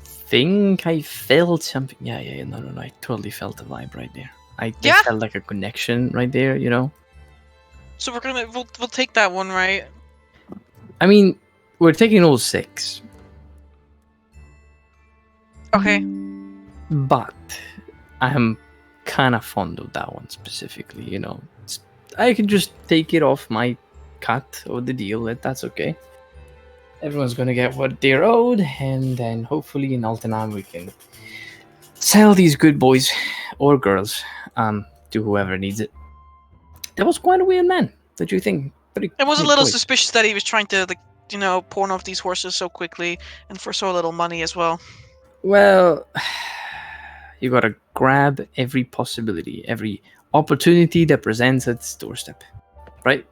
think I felt something. Yeah. No. I totally felt the vibe right there. I Yeah. felt like a connection right there, you know? So we'll take that one, right? I mean, we're taking all 6. Okay. But I'm kind of fond of that one specifically, you know? I can just take it off my cut of the deal, that's okay. Everyone's gonna get what they're owed, and then hopefully in Altenheim we can sell these good boys or girls to whoever needs it. That was quite a weird man, don't you think? It was a quite little quick. suspicious that he was trying to, like, pawn off these horses so quickly and for so little money as well. Well, you gotta grab every possibility, every opportunity that presents at its doorstep, right?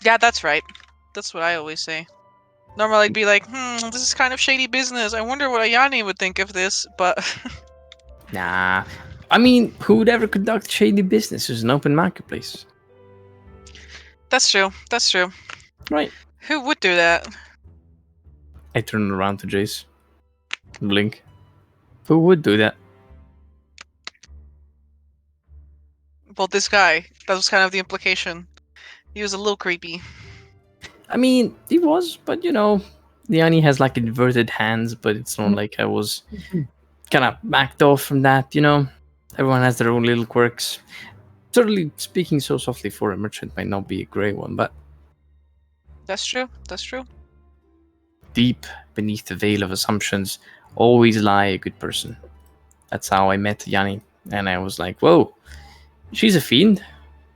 Yeah, that's right. That's what I always say. Normally I'd be like, this is kind of shady business. I wonder what Ayani would think of this, but... Nah. I mean, who would ever conduct shady business as an open marketplace? That's true. That's true. Right. Who would do that? I turn around to Jace. Blink. Who would do that? Well, this guy. That was kind of the implication. He was a little creepy. I mean, he was, but you know, Liani has like inverted hands, but it's not like I was kind of backed off from that, you know? Everyone has their own little quirks. Certainly, speaking so softly for a merchant might not be a great one, but That's true. That's true. deep beneath the veil of assumptions always lie a good person. That's how I met Yanni, and I was like, whoa, she's a fiend,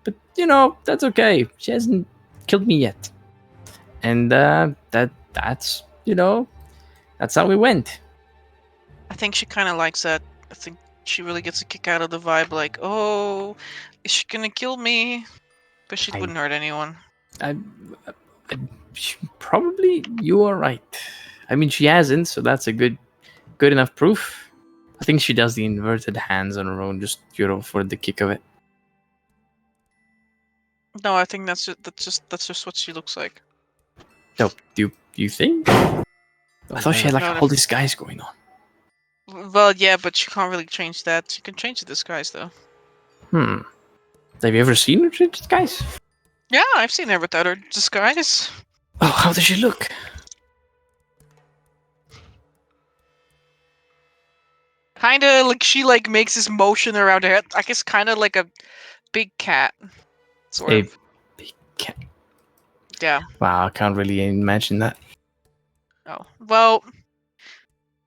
but you know, that's okay. She hasn't killed me yet. And that's, you know, that's how we went. I think she kind of likes that. I think she really gets a kick out of the vibe, like, oh, is she gonna kill me? But she wouldn't hurt anyone. Probably you are right. I mean, she hasn't, so that's a good enough proof. I think she does the inverted hands on her own, just, you know, for the kick of it. No, I think that's just what she looks like. No, you think? I thought she had like No, all disguise going on. Well, yeah, but she can't really change that. She can change the disguise, though. Have you ever seen her change disguise? Yeah, I've seen her without her disguise. Oh, how does she look? Kinda like she like makes this motion around her head. I guess kinda like a big cat. Sort of. Big cat. Yeah. Wow, I can't really imagine that. Oh. Well,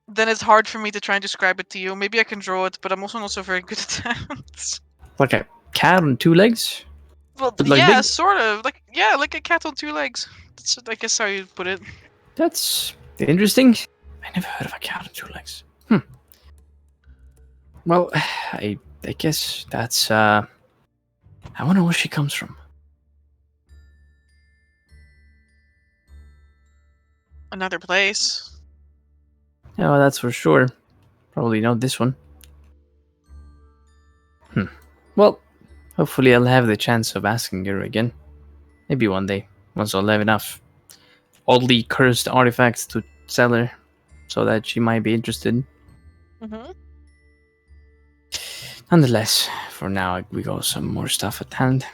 then it's hard for me to try and describe it to you. Maybe I can draw it, but I'm also not so very good at that. Like a cat on 2 legs? Well, But like yeah, big? sort of. Like a cat on 2 legs. That's, I guess, how you put it. That's interesting. I never heard of a cat on 2 legs. Well, I guess that's I wonder where she comes from. Another place. Yeah, well, that's for sure. Probably not this one. Well, hopefully I'll have the chance of asking her again. Maybe one day, once I'll have enough oddly cursed artifacts to sell her, so that she might be interested. Mm-hmm. Nonetheless, for now we got some more stuff at hand.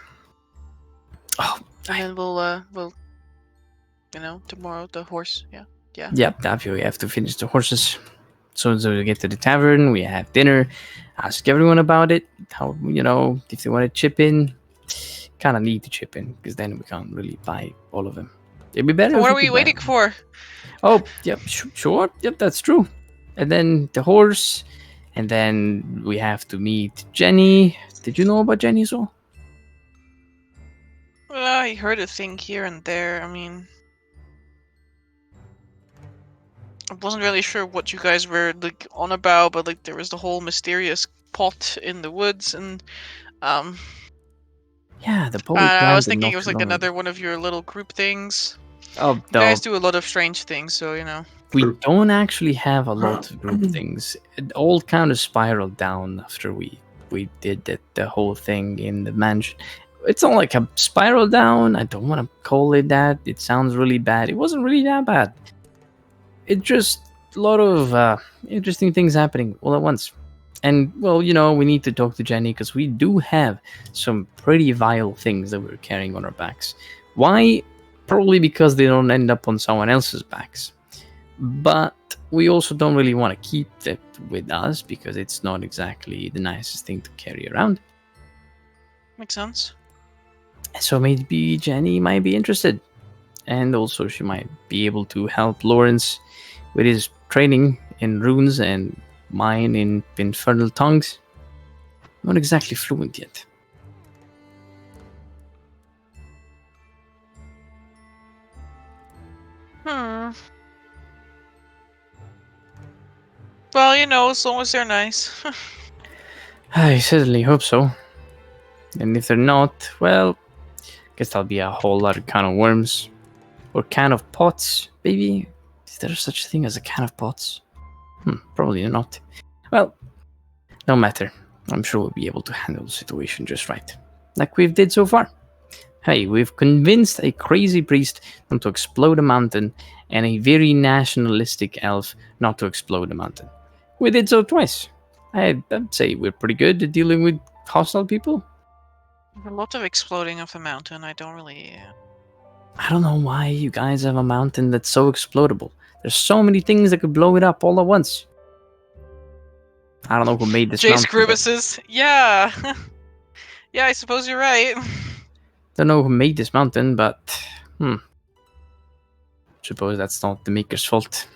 Oh, And then we'll, tomorrow the horse. Yeah. Yep, Davio, we have to finish the horses. So we get to the tavern, we have dinner, ask everyone about it, how, you know, if they want to chip in. Kind of need to chip in, because then we can't really buy all of them. It'd be better. What if are we we could buy waiting them. for? Oh, yep, sure. Yep, that's true. And then the horse, and then we have to meet Jenny. Did you know about Jenny as well? I heard a thing here and there. I mean, I wasn't really sure what you guys were like on about, but like there was the whole mysterious pot in the woods, and um, Yeah, the poet I was planted thinking not it was too like long ago. another one of your little group things. Oh, You no. guys do a lot of strange things, so you know. We don't actually have a lot of group things. It all kind of spiraled down after we did the whole thing in the mansion. It's not like a spiral down. I don't want to call it that. It sounds really bad. It wasn't really that bad. It just a lot of interesting things happening all at once. And well, you know, we need to talk to Jenny because we do have some pretty vile things that we're carrying on our backs. Why? Probably because they don't end up on someone else's backs. But we also don't really want to keep that with us because it's not exactly the nicest thing to carry around. Makes sense. So maybe Jenny might be interested. And also she might be able to help Lawrence with his training in runes and mine in infernal tongues. Not exactly fluent yet. Well, you know, as long as they're nice. I certainly hope so. And if they're not, well, guess that'll be a whole lot of can of worms. Or can of pots, maybe? Is there such a thing as a can of pots? Probably not. Well, no matter. I'm sure we'll be able to handle the situation just right. Like we've did so far. Hey, we've convinced a crazy priest not to explode a mountain and a very nationalistic elf not to explode a mountain. We did so twice. I'd say we're pretty good at dealing with hostile people. A lot of exploding of the mountain. I don't really. I don't know why you guys have a mountain that's so explodable. There's so many things that could blow it up all at once. I don't know who made this Jace mountain. but- Grievouses. Yeah. Yeah, I suppose you're right. Don't know who made this mountain, but suppose that's not the maker's fault.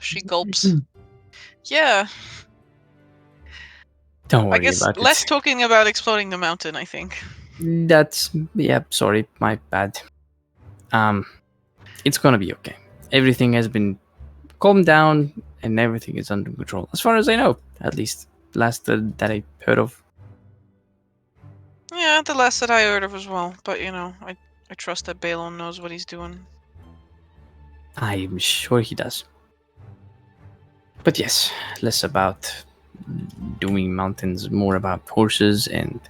She gulps. Yeah. Don't worry I guess about less it. talking about exploding the mountain, I think. Sorry, my bad. It's gonna be okay. Everything has been calmed down and everything is under control. As far as I know, at least last that I heard of. Yeah, the last that I heard of as well. But you know, I trust that Balon knows what he's doing. I'm sure he does. But yes, less about doing mountains, more about horses and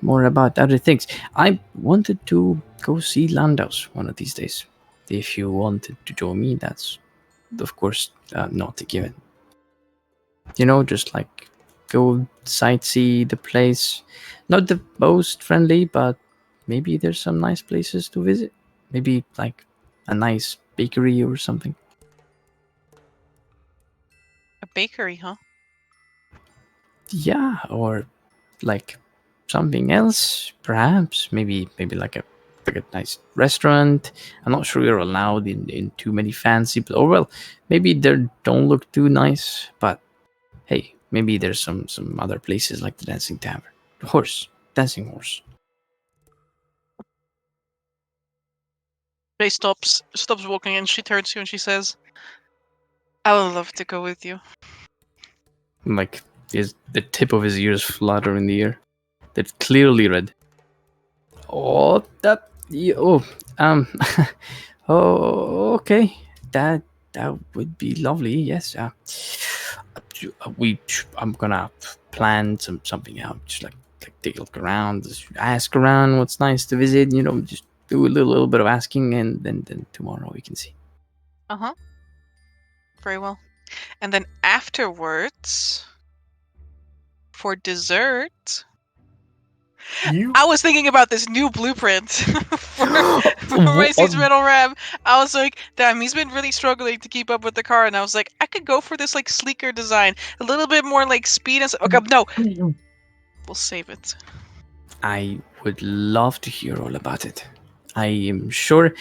more about other things. I wanted to go see Landau's one of these days. If you wanted to join me, that's of course not a given. You know, just like go sightsee the place. Not the most friendly, but maybe there's some nice places to visit. Maybe like a nice bakery or something. A bakery, huh? Yeah, or like something else, perhaps. Maybe like a nice restaurant. I'm not sure you're allowed in too many fancy, or well, maybe they don't look too nice. But hey, maybe there's some other places like the Dancing Tavern, Dancing Horse. Jay stops walking and she turns to you and she says, I would love to go with you. Like the tip of his ears flutter in the air. That's clearly red. Oh, oh, okay. That would be lovely. Yes. I'm gonna plan something out. Just like take a look around, just ask around what's nice to visit. You know, just do a little bit of asking, and then tomorrow we can see. Uh-huh. Very well. And then afterwards, for dessert, I was thinking about this new blueprint for Macy's Metal Ram. I was like, damn, he's been really struggling to keep up with the car, and I was like, I could go for this like sleeker design, a little bit more like speed and okay, no, we'll save it. I would love to hear all about it. I am sure.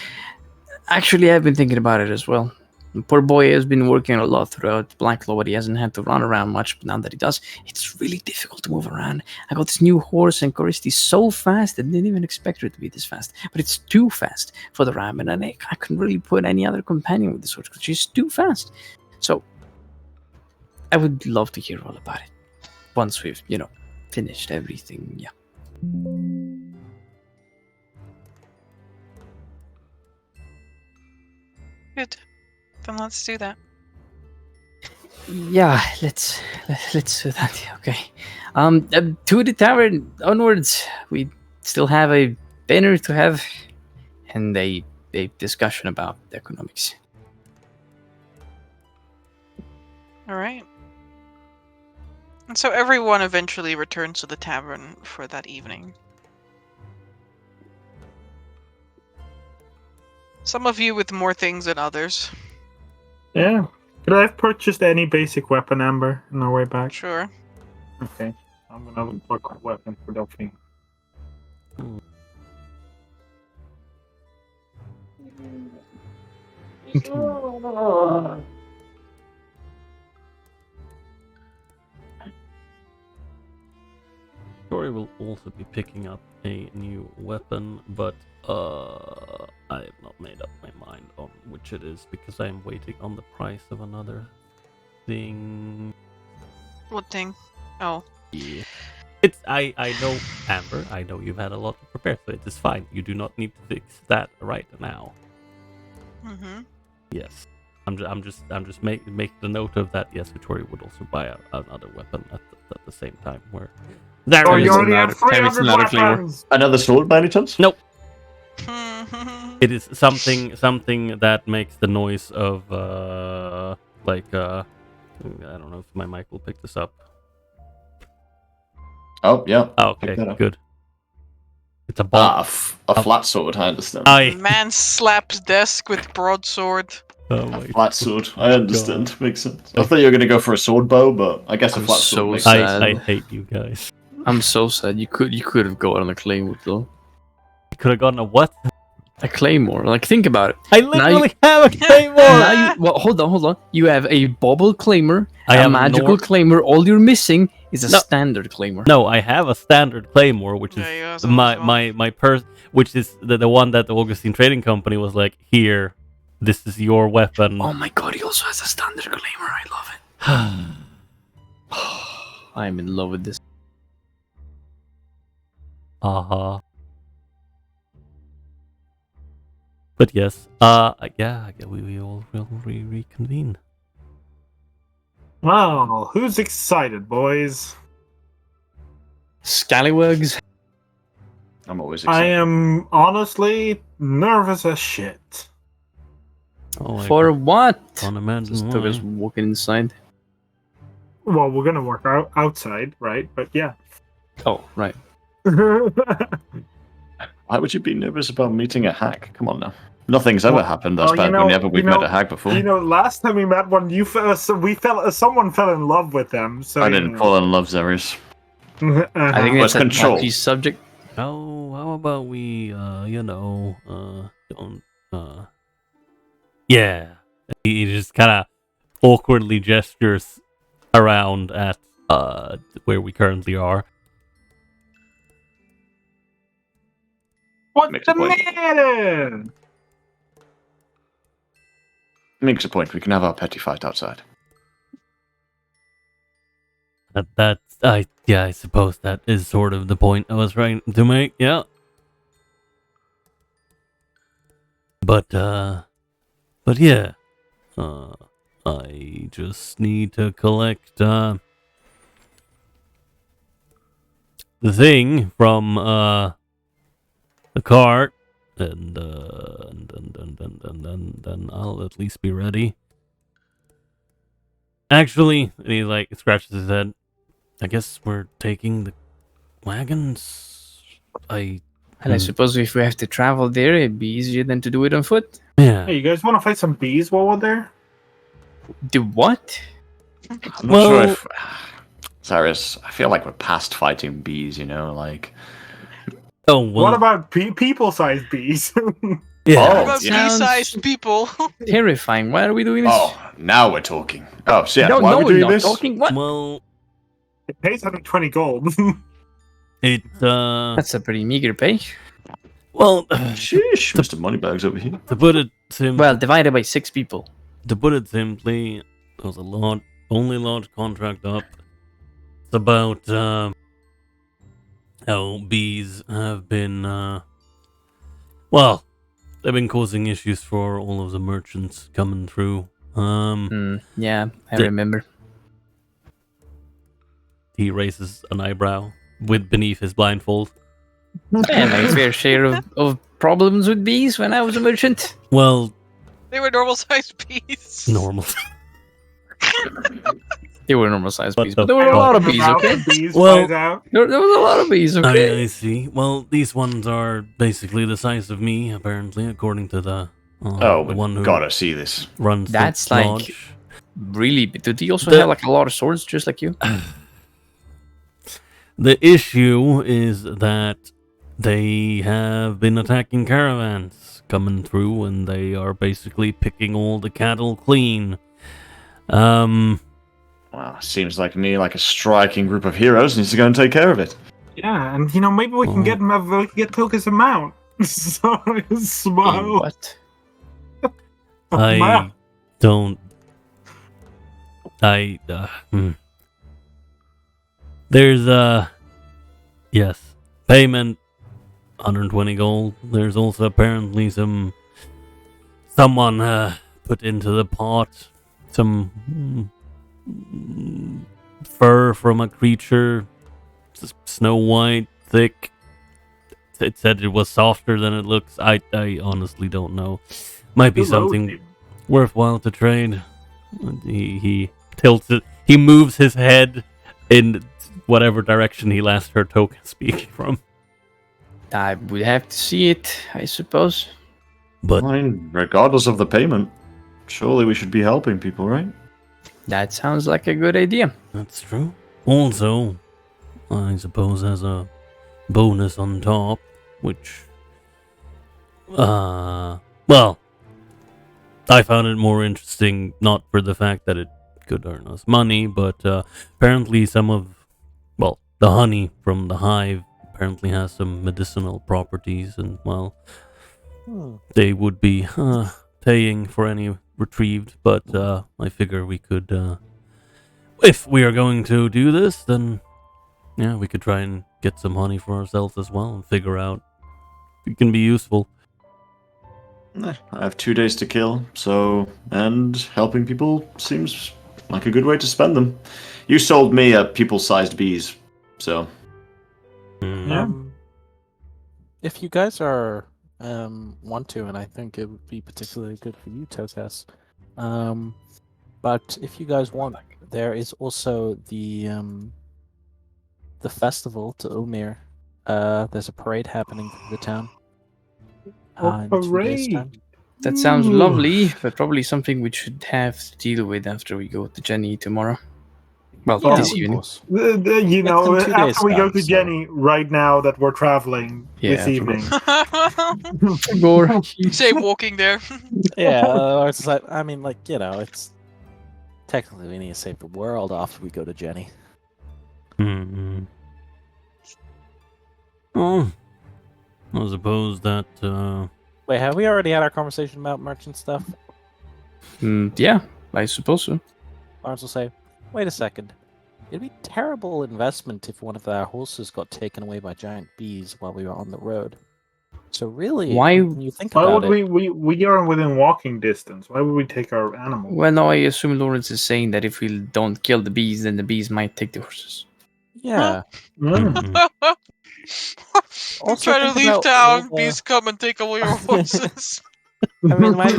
Actually, I've been thinking about it as well. Poor boy has been working a lot throughout Black Lord. He hasn't had to run around much, but now that he does, it's really difficult to move around. I got this new horse, and Coristy's so fast, I didn't even expect her to be this fast. But it's too fast for the rabbit, and I couldn't really put any other companion with this horse because she's too fast. So, I would love to hear all about it once we've, finished everything. Yeah. Good. Then let's do that. Yeah, let's do that. Okay. To the tavern onwards. We still have a dinner to have, and a discussion about economics. All right. And so everyone eventually returns to the tavern for that evening. Some of you with more things than others. Yeah. Could I have purchased any basic weapon, Amber, on our way back? Sure. Okay. I'm gonna look at weapon for Delphine. Tori will also be picking up a new weapon, but I have not made up my mind on which it is because I am waiting on the price of another thing. What thing? Oh. Yeah. I know, Amber, I know you've had a lot to prepare, so it is fine. You do not need to fix that right now. Mm-hmm. Yes. I'm just make the note of that. Yes, Victoria would also buy another weapon at the same time. Where there Oh, is you already another- have 300 another claymore. weapons! Another sword by any chance? nope. It is something that makes the noise of I don't know if my mic will pick this up. Oh, yeah. Oh, Pick okay, that up. good. It's a bomb. A flat sword, I understand. Man slaps desk with broadsword. Oh A my flat sword, I understand. Makes sense. I thought you were going to go for a sword bow, but I guess a I'm flat so sword makes sad. sense. I hate you guys. I'm so sad. You could have gone on a claymore though. You could have gotten a what? A claymore. Like, think about it. I literally have a claymore. Hold on. You have a bobble claymore, I a have magical claymore. All you're missing is a standard claymore. No, I have a standard claymore, which is Yeah, you also have my which is the one that the Augustine Trading Company was like, here, this is your weapon. Oh my god, he also has a standard claymore. I love it. I'm in love with this. But yes, yeah, we all will reconvene. Well, who's excited, boys? Scallywags. I'm always I excited. am honestly nervous as shit. Oh, For what? can't imagine Just took us why. walking inside. Well, we're gonna work outside, right? But yeah. Oh, right. Why would you be nervous about meeting a hack? Come on now. Nothing's ever happened that's well, bad whenever we've met a hack before. Last time we met one, someone fell in love with them. So I didn't fall in love, Zarius. I think What's it's a control? touchy subject. How about we, don't, yeah. He just kind of awkwardly gestures around at, where we currently are. What's Makes the a point. matter? Makes a point. We can have our petty fight outside. I suppose that is sort of the point I was trying to make, yeah. But yeah. I just need to collect, the thing from, the cart, and then I'll at least be ready. Actually, and he like scratches his head. I guess we're taking the wagons. And I suppose if we have to travel there, it'd be easier than to do it on foot. Yeah. Hey, you guys want to fight some bees while we're there? Do what? I'm not Well- sure if... Zarius, I feel like we're past fighting bees, like... Oh well. What about people-sized bees? Yeah. Oh, What about yeah. bee-sized people? Terrifying. Why are we doing this? Oh, now we're talking. Oh, so yeah, no, why no, are we we're doing not this? talking. What? Well, It pays 120 gold. it That's a pretty meager pay. well, Sheesh, Mr. Moneybags over here. to put it simply, Well, divided by 6 people. there was only large contract up. It's about how bees have been well, they've been causing issues for all of the merchants coming through. Yeah, I The- remember. He raises an eyebrow with beneath his blindfold. I had my fair share of problems with bees when I was a merchant. Well, They were normal-sized bees. normal. They were normal sized What bees, the but there were a fuck? lot of bees, okay? Bees Well- flies out. There was a lot of bees, okay? I see. Well, these ones are basically the size of me, apparently, according to the Oh, the we one who gotta see this. runs That's the like- lodge. Really? Do they also The- have like a lot of swords just like you? The issue is that they have been attacking caravans coming through, and they are basically picking all the cattle clean. Well, seems like me like a striking group of heroes needs to go and take care of it. Yeah, and maybe we can get Tokus a mount. So small. What? I don't. There's yes, payment 120 gold. There's also apparently someone put into the pot some fur from a creature, snow white, thick. It said it was softer than it looks. I honestly don't know. Might be something worthwhile to trade. He tilts it. He moves his head in whatever direction he last heard Token speaking from. I would have to see it, I suppose. But I mean, regardless of the payment, surely we should be helping people, right? That sounds like a good idea. that's true. Also, I suppose as a bonus on top, which, well, I found it more interesting not for the fact that it could earn us money, but apparently the honey from the hive apparently has some medicinal properties, and well, they would be paying for any retrieved, but I figure we could, if we are going to do this, then yeah, we could try and get some honey for ourselves as well and figure out if it can be useful. I have 2 days to kill, and helping people seems like a good way to spend them. You sold me people-sized bees, so Yeah. If you guys are want to, and I think it would be particularly good for you, Tokas. But if you guys want, there is also the festival to Umir. There's a parade happening through the town. In 2 days' time. That sounds Ooh. lovely, but probably something we should have to deal with after we go to Jenny tomorrow. Well, Yeah, this of evening. course. You know, It's in 2 days' after we go time, to so- Jenny, right now that we're traveling Yeah, this evening. Gore. Say walking there. Yeah, it's like, I mean, like, you know, it's technically we need to save the world after we go to Jenny. Mm-hmm. Oh, I suppose that Wait, have we already had our conversation about merchant stuff? Yeah, I suppose so. Lawrence will say, wait a second. It'd be terrible investment if one of our horses got taken away by giant bees while we were on the road. So really, Why- when you think Why about would it, we are within walking distance? Why would we take our animal? Well, no, I assume Lawrence is saying that if we don't kill the bees, then the bees might take the horses. yeah. Mm. Also Try to think leave about town, all the- bees come and take away your horses. I mean, why not?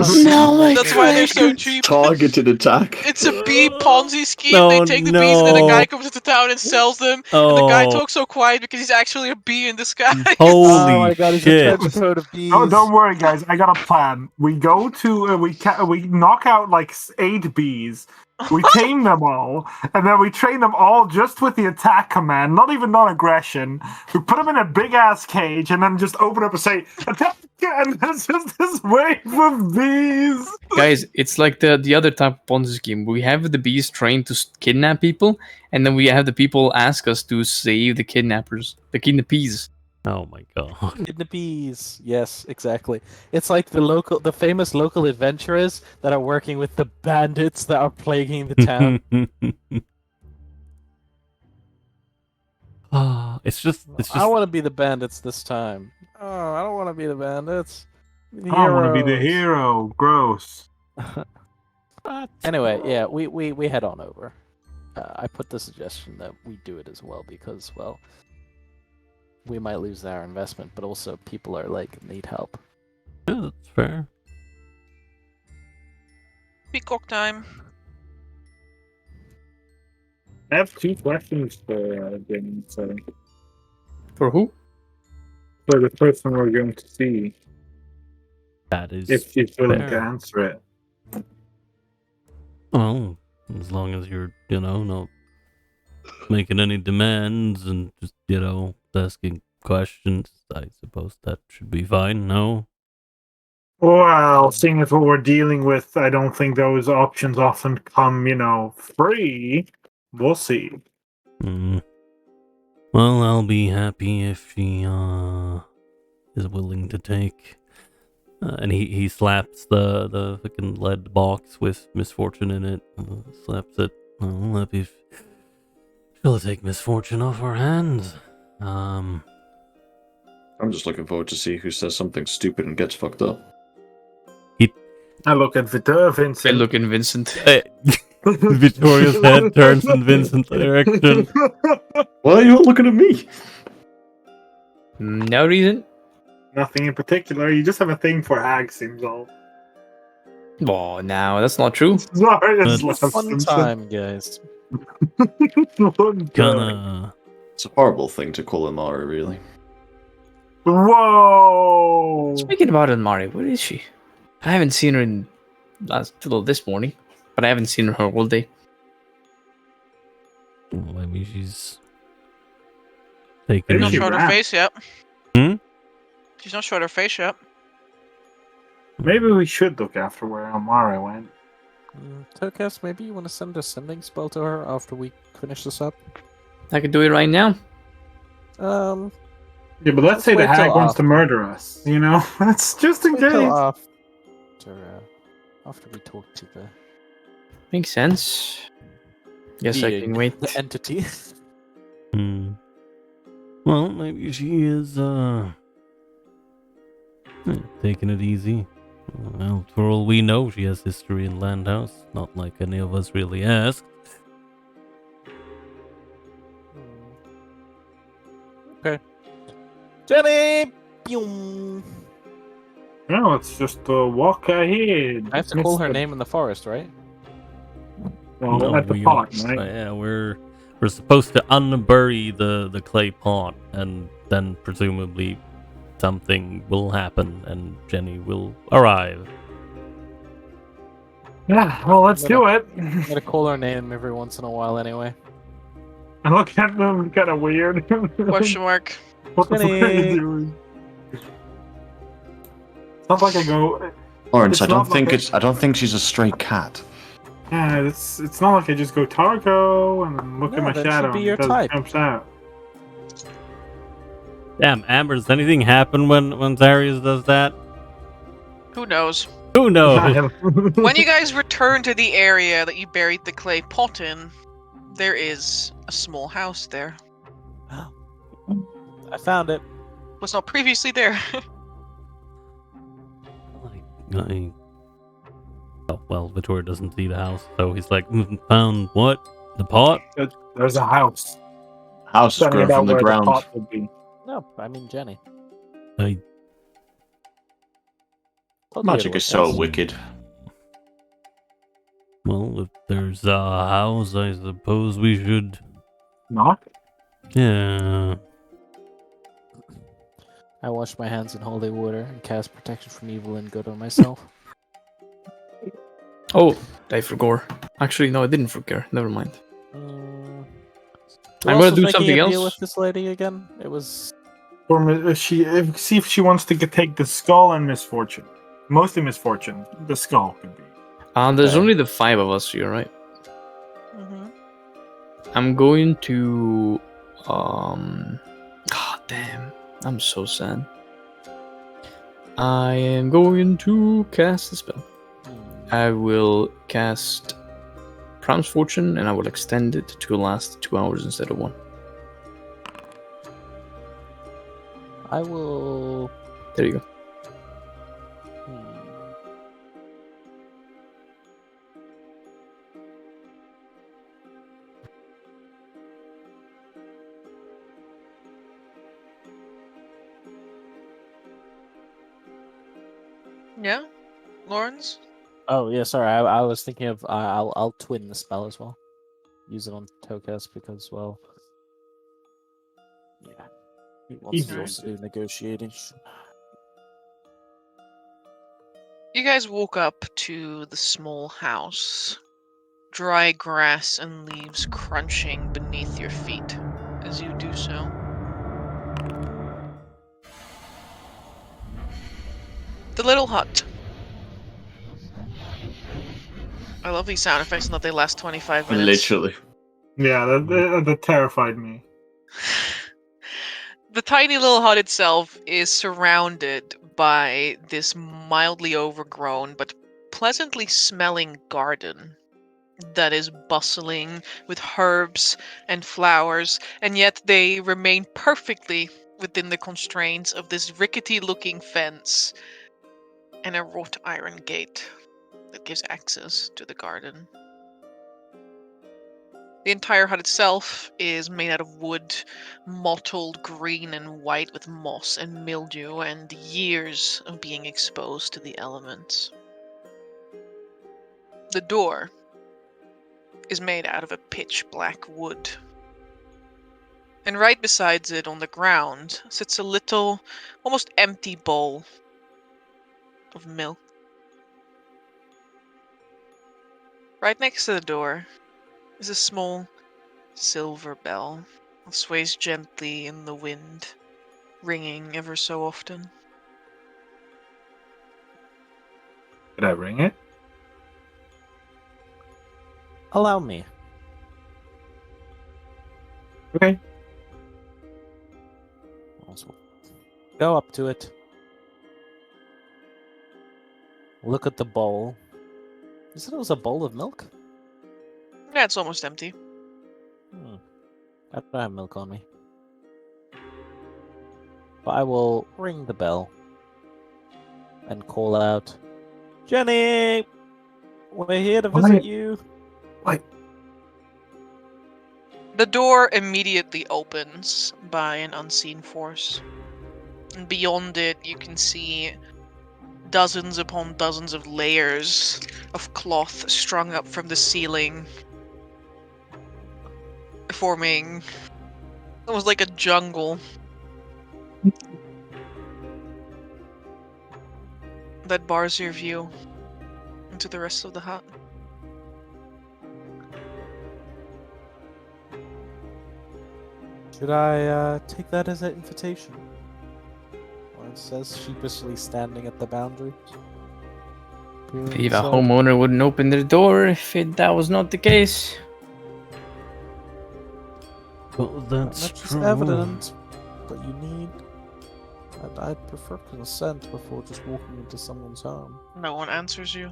That's why they're so cheap. targeted attack. It's a bee Ponzi scheme. No, They take the bees and then the no. guy comes into town and sells them. And the guy oh, talks so quiet because he's actually a bee in disguise. holy Oh my god, he's a shit! trench coat of bees. Oh, don't worry, guys. I got a plan. We go to we knock out like 8 bees. We tame them all, and then we train them all just with the attack command, not even non-aggression. We put them in a big-ass cage, and then just open up and say, attack! And there's just this wave of bees! Guys, it's like the other type of Ponzi scheme. We have the bees trained to kidnap people, and then we have the people ask us to save the kidnappers, the kidnappees. Oh my god. Kidnappees. Yes, exactly. It's like the famous local adventurers that are working with the bandits that are plaguing the town. It's just. I want to be the bandits this time. Oh, I don't want to be the bandits. The I want to be the heroes. hero. Gross. Anyway, yeah, we head on over. I put the suggestion that we do it as well because, well, we might lose our investment, but also people are like need help. Yeah, that's fair. Peacock time. I have 2 questions for Jim, so For who? for the person we're going to see, That is. if she's willing to fair. answer it. Well, as long as you're, not making any demands and just, asking questions, I suppose that should be fine, no? Well, seeing as what we're dealing with, I don't think those options often come, free. We'll see. Hmm. Well, I'll be happy if she, is willing to take. And he slaps the fucking lead box with misfortune in it. Slaps it. Well, happy if she'll take misfortune off our hands. I'm just looking forward to see who says something stupid and gets fucked up. I look at Vincent. I look in Vincent. Victoria's head turns in Vincent's direction. Why are you all looking at me? No reason. Nothing in particular. You just have a thing for hags, seems all. Oh, no, that's not true. Sorry, That's it's Fun time, guys. Kinda. It's a horrible thing to call Amara, really. Whoa! Speaking about Mari, where is she? I haven't seen her till this morning, but I haven't seen her all day. Well, maybe she's taking. Maybe Not she showed her ran. face yet. Hmm? She's not showed her face yet. Maybe we should look after where Amara went. Tokas, maybe you want to send a sending spell to her after we finish this up? I can do it right now. Yeah, but let's say the wait till hag wants to after. murder us, That's just in Wait till case. after we talk to the Makes sense. Yes, I can wait. the entity. Hmm. Well, maybe she is taking it easy. Well, for all we know, she has history in Landhouse. Not like any of us really asked. Okay. Jenny! Pew! No, let's just walk ahead. I have to call her Mr. name in the forest, right? Well, No, at the we pot, are- right? Yeah, we're supposed to unbury the clay pot, and then presumably something will happen, and Jenny will arrive. Yeah, well, let's do it. I'm gonna call her name every once in a while anyway. I look at them kind of weird. Question mark. What the fuck are you Jenny. doing? It's not like I go. Lawrence, It's I not don't like think she's a stray cat. Yeah, it's not like I just go Targo and then look No, at my then she'd shadow be and your it does- type. jumps out. Damn, Amber, does anything happen when Zarius does that? Who knows? Who knows? When you guys return to the area that you buried the clay pot in, there is a small house there. I found it. Was not previously there. Oh, well, Vittoria doesn't see the house, so he's like, found what? The pot? There's a house. House is Something grown about from the where ground. pot would be. No, I mean Jenny. I Told you it Magic was is so house. wicked. Well, if there's a house, I suppose we should. Knock? Yeah. I wash my hands in holy water and cast protection from evil and good on myself. Oh, I forgot. Actually, no, I didn't forget. Never mind. Who I'm else gonna was do making something a deal else. with this lady again? It was See if she wants to take the skull and misfortune. Mostly misfortune. The skull could be. There's Okay. only the 5 of us here, right? Mm-hmm. I'm going to damn. I'm so sad. I am going to cast a spell. I will cast Promise Fortune and I will extend it to last 2 hours instead of 1. I will. There you go. Yeah, Lawrence. Oh yeah, sorry. I was thinking of I'll twin the spell as well. Use it on Tokas because yeah, he wants to Easy. also do negotiating. You guys walk up to the small house. Dry grass and leaves crunching beneath your feet as you do so. The little hut. I love these sound effects and that they last 25 minutes. Literally. Yeah, that terrified me. The tiny little hut itself is surrounded by this mildly overgrown but pleasantly smelling garden that is bustling with herbs and flowers, and yet they remain perfectly within the constraints of this rickety-looking fence and a wrought iron gate that gives access to the garden. The entire hut itself is made out of wood, mottled green and white with moss and mildew and years of being exposed to the elements. The door is made out of a pitch black wood. And right beside it on the ground sits a little, almost empty bowl of milk. Right next to the door is a small silver bell that sways gently in the wind, ringing ever so often. Did I ring it? Allow me. Okay. Also, go up to it. Look at the bowl. You said it was a bowl of milk? Yeah, it's almost empty. I don't have milk on me. But I will ring the bell and call out, Jenny! We're here to visit you. What? The door immediately opens by an unseen force. And beyond it, you can see dozens upon dozens of layers of cloth strung up from the ceiling, forming almost like a jungle that bars your view into the rest of the hut. Should I take that as an invitation? Or it says sheepishly standing at the boundary. Believe a homeowner wouldn't open their door if that was not the case. Well, that's Not just true. evidence, but you need. And I'd prefer consent before just walking into someone's home. No one answers you.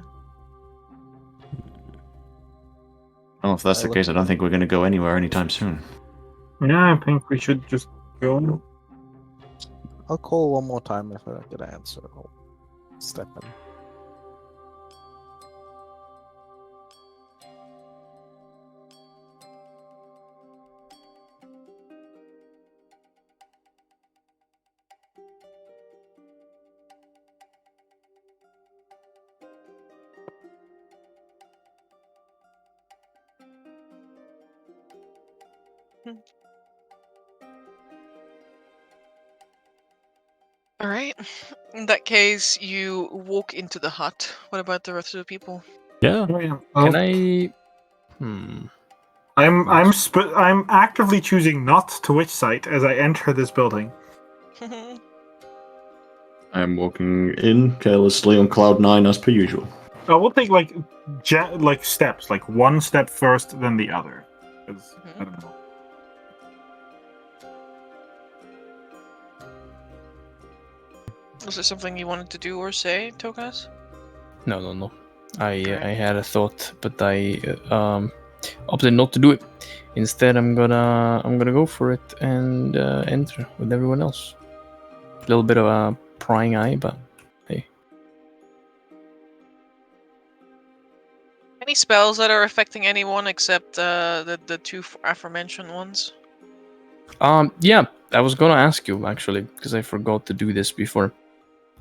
Well, if that's the case, I don't think we're going to go anywhere anytime soon. Yeah, I think we should just go. I'll call one more time if I don't get an answer. I'll step in. All right. In that case, you walk into the hut. What about the rest of the people? Yeah. Oh, yeah. Can I I'm actively choosing not to witch sight as I enter this building. I'm walking in carelessly on cloud 9 as per usual. We'll take like steps, like one step first, then the other. 'Cause, I don't know. Was there something you wanted to do or say, Tokas? No. I had a thought, but I opted not to do it. Instead, I'm gonna go for it and enter with everyone else. A little bit of a prying eye, but hey. Any spells that are affecting anyone except the two aforementioned ones? Yeah, I was gonna ask you actually because I forgot to do this before.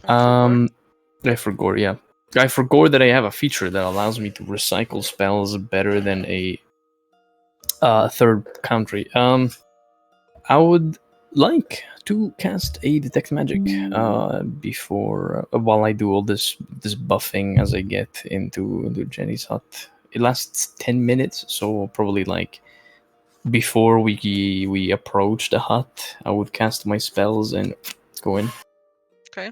I forgot. Yeah, I forgot that I have a feature that allows me to recycle spells better than a third country. I would like to cast a detect magic before while I do all this buffing as I get into Jenny's hut. It lasts 10 minutes, so probably like before we approach the hut, I would cast my spells and go in. Okay.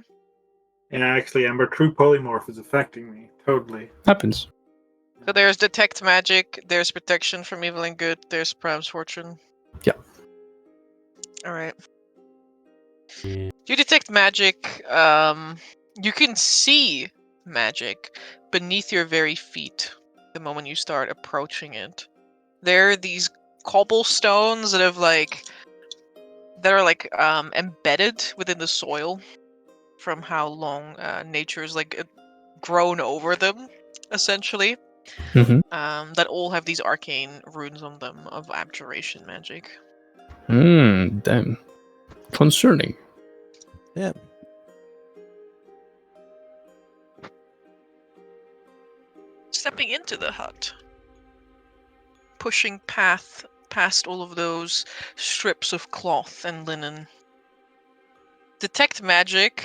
Yeah, actually, Ember, true polymorph is affecting me totally. Happens. So there's detect magic, there's protection from evil and good, there's Prime's fortune. Yeah. Alright. You detect magic, you can see magic beneath your very feet the moment you start approaching it. There are these cobblestones that are embedded within the soil from how long nature's grown over them, essentially. That all have these arcane runes on them of abjuration magic. Damn. Concerning. Yeah. Stepping into the hut, pushing past all of those strips of cloth and linen. Detect magic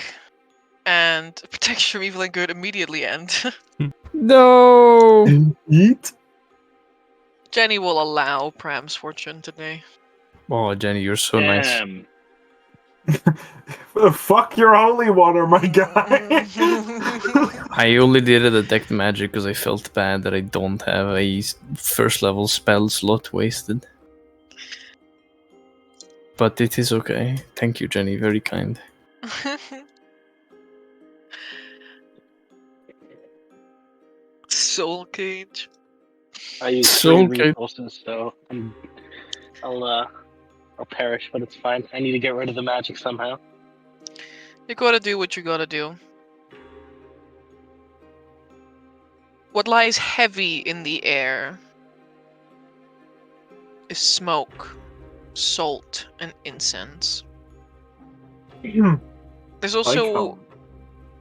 and protection from evil and good immediately end. No. Eat? Jenny will allow Pram's fortune today. Oh, Jenny, you're so nice. Damn. Fuck your holy water, my guy. I only did a detect magic because I felt bad that I don't have a first level spell slot wasted. But it is okay. Thank you, Jenny. Very kind. Soul cage. I use So three okay. resources, so I'll perish, but it's fine. I need to get rid of the magic somehow. You gotta do what you gotta do. What lies heavy in the air is smoke, salt, and incense. There's also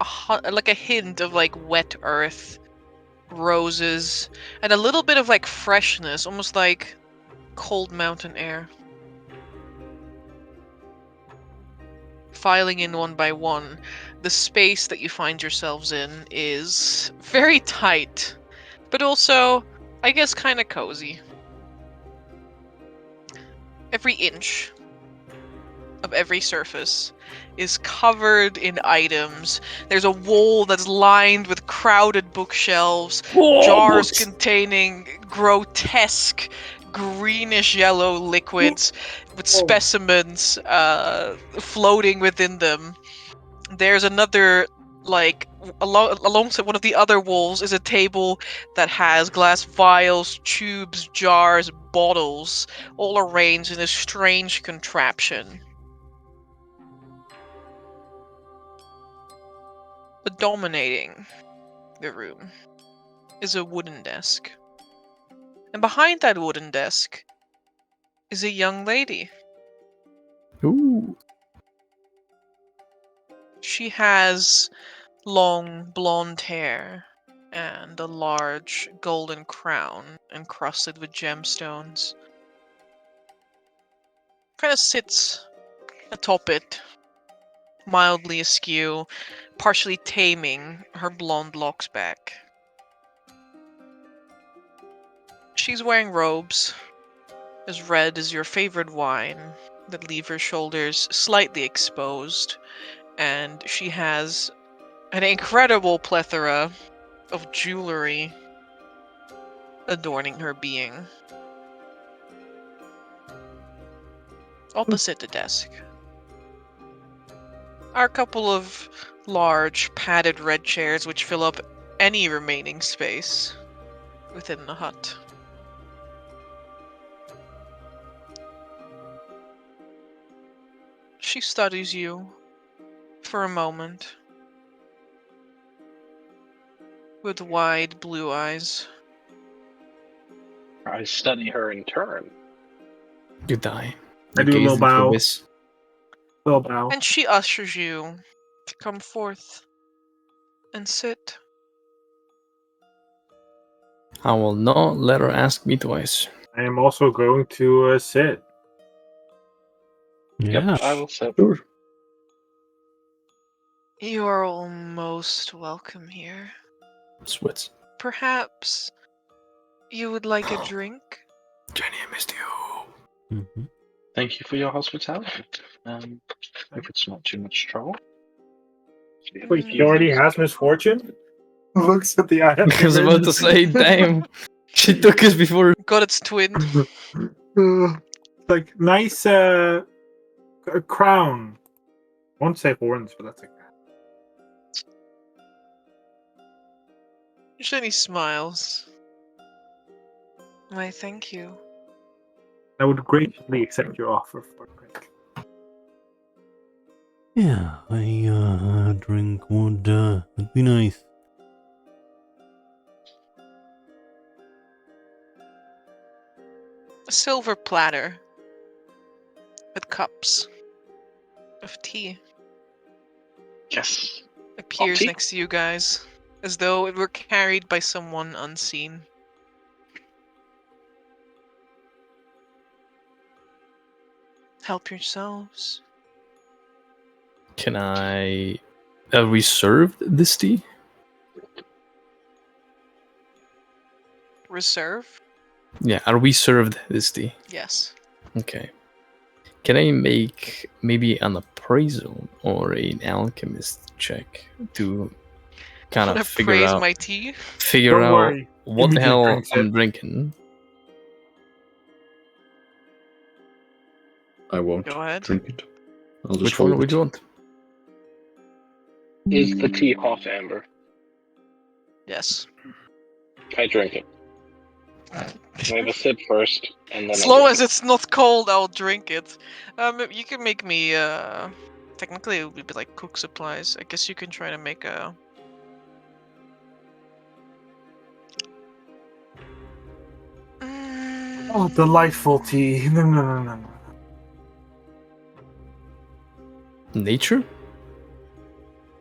a hint of wet earth, roses, and a little bit of freshness, almost like cold mountain air. Filing in one by one, the space that you find yourselves in is very tight, but also, I guess, kind of cozy. Every inch of every surface is covered in items. There's a wall that's lined with crowded bookshelves, jars containing grotesque greenish yellow liquids with specimens floating within them. There's another, alongside one of the other walls is a table that has glass vials, tubes, jars, bottles, all arranged in a strange contraption. But dominating the room is a wooden desk. And behind that wooden desk is a young lady. Ooh. She has long blonde hair and a large golden crown encrusted with gemstones. Kind of sits atop it, mildly askew, partially taming her blonde locks back. She's wearing robes as red as your favorite wine that leave her shoulders slightly exposed, and she has an incredible plethora of jewelry adorning her being. Opposite the desk are a couple of large, padded red chairs which fill up any remaining space within the hut. She studies you for a moment with wide blue eyes. I study her in turn. You die. I You do a gaze little into the bow. abyss. Little bow. And she ushers you to come forth and sit. I will not let her ask me twice. I am also going to sit. Yeah. Yep, I will sit. Sure. You are all most welcome here. Sweats. Perhaps you would like a drink? Jenny, I missed you. Mhm. Thank you for your hospitality. If it's not too much trouble. Wait, he already has misfortune? Looks at the eye. I was about to say, damn. She took us before. Got its twin. Like, nice crown. Won't say horns, but that's a crown. Jenny smiles. Why, thank you. I would graciously accept your offer for a drink. Yeah, a drink would be nice. A silver platter with cups of tea Yes. appears tea? next to you guys, as though it were carried by someone unseen. Help yourselves. Can I reserve this tea? Reserve? Yeah, are we served this tea? Yes. Okay. Can I make maybe an appraisal or an alchemist check to kind Wanna of figure praise out my tea? figure Don't out worry. what the Imogen hell drinks I'm it. drinking? I won't Go ahead. drink it. I'll just Which one hold would it. you want? Is the tea hot, Amber? Yes. I drink it. I have a sip first, and then As I long drink as it's not cold, I'll drink it. You can make me, technically it would be like cook supplies. I guess you can try to make a... Oh, delightful tea. No. Nature?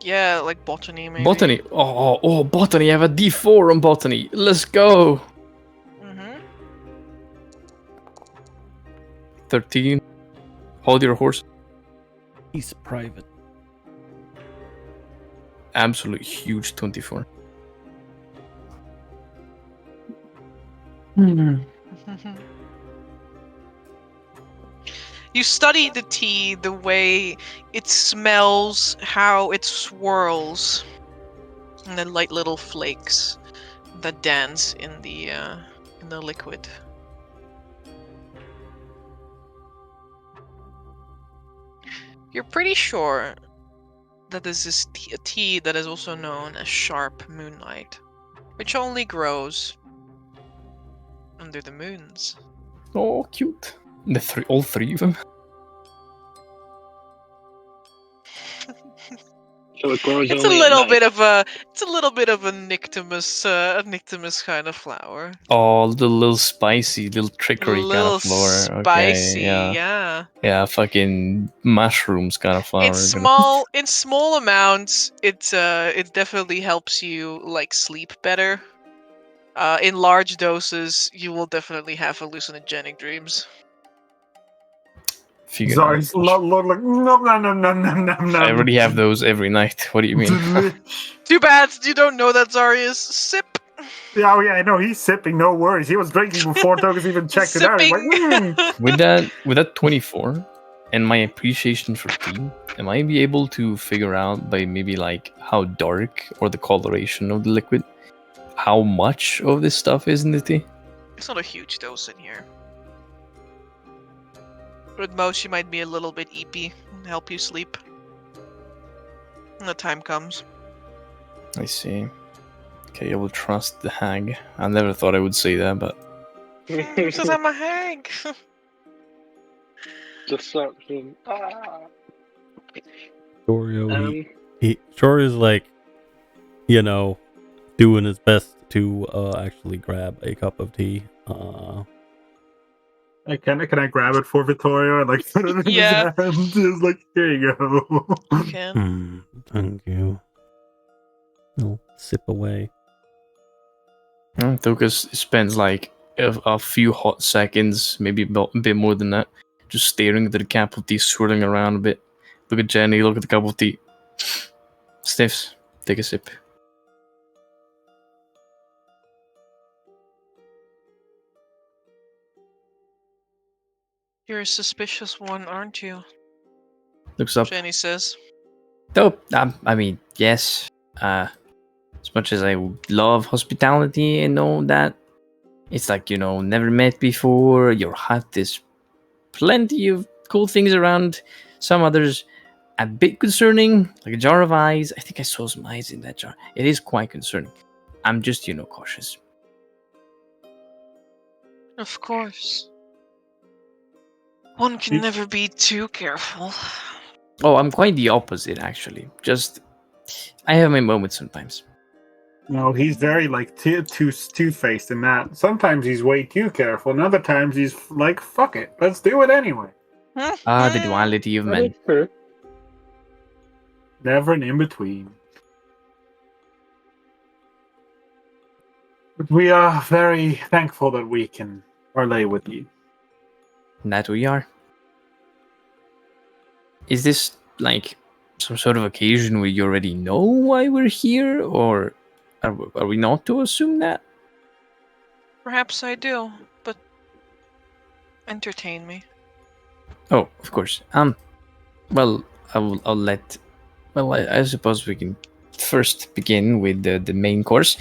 Yeah, like botany maybe. Botany. Oh, botany. I have a D4 on botany. Let's go. Mm-hmm. 13. Hold your horse. He's private. Absolute huge 24. You study the tea, the way it smells, how it swirls, and the light little flakes that dance in the liquid. You're pretty sure that this is a tea that is also known as sharp moonlight, which only grows under the moons. Oh, cute. All three of them. So it grows It's a only little at bit night. of a Nyctimus kind of flower. Oh, the little spicy, little trickery kind Little of flower. spicy, Okay, yeah. yeah, fucking mushrooms kind of flower. In small amounts, it definitely helps you like sleep better. In large doses, you will definitely have hallucinogenic dreams. Figured Sorry, out. it's like no. I already have those every night. What do you mean? Delish. Too bad you don't know that, Zarius. Sip. Yeah, oh yeah, I know. He's sipping, no worries. He was drinking before Tokus even checked it out. He's like, With that 24 and my appreciation for tea, am I be able to figure out by maybe like how dark or the coloration of the liquid, how much of this stuff is in the tea? It's not a huge dose in here. At most, you might be a little bit eepy and help you sleep when the time comes. I see. Okay, I will trust the hag. I never thought I would say that, but Because I'm a hag. Deception. Victorio, he sure is like, doing his best to actually grab a cup of tea. Can I grab it for Vittorio and like put it in Yeah. his hand? Just like, here you go. You can. Thank you. I'll sip away. Tokus spends like a few hot seconds, maybe a bit more than that, just staring at the cup of tea, swirling around a bit. Look at Jenny, look at the cup of tea. Sniffs, take a sip. You're a suspicious one, aren't you? Looks up. Jenny says. Oh, I mean, yes. As much as I love hospitality and all that, it's like, never met before. Your hut is plenty of cool things around. Some others a bit concerning, like a jar of eyes. I think I saw some eyes in that jar. It is quite concerning. I'm just, cautious. Of course. One can never be too careful. Oh, I'm quite the opposite, actually. Just, I have my moments sometimes. No, he's very like two-faced in that. Sometimes he's way too careful, and other times he's like, "Fuck it, let's do it anyway." The duality of men. Never an in between. But we are very thankful that we can parlay with you. That we are. Is this like some sort of occasion where you already know why we're here, or are we not to assume that? Perhaps I do, but entertain me. Oh, of course. Well, I'll let. Well, I suppose we can first begin with the main course.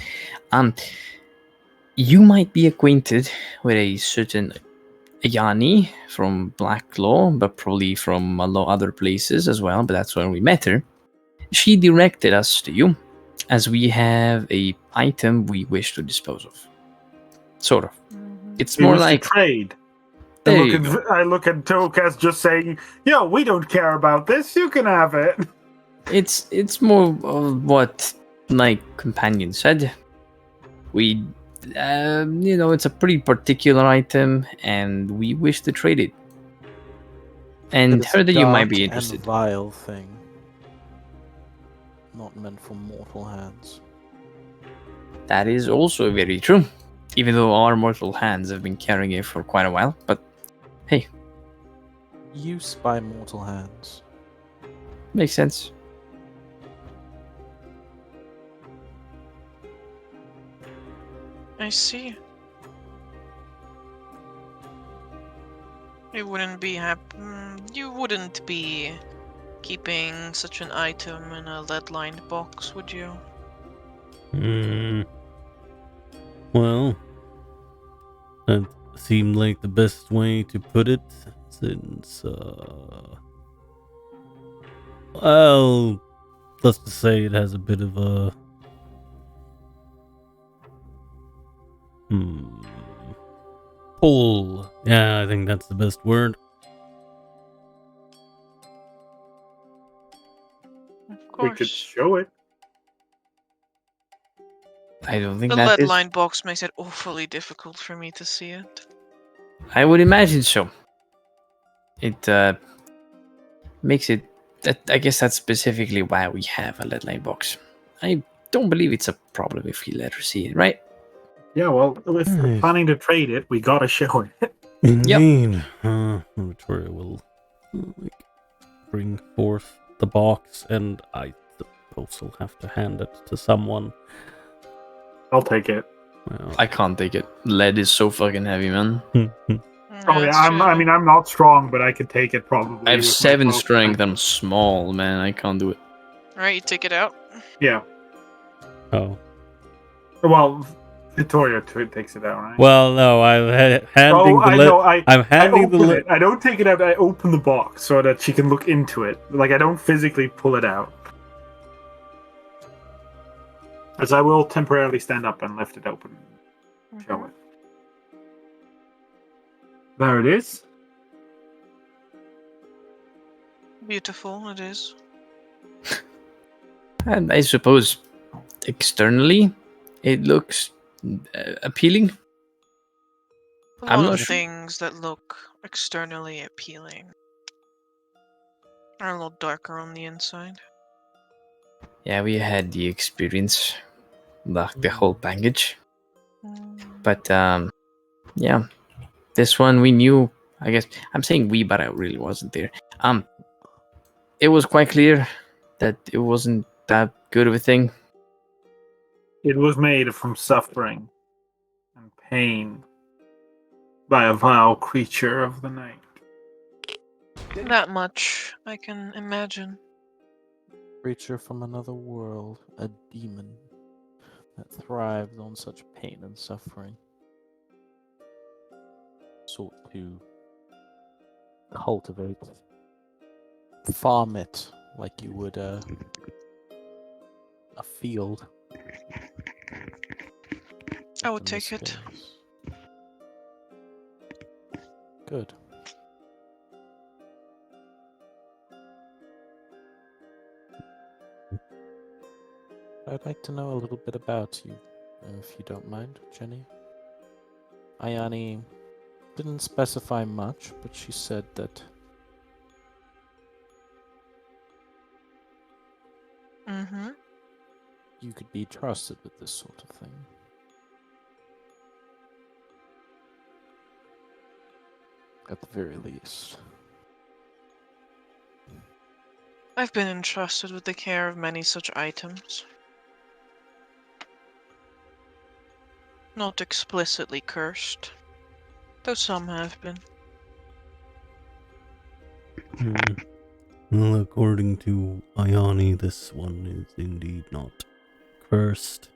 You might be acquainted with a certain Ayani from Black Law, but probably from a lot other places as well. But that's when we met her. She directed us to you, as we have a item we wish to dispose of. Sort of. It's more like trade. There I look at Tokas just saying, "Yo, we don't care about this. You can have it." It's more of what my companion said. We, it's a pretty particular item, and we wish to trade it. And It's heard that you might be dark interested. and vile thing, not meant for mortal hands. That is also very true. Even though our mortal hands have been carrying it for quite a while, but hey, Use by mortal hands. makes sense. I see. You wouldn't be You wouldn't be keeping such an item in a lead-lined box, would you? Well, that seemed like the best way to put it, since, well, let's just say it has a bit of a, pull. Yeah, I think that's the best word. Of We could course. show it. I don't think The that is. lead-lined box makes it awfully difficult for me to see it. I would imagine so. It makes it. I guess that's specifically why we have a lead line box. I don't believe it's a problem if we let her see it, right? Yeah, well, if we're planning to trade it, we gotta show it. Indeed. Victoria will bring forth the box, and I suppose I'll have to hand it to someone. I'll take it. Well, I can't take it. Lead is so fucking heavy, man. Oh yeah, I'm not strong, but I could take it probably. I have with my 7 bow. strength. I'm small, man. I can't do it. Alright, you take it out. Yeah. oh. Well, Victoria takes it out, right? Well, no, I'm handing Oh, the I lid. know. I'm handing the open lid. it. I don't take it out. I open the box so that she can look into it. Like I don't physically pull it out. As I will temporarily stand up and lift it open. Show it. There it is. Beautiful, it is. And I suppose externally, it looks appealing. A I'm lot not of sure. things that look externally appealing are a little darker on the inside. Yeah, we had the experience, like the whole package. But yeah, this one we knew. I guess I'm saying we, but I really wasn't there. It was quite clear that it wasn't that good of a thing. It was made from suffering and pain by a vile creature of the night. That much I can imagine. Creature from another world, a demon that thrives on such pain and suffering. Sought to cultivate, farm it like you would a field. I would in take this it. case. Good. I'd like to know a little bit about you, if you don't mind, Jenny. Ayani didn't specify much, but she said that Mm-hmm. you could be trusted with this sort of thing. At the very least. I've been entrusted with the care of many such items. Not explicitly cursed, though some have been. Well, according to Ayani, this one is indeed not cursed.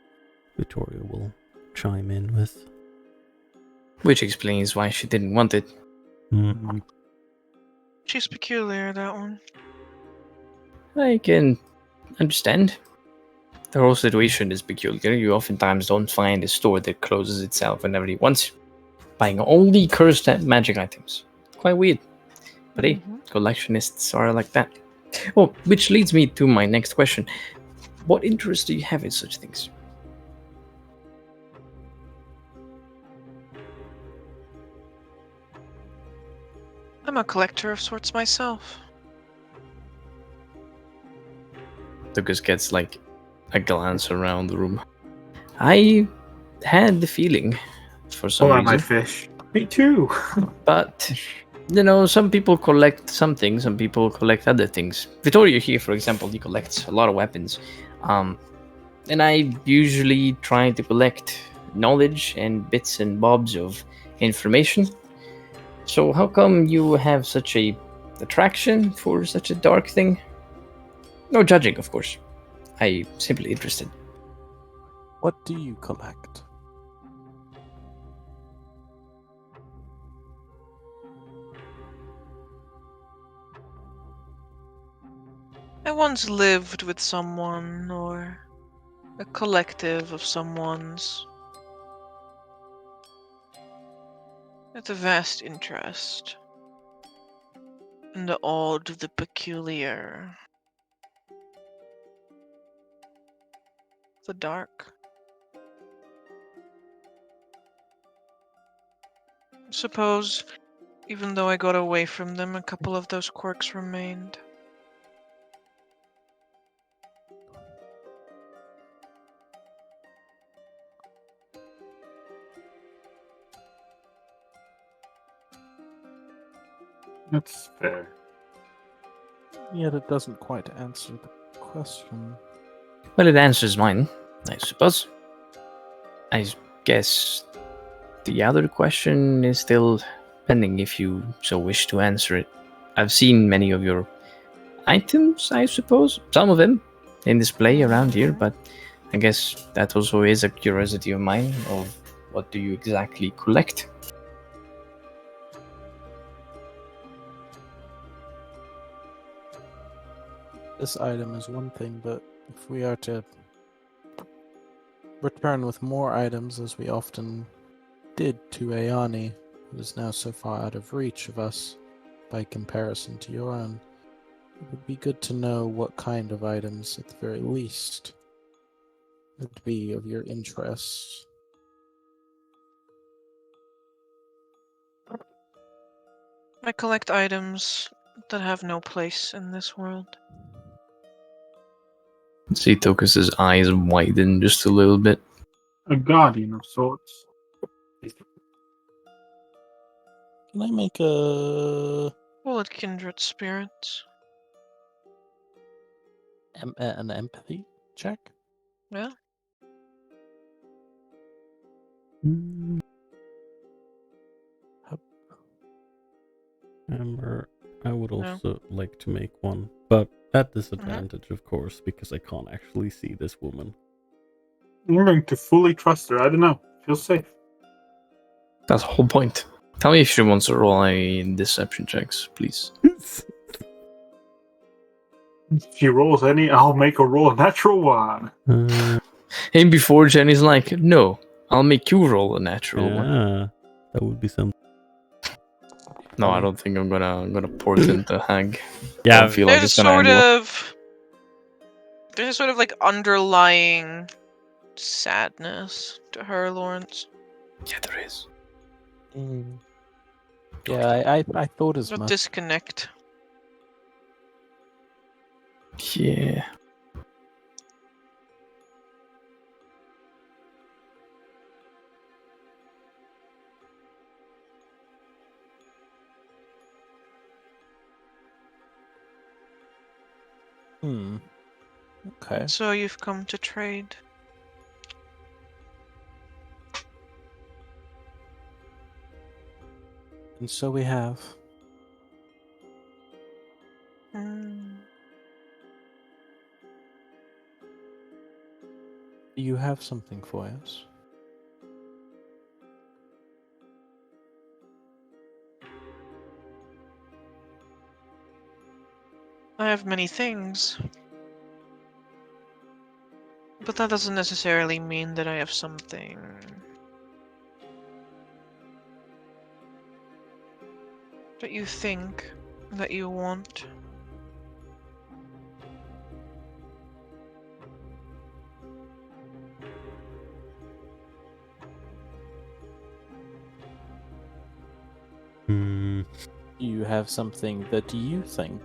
Victoria will chime in with. Which explains why she didn't want it. She's peculiar, that one. I can understand. The whole situation is peculiar. You oftentimes don't find a store that closes itself whenever you want, buying only cursed magic items. Quite weird. But hey, collectionists are like that. Oh, which leads me to my next question. What interest do you have in such things? I'm a collector of sorts myself. Lucas gets like a glance around the room. I had the feeling for some Pull out my reason. fish. Me too. But, you know, some people collect some things, some people collect other things. Vittorio here, for example, he collects a lot of weapons. And I usually try to collect knowledge and bits and bobs of information. So how come you have such a attraction for such a dark thing? No judging, of course. I'm simply interested. What do you collect? I once lived with someone, or a collective of someone's. With a vast interest in the odd, the peculiar, the dark. Suppose, even though I got away from them, a couple of those quirks remained. That's fair. Yet it doesn't quite answer the question. Well, it answers mine, I suppose. I guess the other question is still pending if you so wish to answer it. I've seen many of your items, I suppose, some of them in display around here, but I guess that also is a curiosity of mine of what do you exactly collect? This item is one thing, but if we are to return with more items, as we often did to Ayani, who is now so far out of reach of us by comparison to your own, it would be good to know what kind of items, at the very least, would be of your interest. I collect items that have no place in this world. See Tokus's eyes widen just a little bit. A guardian of sorts. Can I make a Call it kindred spirits. an empathy check? Yeah. Remember, I would No. also like to make one, but at disadvantage, of course, because I can't actually see this woman. I'm going to fully trust her. I don't know. Feels safe. That's the whole point. Tell me if she wants to roll any deception checks, please. If she rolls any, I'll make her roll a natural one. And before Jenny's like, no, I'll make you roll a natural one. Yeah, that would be something. No, I don't think I'm gonna port into Hag. I Yeah, don't feel like There's it's gonna end well. there's a sort of like underlying sadness to her, Lawrence. Yeah, there is. Yeah, I thought as A much. disconnect. Yeah. Okay. So you've come to trade. And so we have. Hmm. Do you have something for us? I have many things. But that doesn't necessarily mean that I have something that you think that you want. Hmm. Do you have something that you think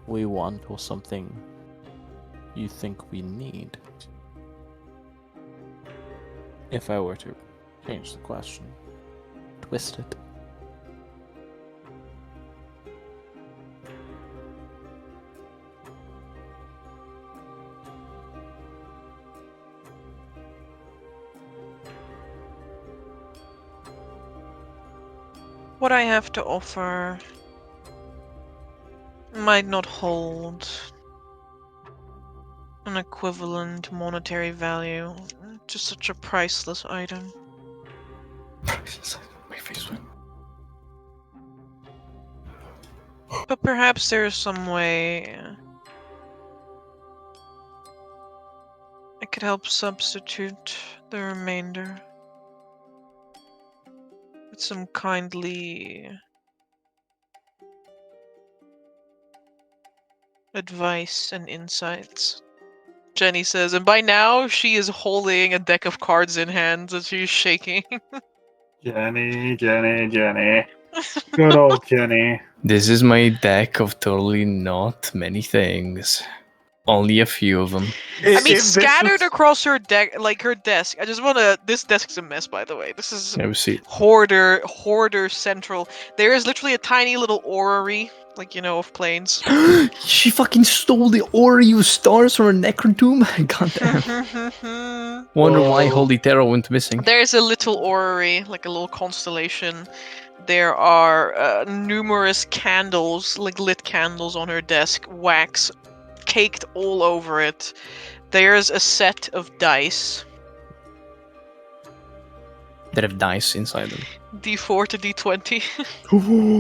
we want or something you think we need? If I were to change the question, twist it. What I have to offer might not hold an equivalent monetary value to such a priceless item. My face went. But perhaps there is some way I could help substitute the remainder with some kindly advice and insights. Jenny says, and by now she is holding a deck of cards in hand and she's shaking. Jenny. Good old Jenny. This is my deck of totally not many things. Only a few of them. I mean, If this scattered was- across her her desk. I just wanna. This desk is a mess, by the way. This is Yeah, we see. hoarder central. There is literally a tiny little orrery, like of planes. She fucking stole the Ori of stars from her necrotomb. God damn. Wonder why Holy Terror went missing. There's a little orrery, like a little constellation. There are numerous candles, like lit candles on her desk, wax caked all over it. There's a set of dice, That have dice inside them. D4 to D20.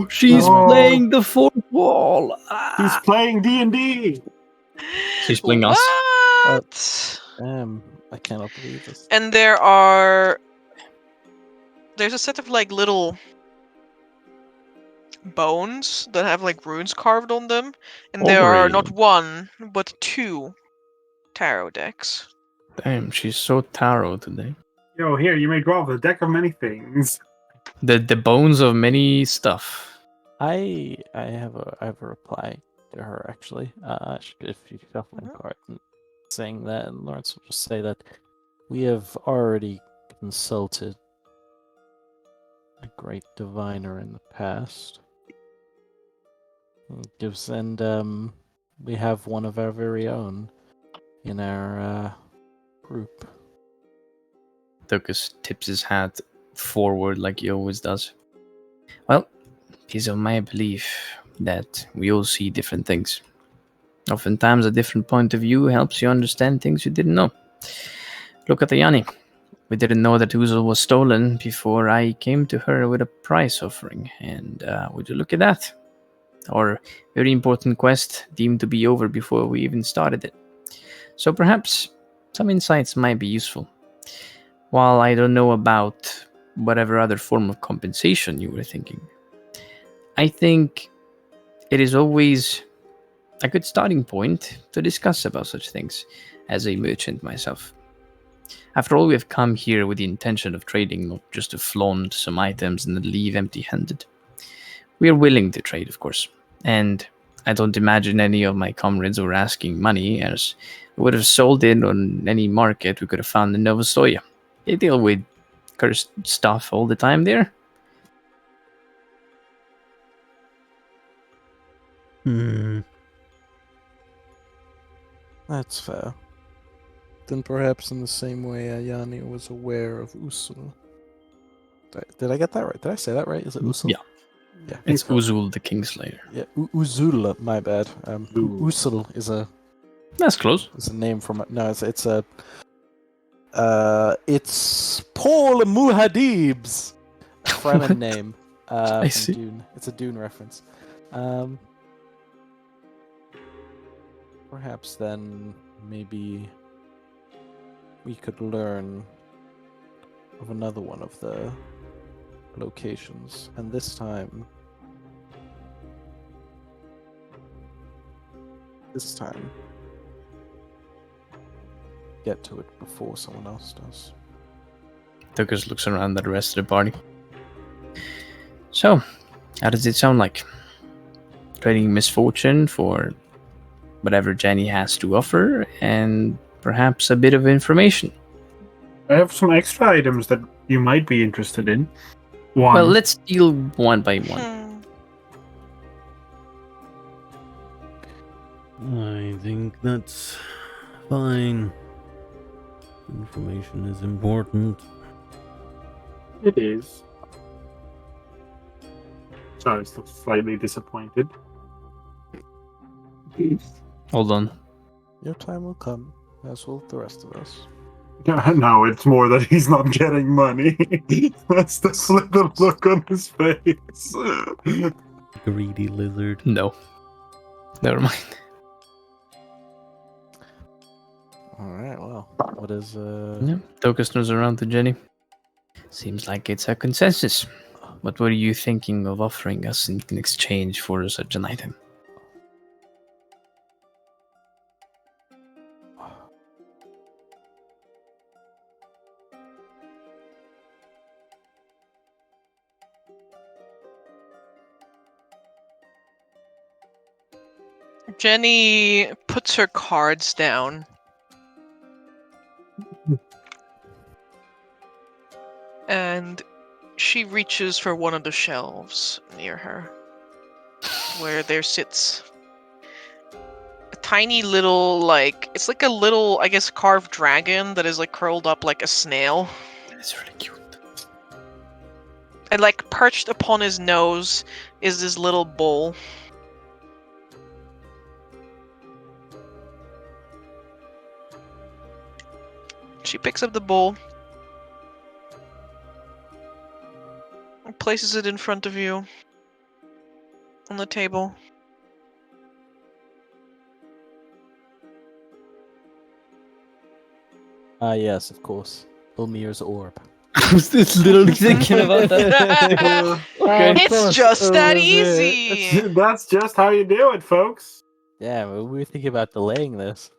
She's Oh. playing the fourth wall. He's playing D&D. She's playing us. What? I cannot believe this. And there's a set of like little bones that have like runes carved on them, and there are not one but two tarot decks. Damn, she's so tarot today. Yo, here, you may draw the deck of many things. The bones of many stuff. I have a reply to her actually. If you shuffle a card and saying that, and Lawrence will just say that we have already consulted a great diviner in the past. And we have one of our very own in our group. Tokus tips his hat forward like he always does. Well, he's of my belief that we all see different things. Oftentimes, a different point of view helps you understand things you didn't know. Look at Ayani. We didn't know that Uzo was stolen before I came to her with a prize offering. And would you look at that? Our very important quest deemed to be over before we even started it. So perhaps some insights might be useful. While I don't know about whatever other form of compensation you were thinking, I think it is always a good starting point to discuss about such things as a merchant myself. After all, we have come here with the intention of trading, not just to flaunt some items and then leave empty-handed. We are willing to trade, of course, and I don't imagine any of my comrades were asking money, as we would have sold it on any market we could have found in Novostoya. They deal with cursed stuff all the time there. That's fair. Then perhaps in the same way Ayani was aware of Usul. Did I get that right? Did I say that right? Is it Usul? Yeah. Yeah. It's Uzul the Kingslayer. Yeah, Uzul, my bad. Usul is a That's close. It's a name from no. It's Paul Muhadib's Fremen name. I from see. Dune. It's a Dune reference. Perhaps then maybe we could learn of another one of the locations, and this time get to it before someone else does. Tuckus looks around at the rest of the party. So, how does it sound like? Trading misfortune for whatever Jenny has to offer, and perhaps a bit of information. I have some extra items that you might be interested in. One. Well, let's deal one by one. I think that's fine. Information is important. It is. Sorry, still slightly disappointed. Hold on. Your time will come, as will the rest of us. No, it's more that he's not getting money. That's the little look on his face. Greedy lizard. No. Never mind. Alright, well, what is, Yeah. Tokus knows around to Jenny. Seems like it's a consensus. What were you thinking of offering us in exchange for such an item? Jenny puts her cards down. And she reaches for one of the shelves near her, where there sits a tiny little, like, it's like a little, I guess, carved dragon that is like curled up like a snail. It's really cute. And like perched upon his nose is this little bowl. She picks up the bowl and places it in front of you on the table. Ah, yes, of course. Ulmir's orb. I was just literally thinking about that. It's just that easy. That's just how you do it, folks. Yeah, well, we were thinking about delaying this.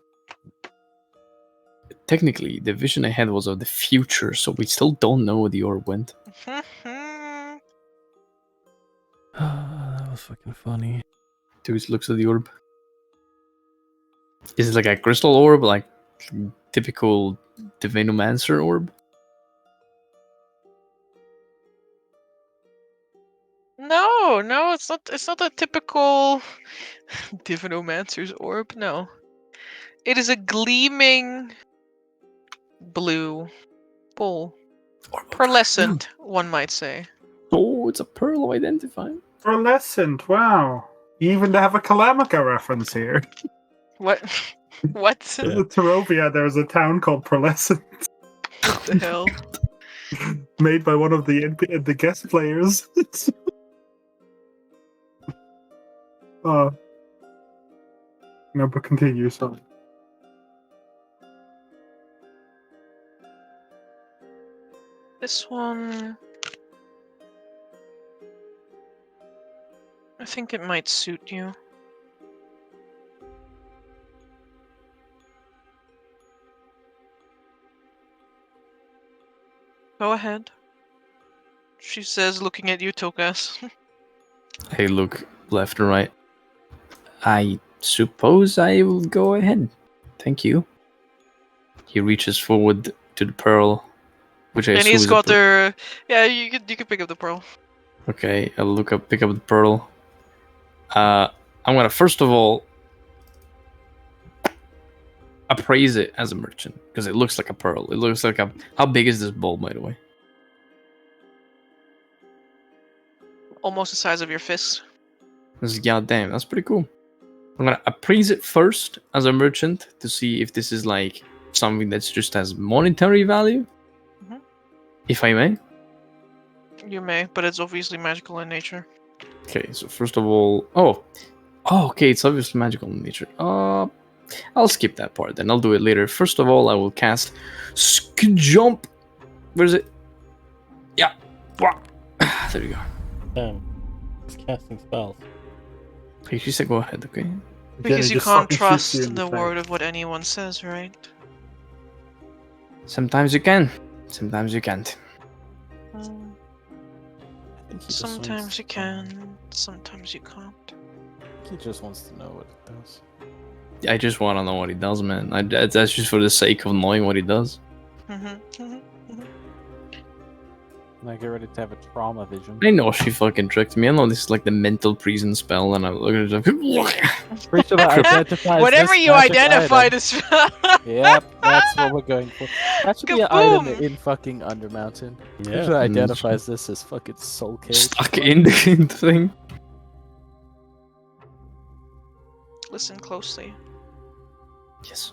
Technically, the vision I had was of the future, so we still don't know where the orb went. That was fucking funny. Dude looks at the orb. Is it like a crystal orb, like typical Divinomancer orb? No, it's not. It's not a typical Divinomancer's orb. No, it is a gleaming blue bowl, pearlescent, one might say. Oh, it's a pearl of identifying. Pearlescent, wow. You even have a Calamica reference here. What? What? In the Terovia, there's a town called Pearlescent, What the hell? made by one of the guest players. No, but continue, so. This one, I think it might suit you. Go ahead. She says, looking at you, Tokas. I look left and right. I suppose I will go ahead. Thank you. He reaches forward to the pearl, which I And assume he's is a got pearl. her. Yeah, you could pick up the pearl. Okay, I'll pick up the pearl. I'm gonna first of all appraise it as a merchant because it looks like a pearl. It looks like a. How big is this bowl, by the way? Almost the size of your fist. Yeah, damn, that's pretty cool. I'm gonna appraise it first as a merchant to see if this is like something that's just has monetary value. Mhm. If I may. You may, but it's obviously magical in nature. Okay, so first of all, oh, okay, it's obviously magical in nature. I'll skip that part then. I'll do it later. First of all, I will cast Jump. Where is it? Yeah, there you go. Damn. He's casting spells. Okay, she said go ahead. Okay. Because Jenny you just can't fucking shoots trust you in the face. word of what anyone says, right? Sometimes you can. Sometimes you can't. Mm, I think he just sometimes wants you to- can, sometimes you can't. He just wants to know what it does. I just want to know what he does, man. That's just for the sake of knowing what he does. And I get ready to have a trauma vision. I know she fucking tricked me. I know this is like the mental prison spell, and I'm looking at it. Creature that identifies Whatever this you magic identify item. this. Yep, that's what we're going for. That should be an item Kaboom! in fucking Undermountain. Yeah. Creature that identifies this as fucking soul cage. Stuck in the thing. Listen closely. Yes.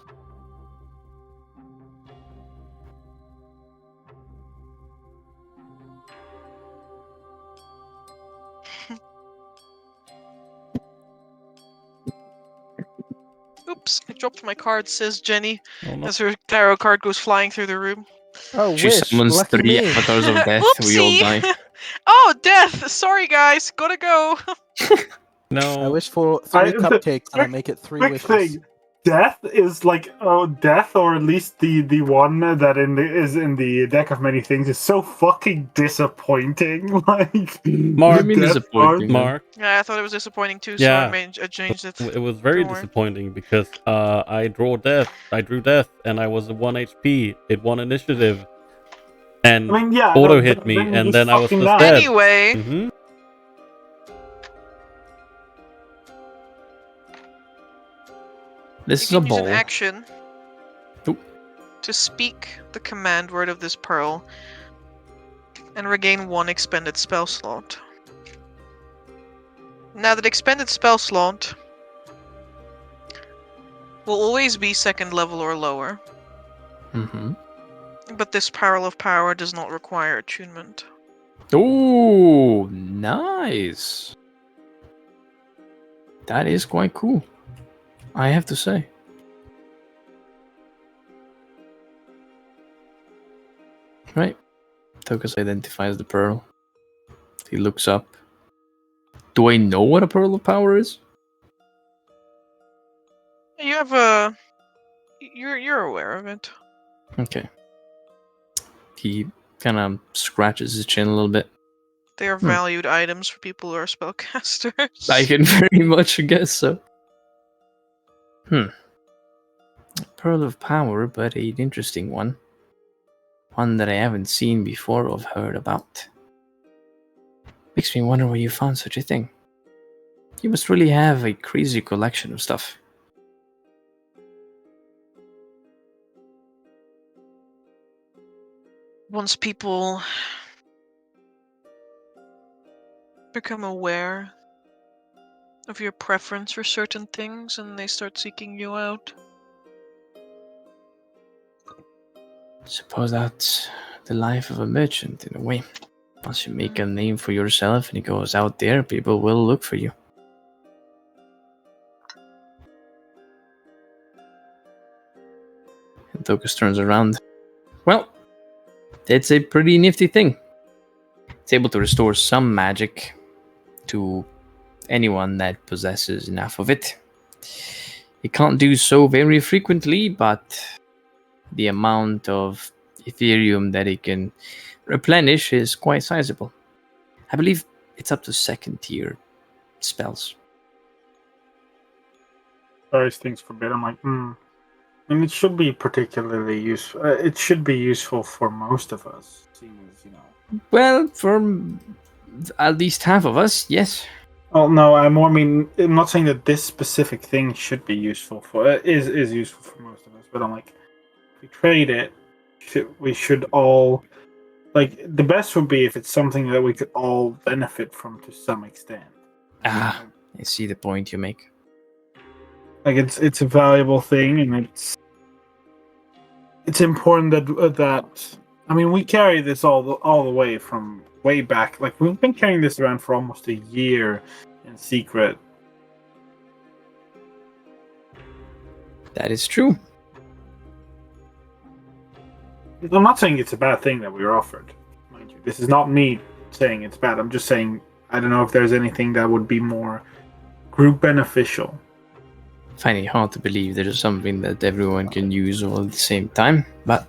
Oops, I dropped my card, says Jenny, Oh, no. as her tarot card goes flying through the room. Oh, She wish. summons Lucky 3 me. avatars of death. We all Oopsie! die. Oh, death! Sorry, guys, gotta go. I No. wish for 3 I- cupcakes and I quick- make it 3 Quick wishes. thing. Death is like death, or at least the one that is in the deck of many things is so fucking disappointing. Like Mark. the I mean death disappointing. card. Mark. Yeah, I thought it was disappointing too, so Yeah. I changed it. It was very Don't worry. disappointing because I drew death, and I was at 1 HP. It won initiative, and I mean, yeah, auto no, hit me, then and just then I was fucking just die. dead. Anyway, Hmm. This you is a can use ball. an action Oop. to speak the command word of this pearl and regain 1 expended spell slot. Now, that expended spell slot will always be 2nd level or lower, Mm-hmm. but this Pearl of Power does not require attunement. Oh, nice. That is quite cool, I have to say. Right. Tokus identifies the pearl. He looks up. Do I know what a pearl of power is? You have a... You're aware of it. Okay. He kind of scratches his chin a little bit. They are valued items for people who are spellcasters. I can very much guess so. Pearl of power, but an interesting one. One that I haven't seen before or heard about. Makes me wonder where you found such a thing. You must really have a crazy collection of stuff. Once people become aware of your preference for certain things and they start seeking you out. Suppose that's the life of a merchant in a way. Once you make a name for yourself and it goes out there, people will look for you. And Tokus turns around. Well, it's a pretty nifty thing. It's able to restore some magic to anyone that possesses enough of it. It can't do so very frequently, but the amount of Ethereum that it can replenish is quite sizable. I believe it's up to 2nd tier spells. Various things forbid. I'm like, I mean, it should be particularly useful. It should be useful for most of us, seeing as Well, for at least half of us, yes. Oh no, I'm not saying that this specific thing should be useful for. It is useful for most of us, but I'm like, if we trade it, we should all like. The best would be if it's something that we could all benefit from to some extent. I see the point you make. Like it's a valuable thing, and it's important that I mean, we carry this all the way from way back. Like we've been carrying this around for almost a year in secret. That is true. I'm not saying it's a bad thing that we were offered, mind you. This is not me saying it's bad. I'm just saying I don't know if there's anything that would be more group beneficial. Finding it hard to believe there's something that everyone can use all at the same time, but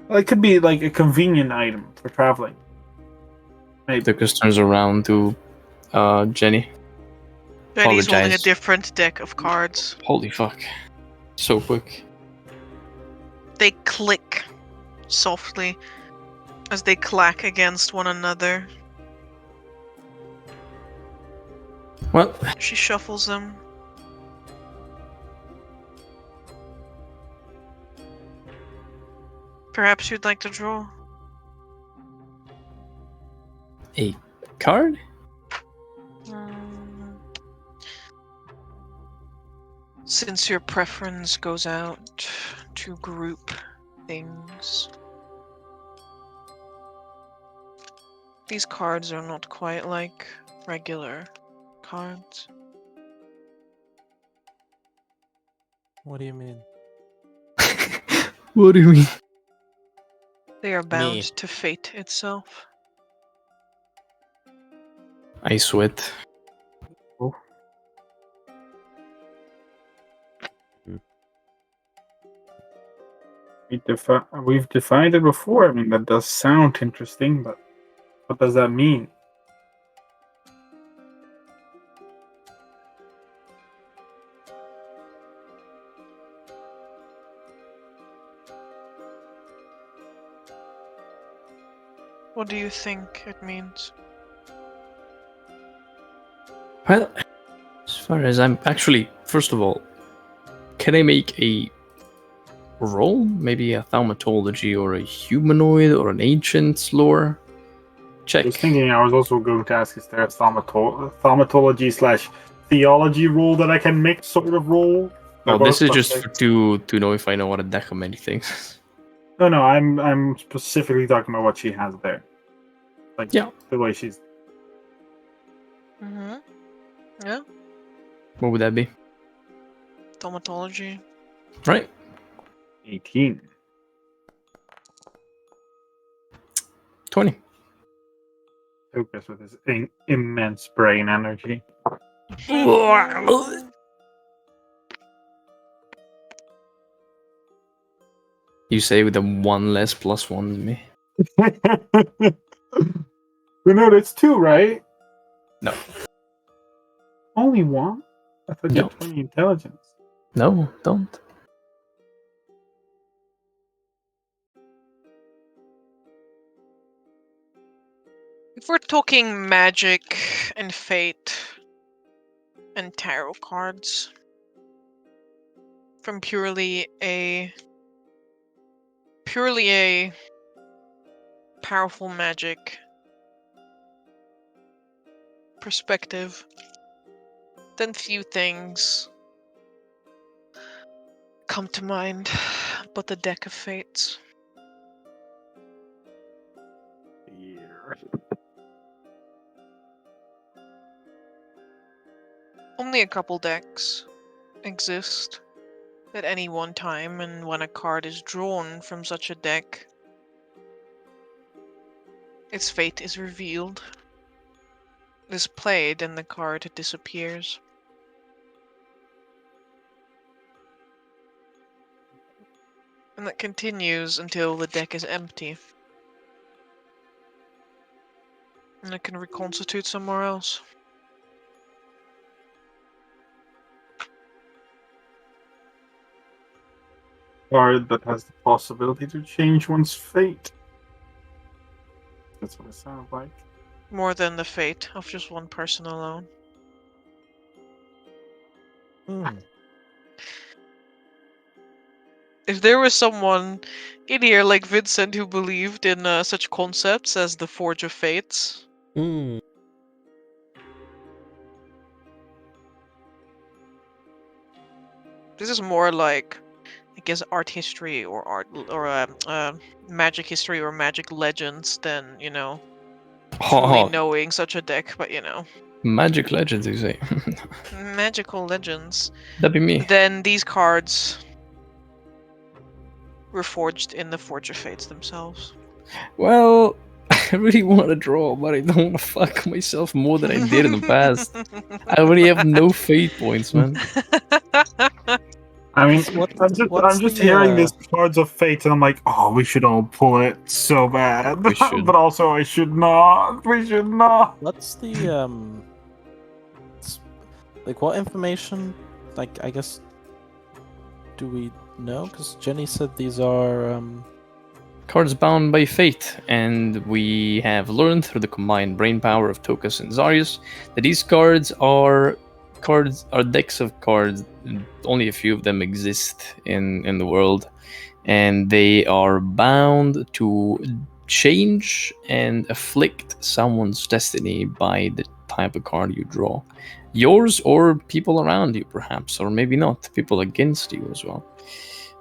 Well, it could be like a convenient item for traveling. Maybe. Tokus turns around to Jenny. Benny's holding a Apologize. different deck of cards. Holy fuck. So quick. They click softly as they clack against one another. Well, She shuffles them. Perhaps you'd like to draw. a card? Since your preference goes out to group things, these cards are not quite like regular cards. What do you mean? What do you mean? They are bound Me. to fate itself. I sweat. We've defined it before. I mean, that does sound interesting, but what does that mean? What do you think it means? Well, as far as I'm actually, first of all, can I make a roll? Maybe a thaumatology or a humanoid or an ancient lore? I Check. was thinking I was also going to ask, is there a thaumatology / theology roll that I can make sort of roll? Well, this is just Like- to know if I know how to deck of many things. No, I'm specifically talking about what she has there. Like Yeah. the way she's. Mm-hmm. Yeah. What would that be? Thaumatology. Right. 18. 20. Focus with his immense brain energy. You say with a 1 less +1 than me. We know it's 2, right? No. Only 1? I thought you No. had 20 intelligence. No, don't. If we're talking magic and fate and tarot cards, from purely a powerful magic perspective, then few things come to mind but the deck of fates. Only a couple decks exist at any one time, and when a card is drawn from such a deck, its fate is revealed. It is played and the card disappears. And that continues until the deck is empty. And it can reconstitute somewhere else. Card that has the possibility to change one's fate. That's what it sounds like. More than the fate of just one person alone. If there was someone in here like Vincent who believed in such concepts as the Forge of Fates, Hmm. this is more like, I guess, art history or magic history or magic legends than, you know, truly knowing such a deck, but you know. Magic legends, you say? Magical legends. That'd be me. Then these cards were forged in the Forge of Fates themselves. Well, I really want to draw, but I don't want to fuck myself more than I did in the past. I already have no fate points, man. I mean, What's I'm just the, hearing these cards of fate, and I'm like, oh, we should all pull it so bad. We should. But also, I should not. We should not. What's the like what information? Like I guess do we know? Because Jenny said these are Cards bound by fate, and we have learned through the combined brain power of Tokas and Zarius that these cards are decks of cards. Only a few of them exist in the world, and they are bound to change and afflict someone's destiny by the type of card you draw. Yours or people around you, perhaps, or maybe not. People against you as well.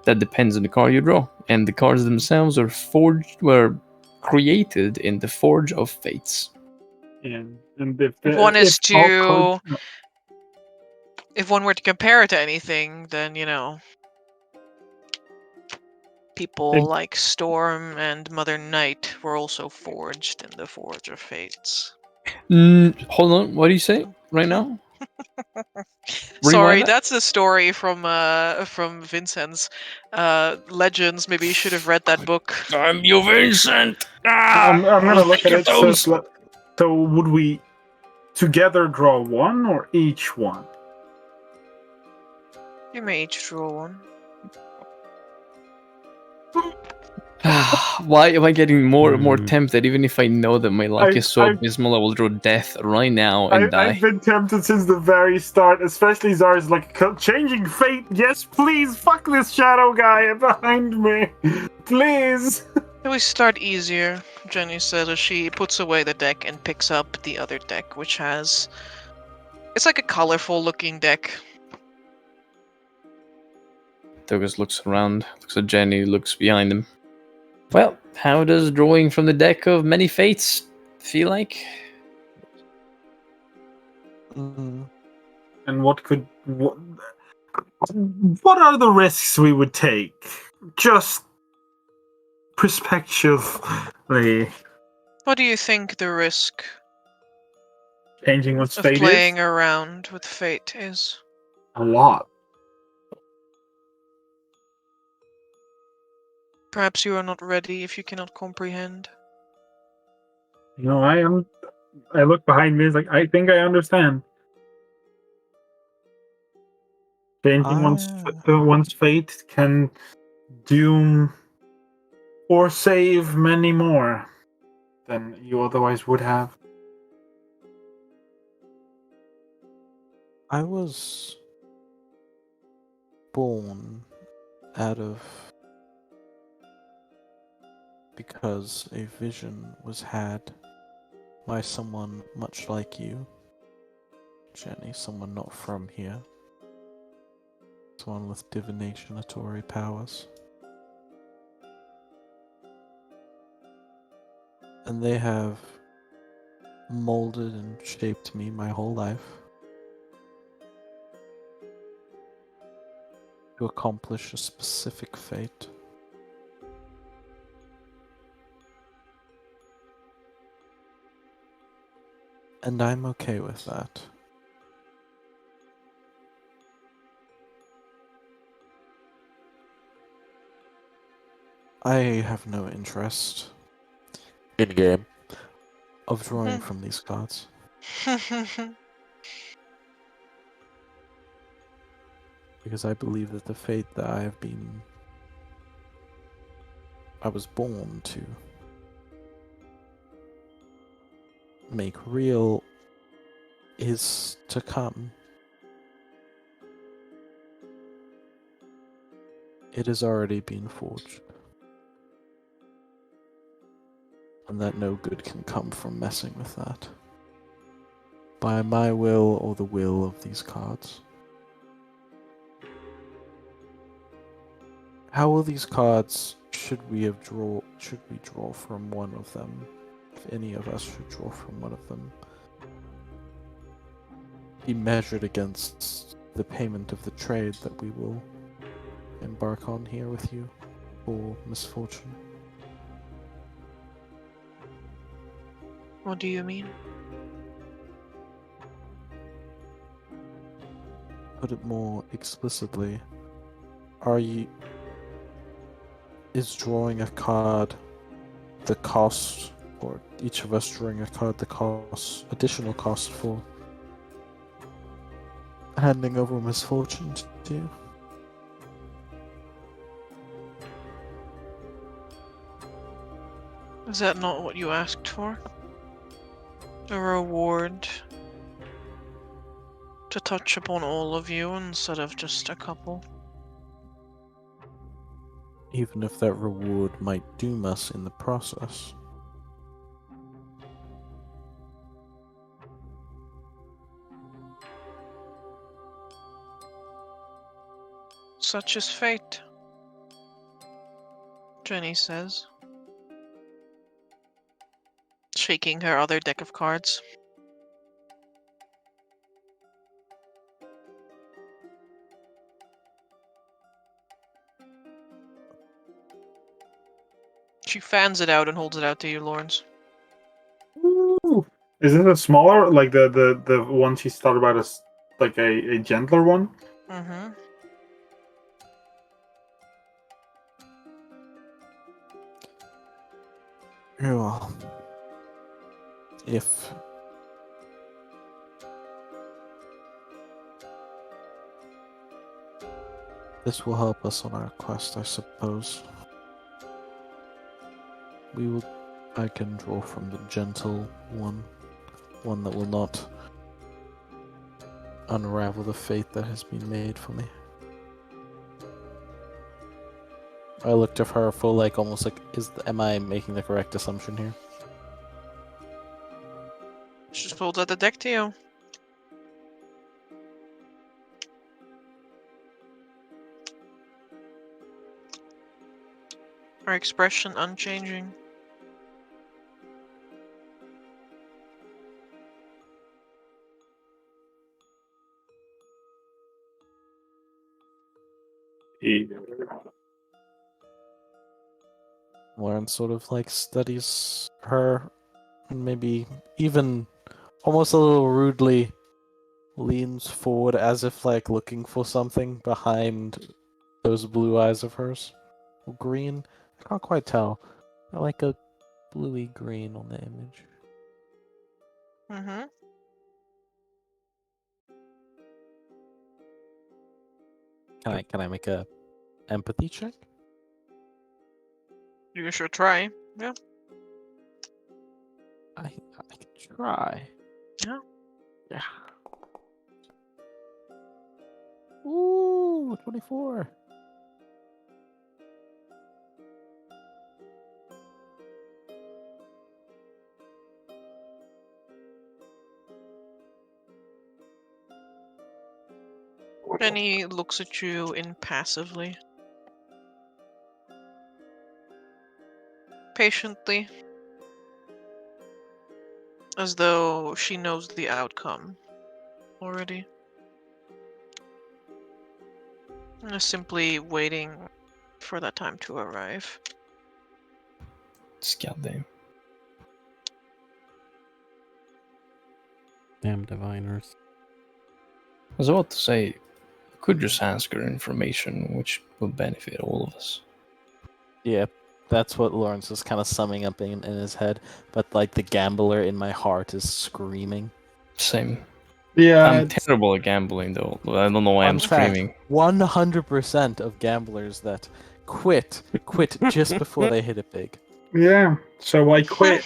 That depends on the card you draw. And the cards themselves were created in the Forge of Fates. And If one were to compare it to anything, then, you know, people like Storm and Mother Night were also forged in the Forge of Fates. Hold on, what do you say right now? Sorry, that? that's a story from Vincent's Legends. Maybe you should have read that book. I'm you, Vincent. I'm gonna I'll look take at your it. So, toes. so would we together draw one or each one? You may each draw one. Why am I getting more and more tempted? Even if I know that my luck is so I've- abysmal, I will draw death right now and die. I've been tempted since the very start, especially Zara's like changing fate. Yes, please, fuck this shadow guy behind me, please. Can we start easier? Jenny says as she puts away the deck and picks up the other deck, which has... It's like a colorful looking deck. Togus looks around, looks at Jenny, looks behind him. Well, how does drawing from the deck of many fates feel like? Mm, And what are the risks we would take? Just prospectively. What do you think the risk Changing what's of fate playing is? around with fate is? A lot. Perhaps you are not ready if you cannot comprehend. You know, I am. I look behind me. It's like I think I understand. Changing one's fate can doom or save many more than you otherwise would have. I was born out of because a vision was had by someone much like you, Jenny, someone not from here, someone with divinationatory powers. And they have molded and shaped me my whole life to accomplish a specific fate. And I'm okay with that. I have no interest in game of drawing from these cards. Because I believe that the fate that I was born to make real is to come. It has already been forged. And that no good can come from messing with that. By my will or the will of these cards. How will these cards, should we draw from one of them, if any of us should draw from one of them, be measured against the payment of the trade that we will embark on here with you for misfortune? What do you mean? Put it more explicitly, is drawing a card the cost, or each of us drawing a card the cost, additional cost for handing over misfortune to you? Is that not what you asked for? A reward to touch upon all of you instead of just a couple? Even if that reward might doom us in the process. Such is fate, Jenny says, shaking her other deck of cards. She fans it out and holds it out to you, Lawrence. Ooh. Is it a smaller, like the one she started about as like a gentler one? Mm-hmm. Yeah. If this will help us on our quest, I suppose. I can draw from the gentle one that will not unravel the fate that has been made for me. I looked at her for like almost like, am I making the correct assumption here? She just pulled out the deck to you. Her expression unchanging. Lauren sort of like studies her, and maybe even almost a little rudely leans forward as if like looking for something behind those blue eyes of hers. Or green? I can't quite tell. I like a bluey green on the image. Mm-hmm. Can I make a empathy check? You can sure try. Yeah. I can try. Yeah. Yeah. Ooh, 24. And he looks at you impassively. Patiently. As though she knows the outcome already. And is simply waiting for that time to arrive. Goddamn. Damn diviners. I was about to say, you could just ask her information, which will benefit all of us. Yeah, that's what Lawrence is kind of summing up in his head. But like the gambler in my heart is screaming. Same. Yeah, I'm terrible at gambling, though. I don't know why I'm Fun fact, screaming. 100% of gamblers that quit just before they hit it big. yeah. So I quit.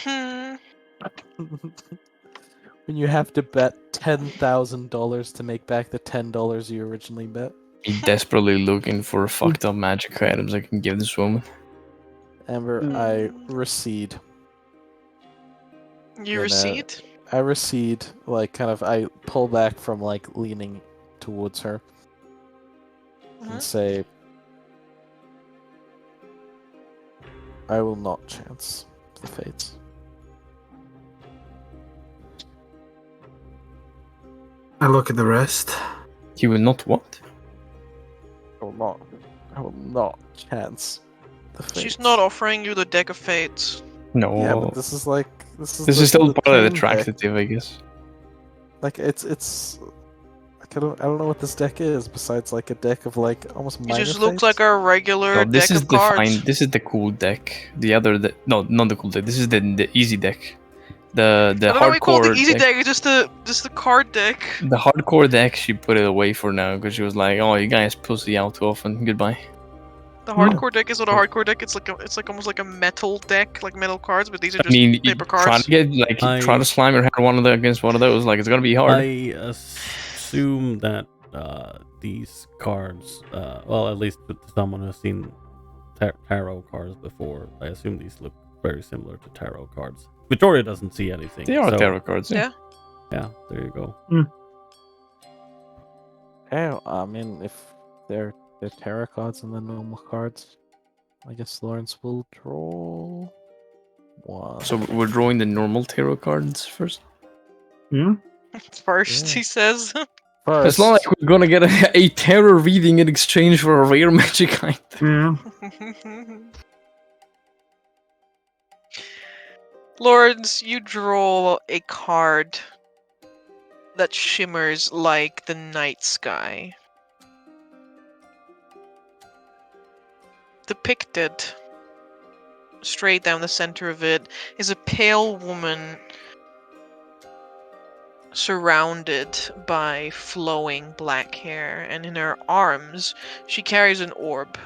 When you have to bet $10,000 to make back the $10 you originally bet. I'm desperately looking for fucked up magic items I can give this woman. Amber, I recede. You recede? I recede, like kind of, I pull back from like leaning towards her and say, I will not chance the fates. I look at the rest. You will not what? I will not chance the fates. She's not offering you the deck of fates. No. Yeah, but this is like this is still the part of the pain attractive, I guess. Like it's like I don't know what this deck is besides like a deck of like almost minor It just looks fates. like a regular No, this deck is of the cards. This is the cool deck. The other, no, not the cool deck. This is the easy deck. The I don't know what we call hardcore the easy deck. deck. It's just the card deck. The hardcore deck, she put it away for now because she was like, "Oh, you guys pussy out too often. Goodbye." The hardcore deck is not a hardcore deck. It's like almost like a metal deck, like metal cards, but these are I just mean, paper try cards. to get try to slime your head against one of those. Like, it's gonna be hard. I assume that these cards, well, at least with someone who's seen tarot cards before, I assume these look very similar to tarot cards. Victoria doesn't see anything. They are so, tarot cards. Yeah. Yeah, there you go. Yeah, I mean, if they're tarot cards and then normal cards, I guess Lawrence will draw one. So we're drawing the normal tarot cards first. First, Yeah. he says. First, It's not like we're gonna get a tarot reading in exchange for a rare magic item. Yeah. Lords, you draw a card that shimmers like the night sky. Depicted, straight down the center of it, is a pale woman surrounded by flowing black hair, and in her arms she carries an orb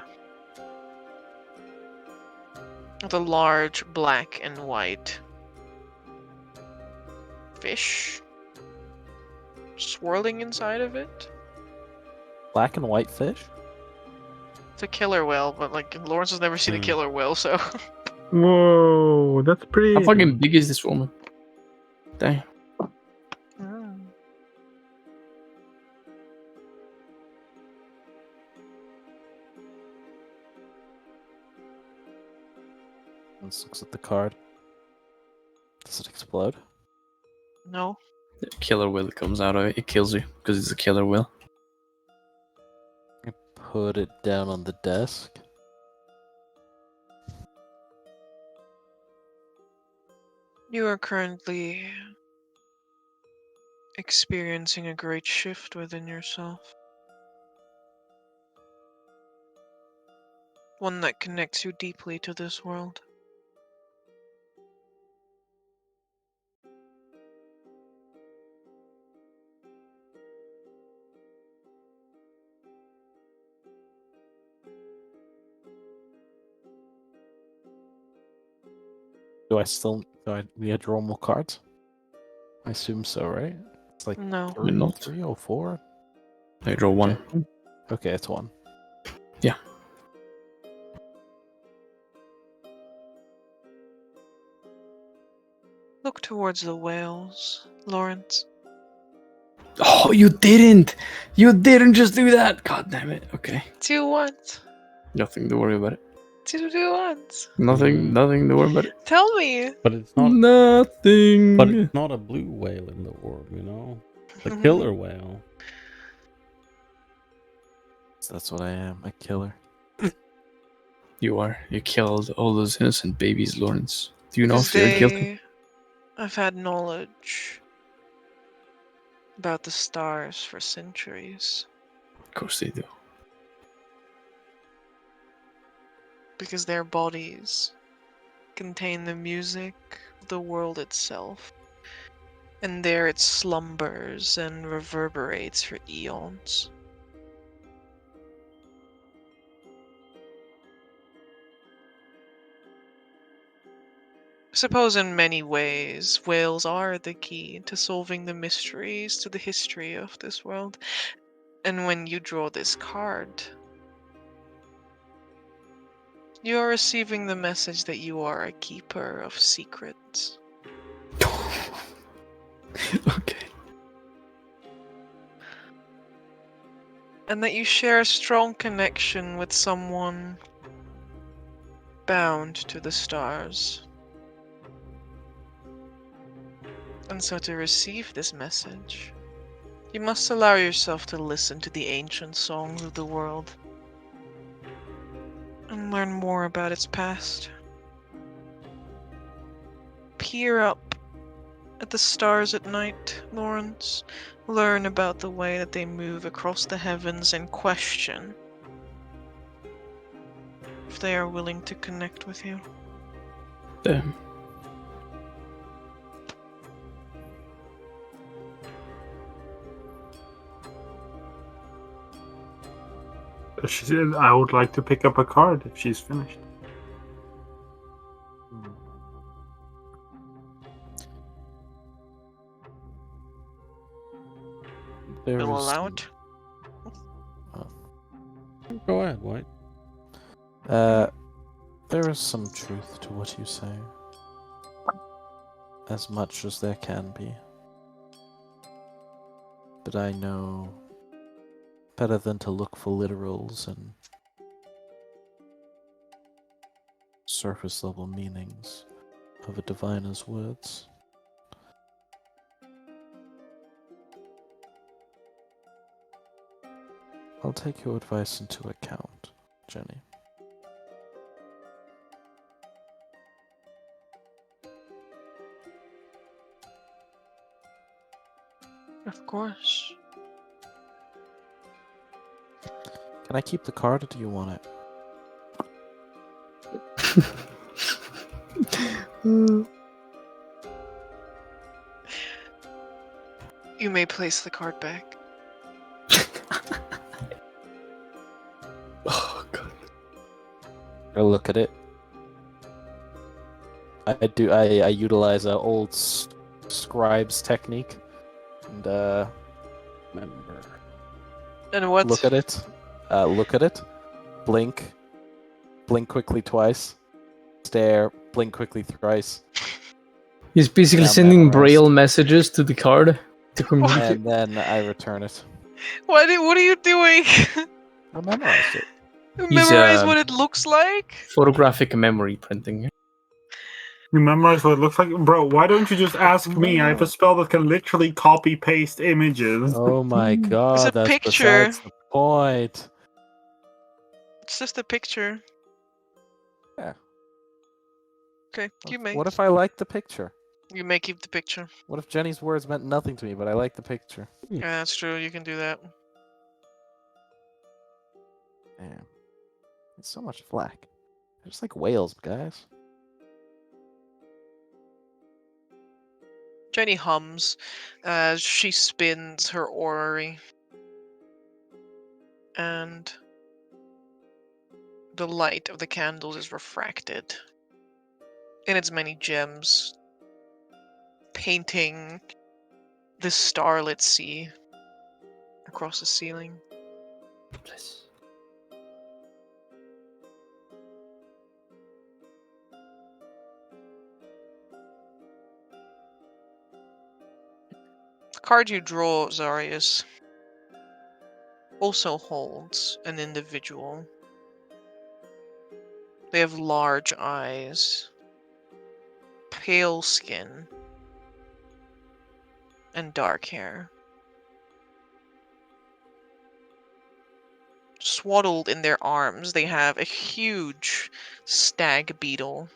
with a large black and white fish swirling inside of it. Black and white fish? It's a killer whale, but like Lawrence has never seen a killer whale, so Whoa, that's pretty. How fucking big is this woman? Dang. Let's look at the card. Does it explode? No. The killer whale comes out of it. It kills you because it's a killer whale. I put it down on the desk. You are currently experiencing a great shift within yourself. One that connects you deeply to this world. Do I need to draw more cards? I assume so, right? It's like No. three, Not. 3 or 4? I draw one. Okay, it's 1. Yeah. Look towards the whales, Lawrence. Oh, you didn't! You didn't just do that! God damn it. Okay. Do what? Nothing to worry about it. Do what? Nothing to worry about it. Tell me. But it's not. Nothing. But it's not a blue whale in the orb, you know. It's a killer whale. So that's what I am, a killer. You are. You killed all those innocent babies, Lawrence. Do you know if Because they're guilty? I've had knowledge about the stars for centuries. Of course they do. Because their bodies contain the music of the world itself. And there it slumbers and reverberates for eons. I suppose in many ways, whales are the key to solving the mysteries to the history of this world. And when you draw this card, you are receiving the message that you are a keeper of secrets. Okay. And that you share a strong connection with someone bound to the stars. And so to receive this message, you must allow yourself to listen to the ancient songs of the world and learn more about its past. Peer up at the stars at night, Lawrence. Learn about the way that they move across the heavens and question if they are willing to connect with you. Damn. She said, I would like to pick up a card if she's finished. There Will is allow some- it. Go ahead, White. There is some truth to what you say. As much as there can be. But I know better than to look for literals and surface level meanings of a diviner's words. I'll take your advice into account, Jenny. Of course. Can I keep the card, or do you want it? You may place the card back. Oh god. I look at it. I utilize a old scribe's technique, and Remember. And what? look at it. Look at it. Blink. Blink quickly twice. Stare. Blink quickly thrice. He's basically Yeah, sending memorized. braille messages to the card to communicate. And then I return it. What are you doing? I memorized it. He's, Memorize what it looks like? Photographic memory printing. You memorize what it looks like? Bro, why don't you just ask me? I have a spell that can literally copy paste images. Oh my It's a god, that's picture. besides the point. It's just a picture. Yeah. Okay, you may. What if I like the picture? You may keep the picture. What if Jenny's words meant nothing to me, but I like the picture? Yeah, that's true. You can do that. Damn. It's so much flack. I just like whales, guys. Jenny hums as she spins her orrery. And the light of the candles is refracted in its many gems, painting the starlit sea across the ceiling. Bless. The card you draw, Zarius, also holds an individual. They have large eyes, pale skin, and dark hair. Swaddled in their arms, they have a huge stag beetle.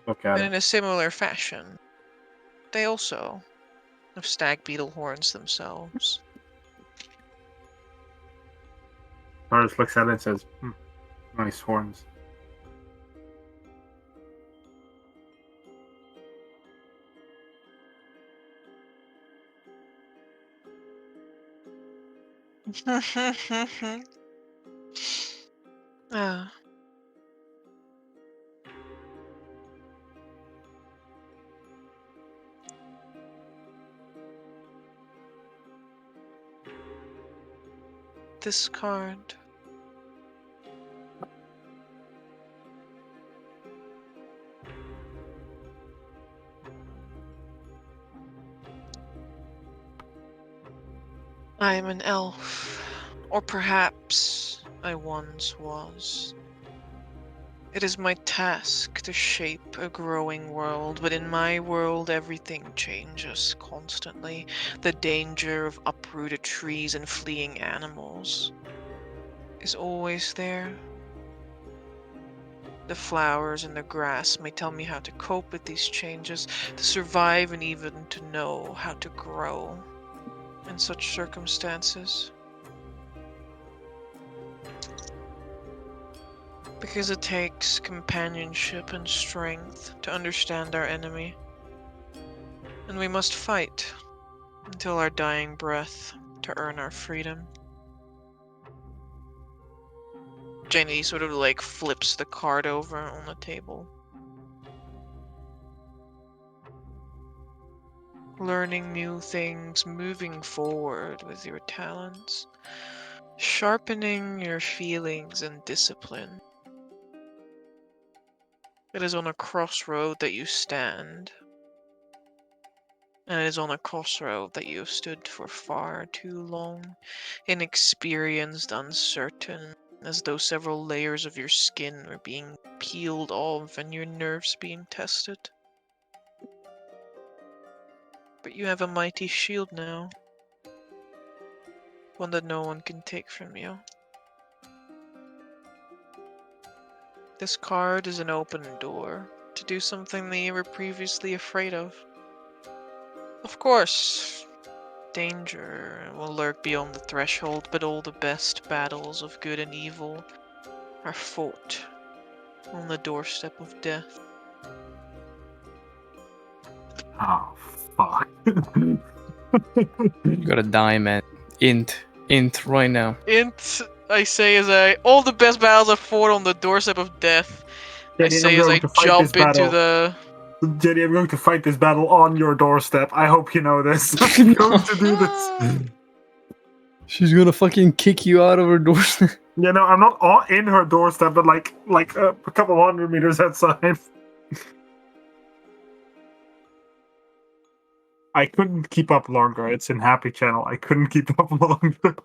Look at And it. in a similar fashion, they also have stag beetle horns themselves. Taurus looks at it and says, nice horns. Ah. This card. I am an elf, or perhaps I once was. It is my task to shape a growing world, but in my world everything changes constantly. The danger of uprooted trees and fleeing animals is always there. The flowers and the grass may tell me how to cope with these changes, to survive and even to know how to grow in such circumstances. Because it takes companionship and strength to understand our enemy. And we must fight until our dying breath to earn our freedom. Jenny sort of like flips the card over on the table. Learning new things, moving forward with your talents, sharpening your feelings and discipline. It is on a crossroad that you stand, and it is on a crossroad that you have stood for far too long, inexperienced, uncertain, as though several layers of your skin were being peeled off and your nerves being tested. But you have a mighty shield now, one that no one can take from you. This card is an open door to do something that you were previously afraid of. Of course, danger will lurk beyond the threshold, but all the best battles of good and evil are fought on the doorstep of death. Oh, fuck. You gotta die, man. Int right now. Int, I say all the best battles are fought on the doorstep of death. I Jenny, say I'm as going I to fight this jump into battle. the... Jenny, I'm going to fight this battle on your doorstep. I hope you know this. I'm going to do this. She's gonna fucking kick you out of her doorstep. You know, I'm not in her doorstep, but like a couple 100 meters outside. I couldn't keep up longer. It's in Happy Channel. I couldn't keep up longer.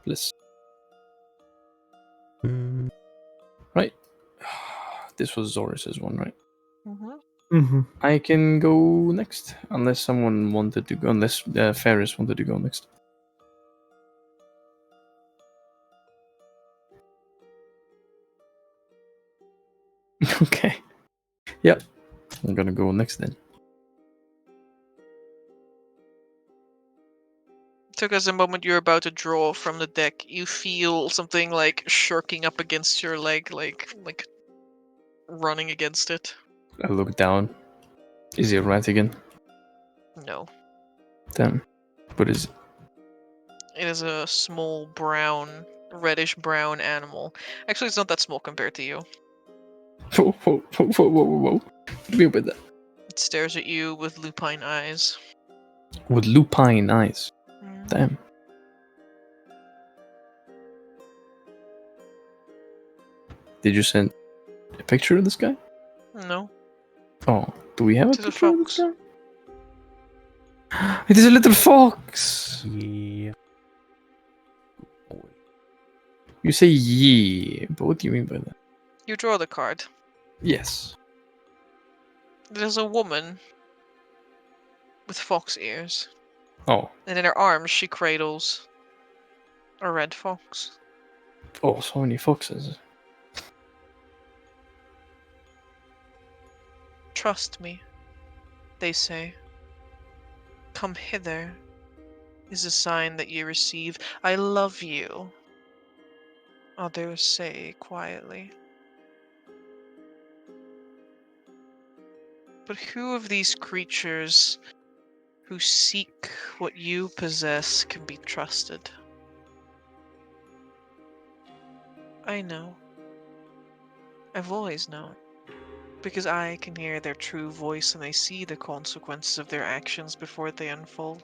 Bliss. Right. This was Zoris's one, right? I can go next, unless someone wanted to go. Unless Ferris wanted to go next. Okay. Yep. I'm gonna go next then. Took us a moment. You're about to draw from the deck. You feel something like shirking up against your leg, like running against it. I look down. Is it rat again? No. Damn. What is it? It is a small reddish brown animal. Actually, it's not that small compared to you. Whoa. What do you mean by that? It stares at you with lupine eyes. With lupine eyes. Damn. Did you send a picture of this guy? No. Oh, do we have a It is a picture of this fox. guy? It is a little fox! Yeah. You say yeah, but what do you mean by that? You draw the card. Yes. It is a woman with fox ears. Oh. And in her arms, she cradles a red fox. Oh, so many foxes. Trust me, they say. Come hither is a sign that you receive. I love you, others say quietly. But who of these creatures who seek what you possess can be trusted? I know. I've always known. Because I can hear their true voice and I see the consequences of their actions before they unfold.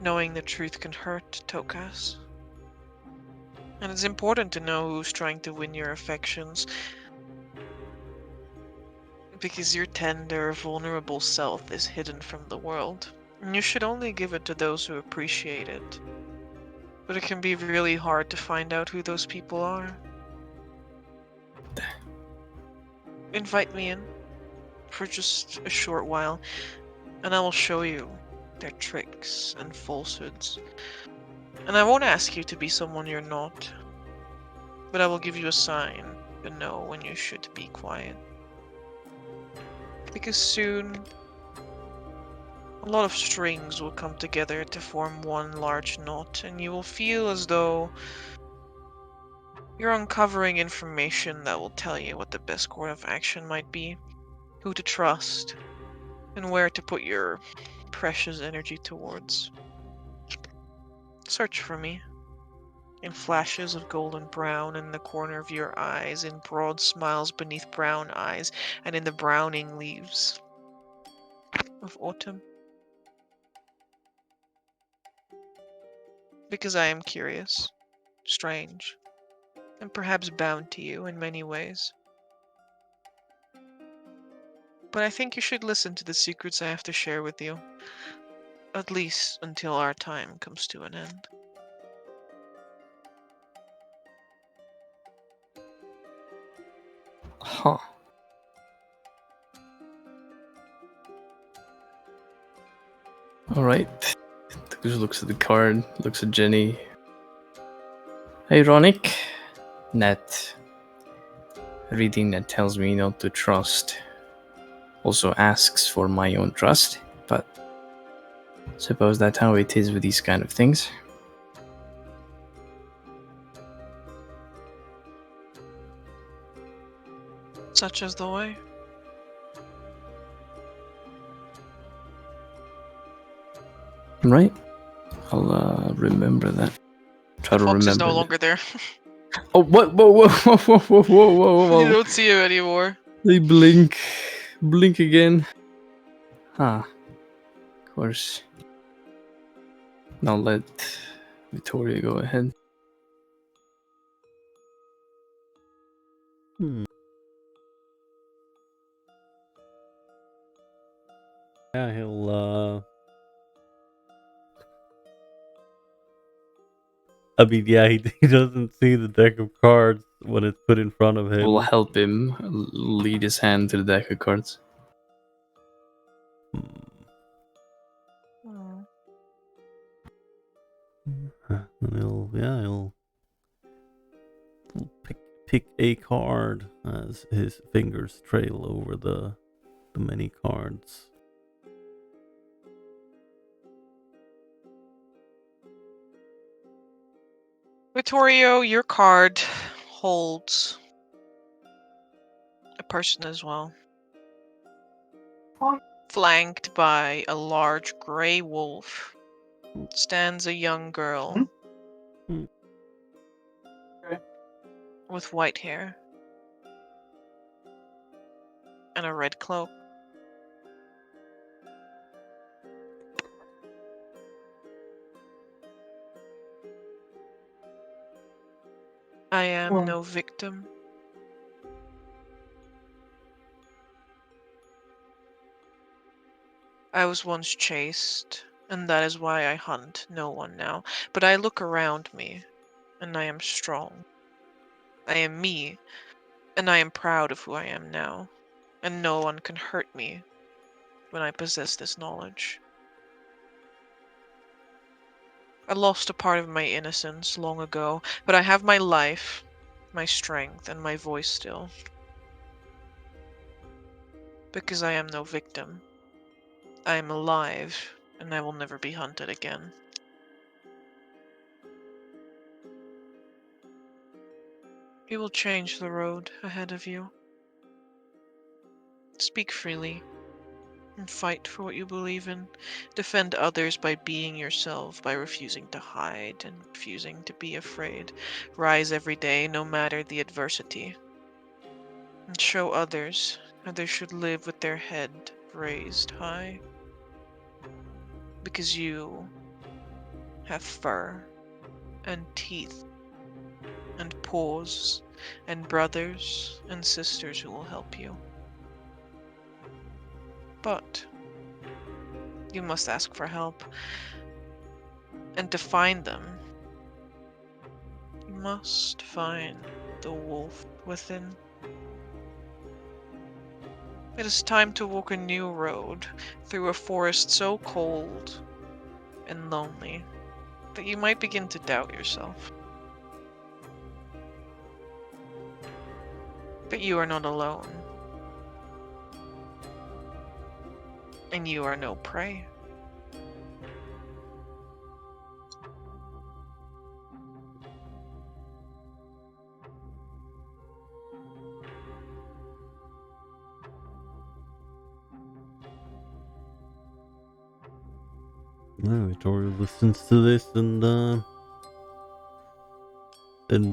Knowing the truth can hurt, Tokas. And it's important to know who's trying to win your affections. Because your tender, vulnerable self is hidden from the world. And you should only give it to those who appreciate it. But it can be really hard to find out who those people are. Invite me in for just a short while, and I will show you their tricks and falsehoods. And I won't ask you to be someone you're not, but I will give you a sign to know when you should be quiet. Because soon, a lot of strings will come together to form one large knot, and you will feel as though you're uncovering information that will tell you what the best course of action might be, who to trust, and where to put your precious energy towards. Search for me, in flashes of golden brown in the corner of your eyes, in broad smiles beneath brown eyes, and in the browning leaves of autumn. Because I am curious, strange, and perhaps bound to you in many ways. But I think you should listen to the secrets I have to share with you, at least until our time comes to an end. Huh. Alright. just looks at the card, looks at Jenny. Ironic. That reading that tells me not to trust also asks for my own trust, but suppose that's how it is with these kind of things. Such as the way. Right? I'll remember that. Try to Fox remember. is no it. longer there. Oh, what? Whoa, whoa, whoa, whoa, whoa, whoa, whoa, whoa. You don't see him anymore. They blink. Blink again. Huh. Of course. I'll let Victoria go ahead. Yeah, he'll I mean, yeah, he doesn't see the deck of cards when it's put in front of him. We'll help him lead his hand to the deck of cards. And he'll pick a card as his fingers trail over the many cards. Vittorio, your card holds a person as well. Flanked by a large gray wolf stands a young girl with white hair and a red cloak. I am no victim. I was once chased, and that is why I hunt no one now. But I look around me, and I am strong. I am me, and I am proud of who I am now. And no one can hurt me when I possess this knowledge. I lost a part of my innocence long ago, but I have my life, my strength, and my voice still. Because I am no victim. I am alive, and I will never be hunted again. You will change the road ahead of you. Speak freely, and fight for what you believe in. Defend others by being yourself, by refusing to hide and refusing to be afraid. Rise every day, no matter the adversity. And show others how they should live with their head raised high. Because you have fur and teeth and paws and brothers and sisters who will help you. But you must ask for help. And to find them, you must find the wolf within. It is time to walk a new road through a forest so cold and lonely that you might begin to doubt yourself. But you are not alone. And you are no prey. Vittorio listens to this and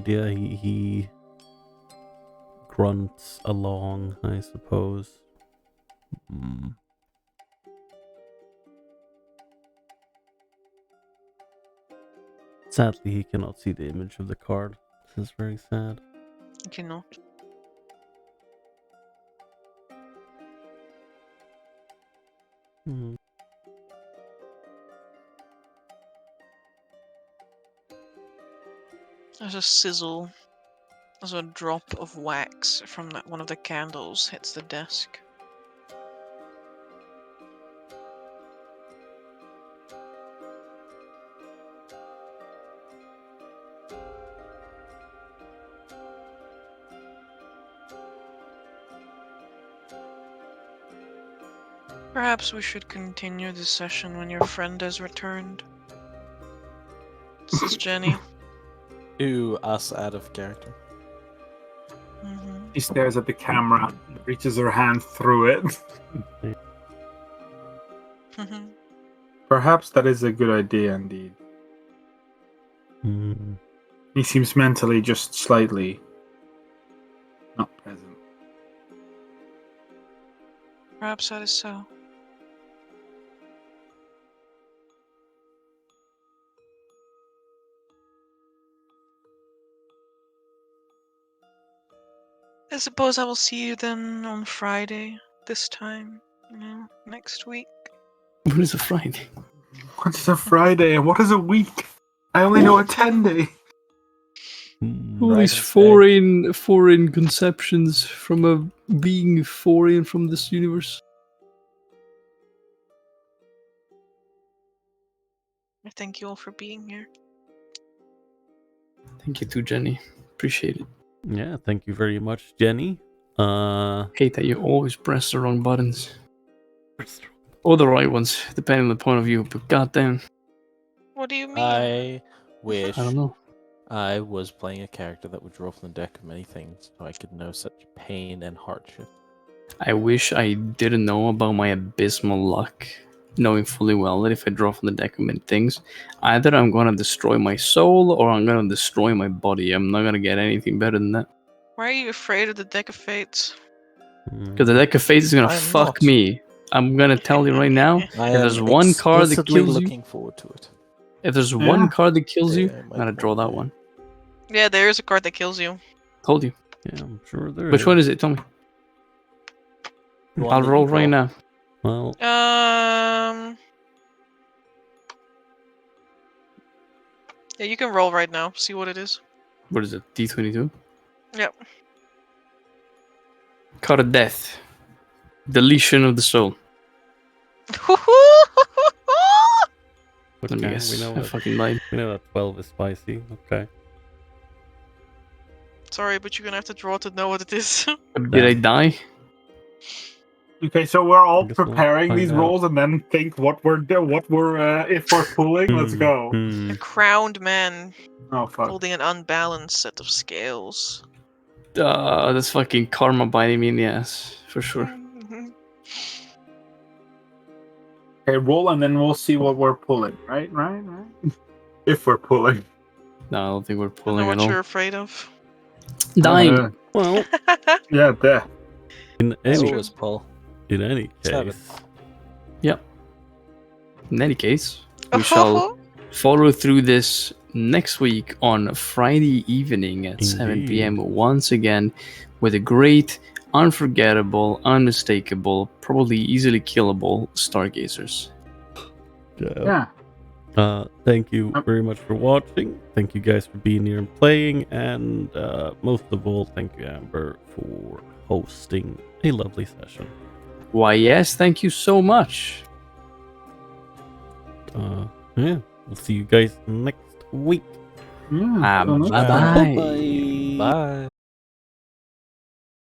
yeah, he grunts along, I suppose. Sadly, he cannot see the image of the card. This is very sad. You cannot. There's a sizzle as a drop of wax from one of the candles hits the desk. Perhaps we should continue this session when your friend has returned. This is Jenny. To us out of character. Mm-hmm. She stares at the camera, reaches her hand through it. Perhaps that is a good idea indeed. He seems mentally just slightly not present. Perhaps that is so. I suppose I will see you then on Friday this time, next week. What is a Friday? What is a Friday and what is a week? I only know a 10-day. All these foreign conceptions from a being foreign from this universe. I thank you all for being here. Thank you too, Jenny. Appreciate it. Yeah, thank you very much, Jenny. Hate that you always press the wrong buttons. Or the right ones, depending on the point of view, but goddamn. What do you mean? I wish I don't know. I was playing a character that would draw from the deck of many things, so I could know such pain and hardship. I wish I didn't know about my abysmal luck, knowing fully well that if I draw from the deck of many things, either I'm gonna destroy my soul or I'm gonna destroy my body. I'm not gonna get anything better than that. Why are you afraid of the Deck of Fates? Because the deck of fates is gonna I'm fuck not. me. I'm gonna tell you right now. I If there's am one card that explicitly kills you, looking forward to it. if there's one card that kills you, Yeah, I'm gonna draw that one. Yeah, there is a card that kills you. Told you. Yeah, I'm sure there Which is. one is it? Tell me. The one I'll that you roll right draw. now. Well, Yeah, you can roll right now. See what it is. What is it? D22? Yep. Card of death. Deletion of the soul. Let me okay, guess. we know I that, fucking lied. we know that 12 is spicy. Okay. Sorry, but you're gonna have to draw to know what it is. Did I die? Okay, so we're all I guess we'll preparing find these out. rolls and then think what we're if we're pulling. Let's go. A crowned man Oh fuck. holding an unbalanced set of scales. That's fucking karma biting me in the ass. For sure. Mhm. Okay, roll and then we'll see what we're pulling. Right. If we're pulling. No, I don't think we're I know pulling what at you're all. afraid of. Dying. Well, Yeah, there. in I any, always pull. in any Seven. case, In any case, we shall follow through this next week on Friday evening at 7 p.m. once again with a great, unforgettable, unmistakable, probably easily killable Stargazers. Yeah. thank you very much for watching. Thank you guys for being here and playing. And most of all, thank you, Amber, for hosting a lovely session. Why, yes, thank you so much. Yeah, we'll see you guys next week. Yeah. so nice. Bye-bye. Bye.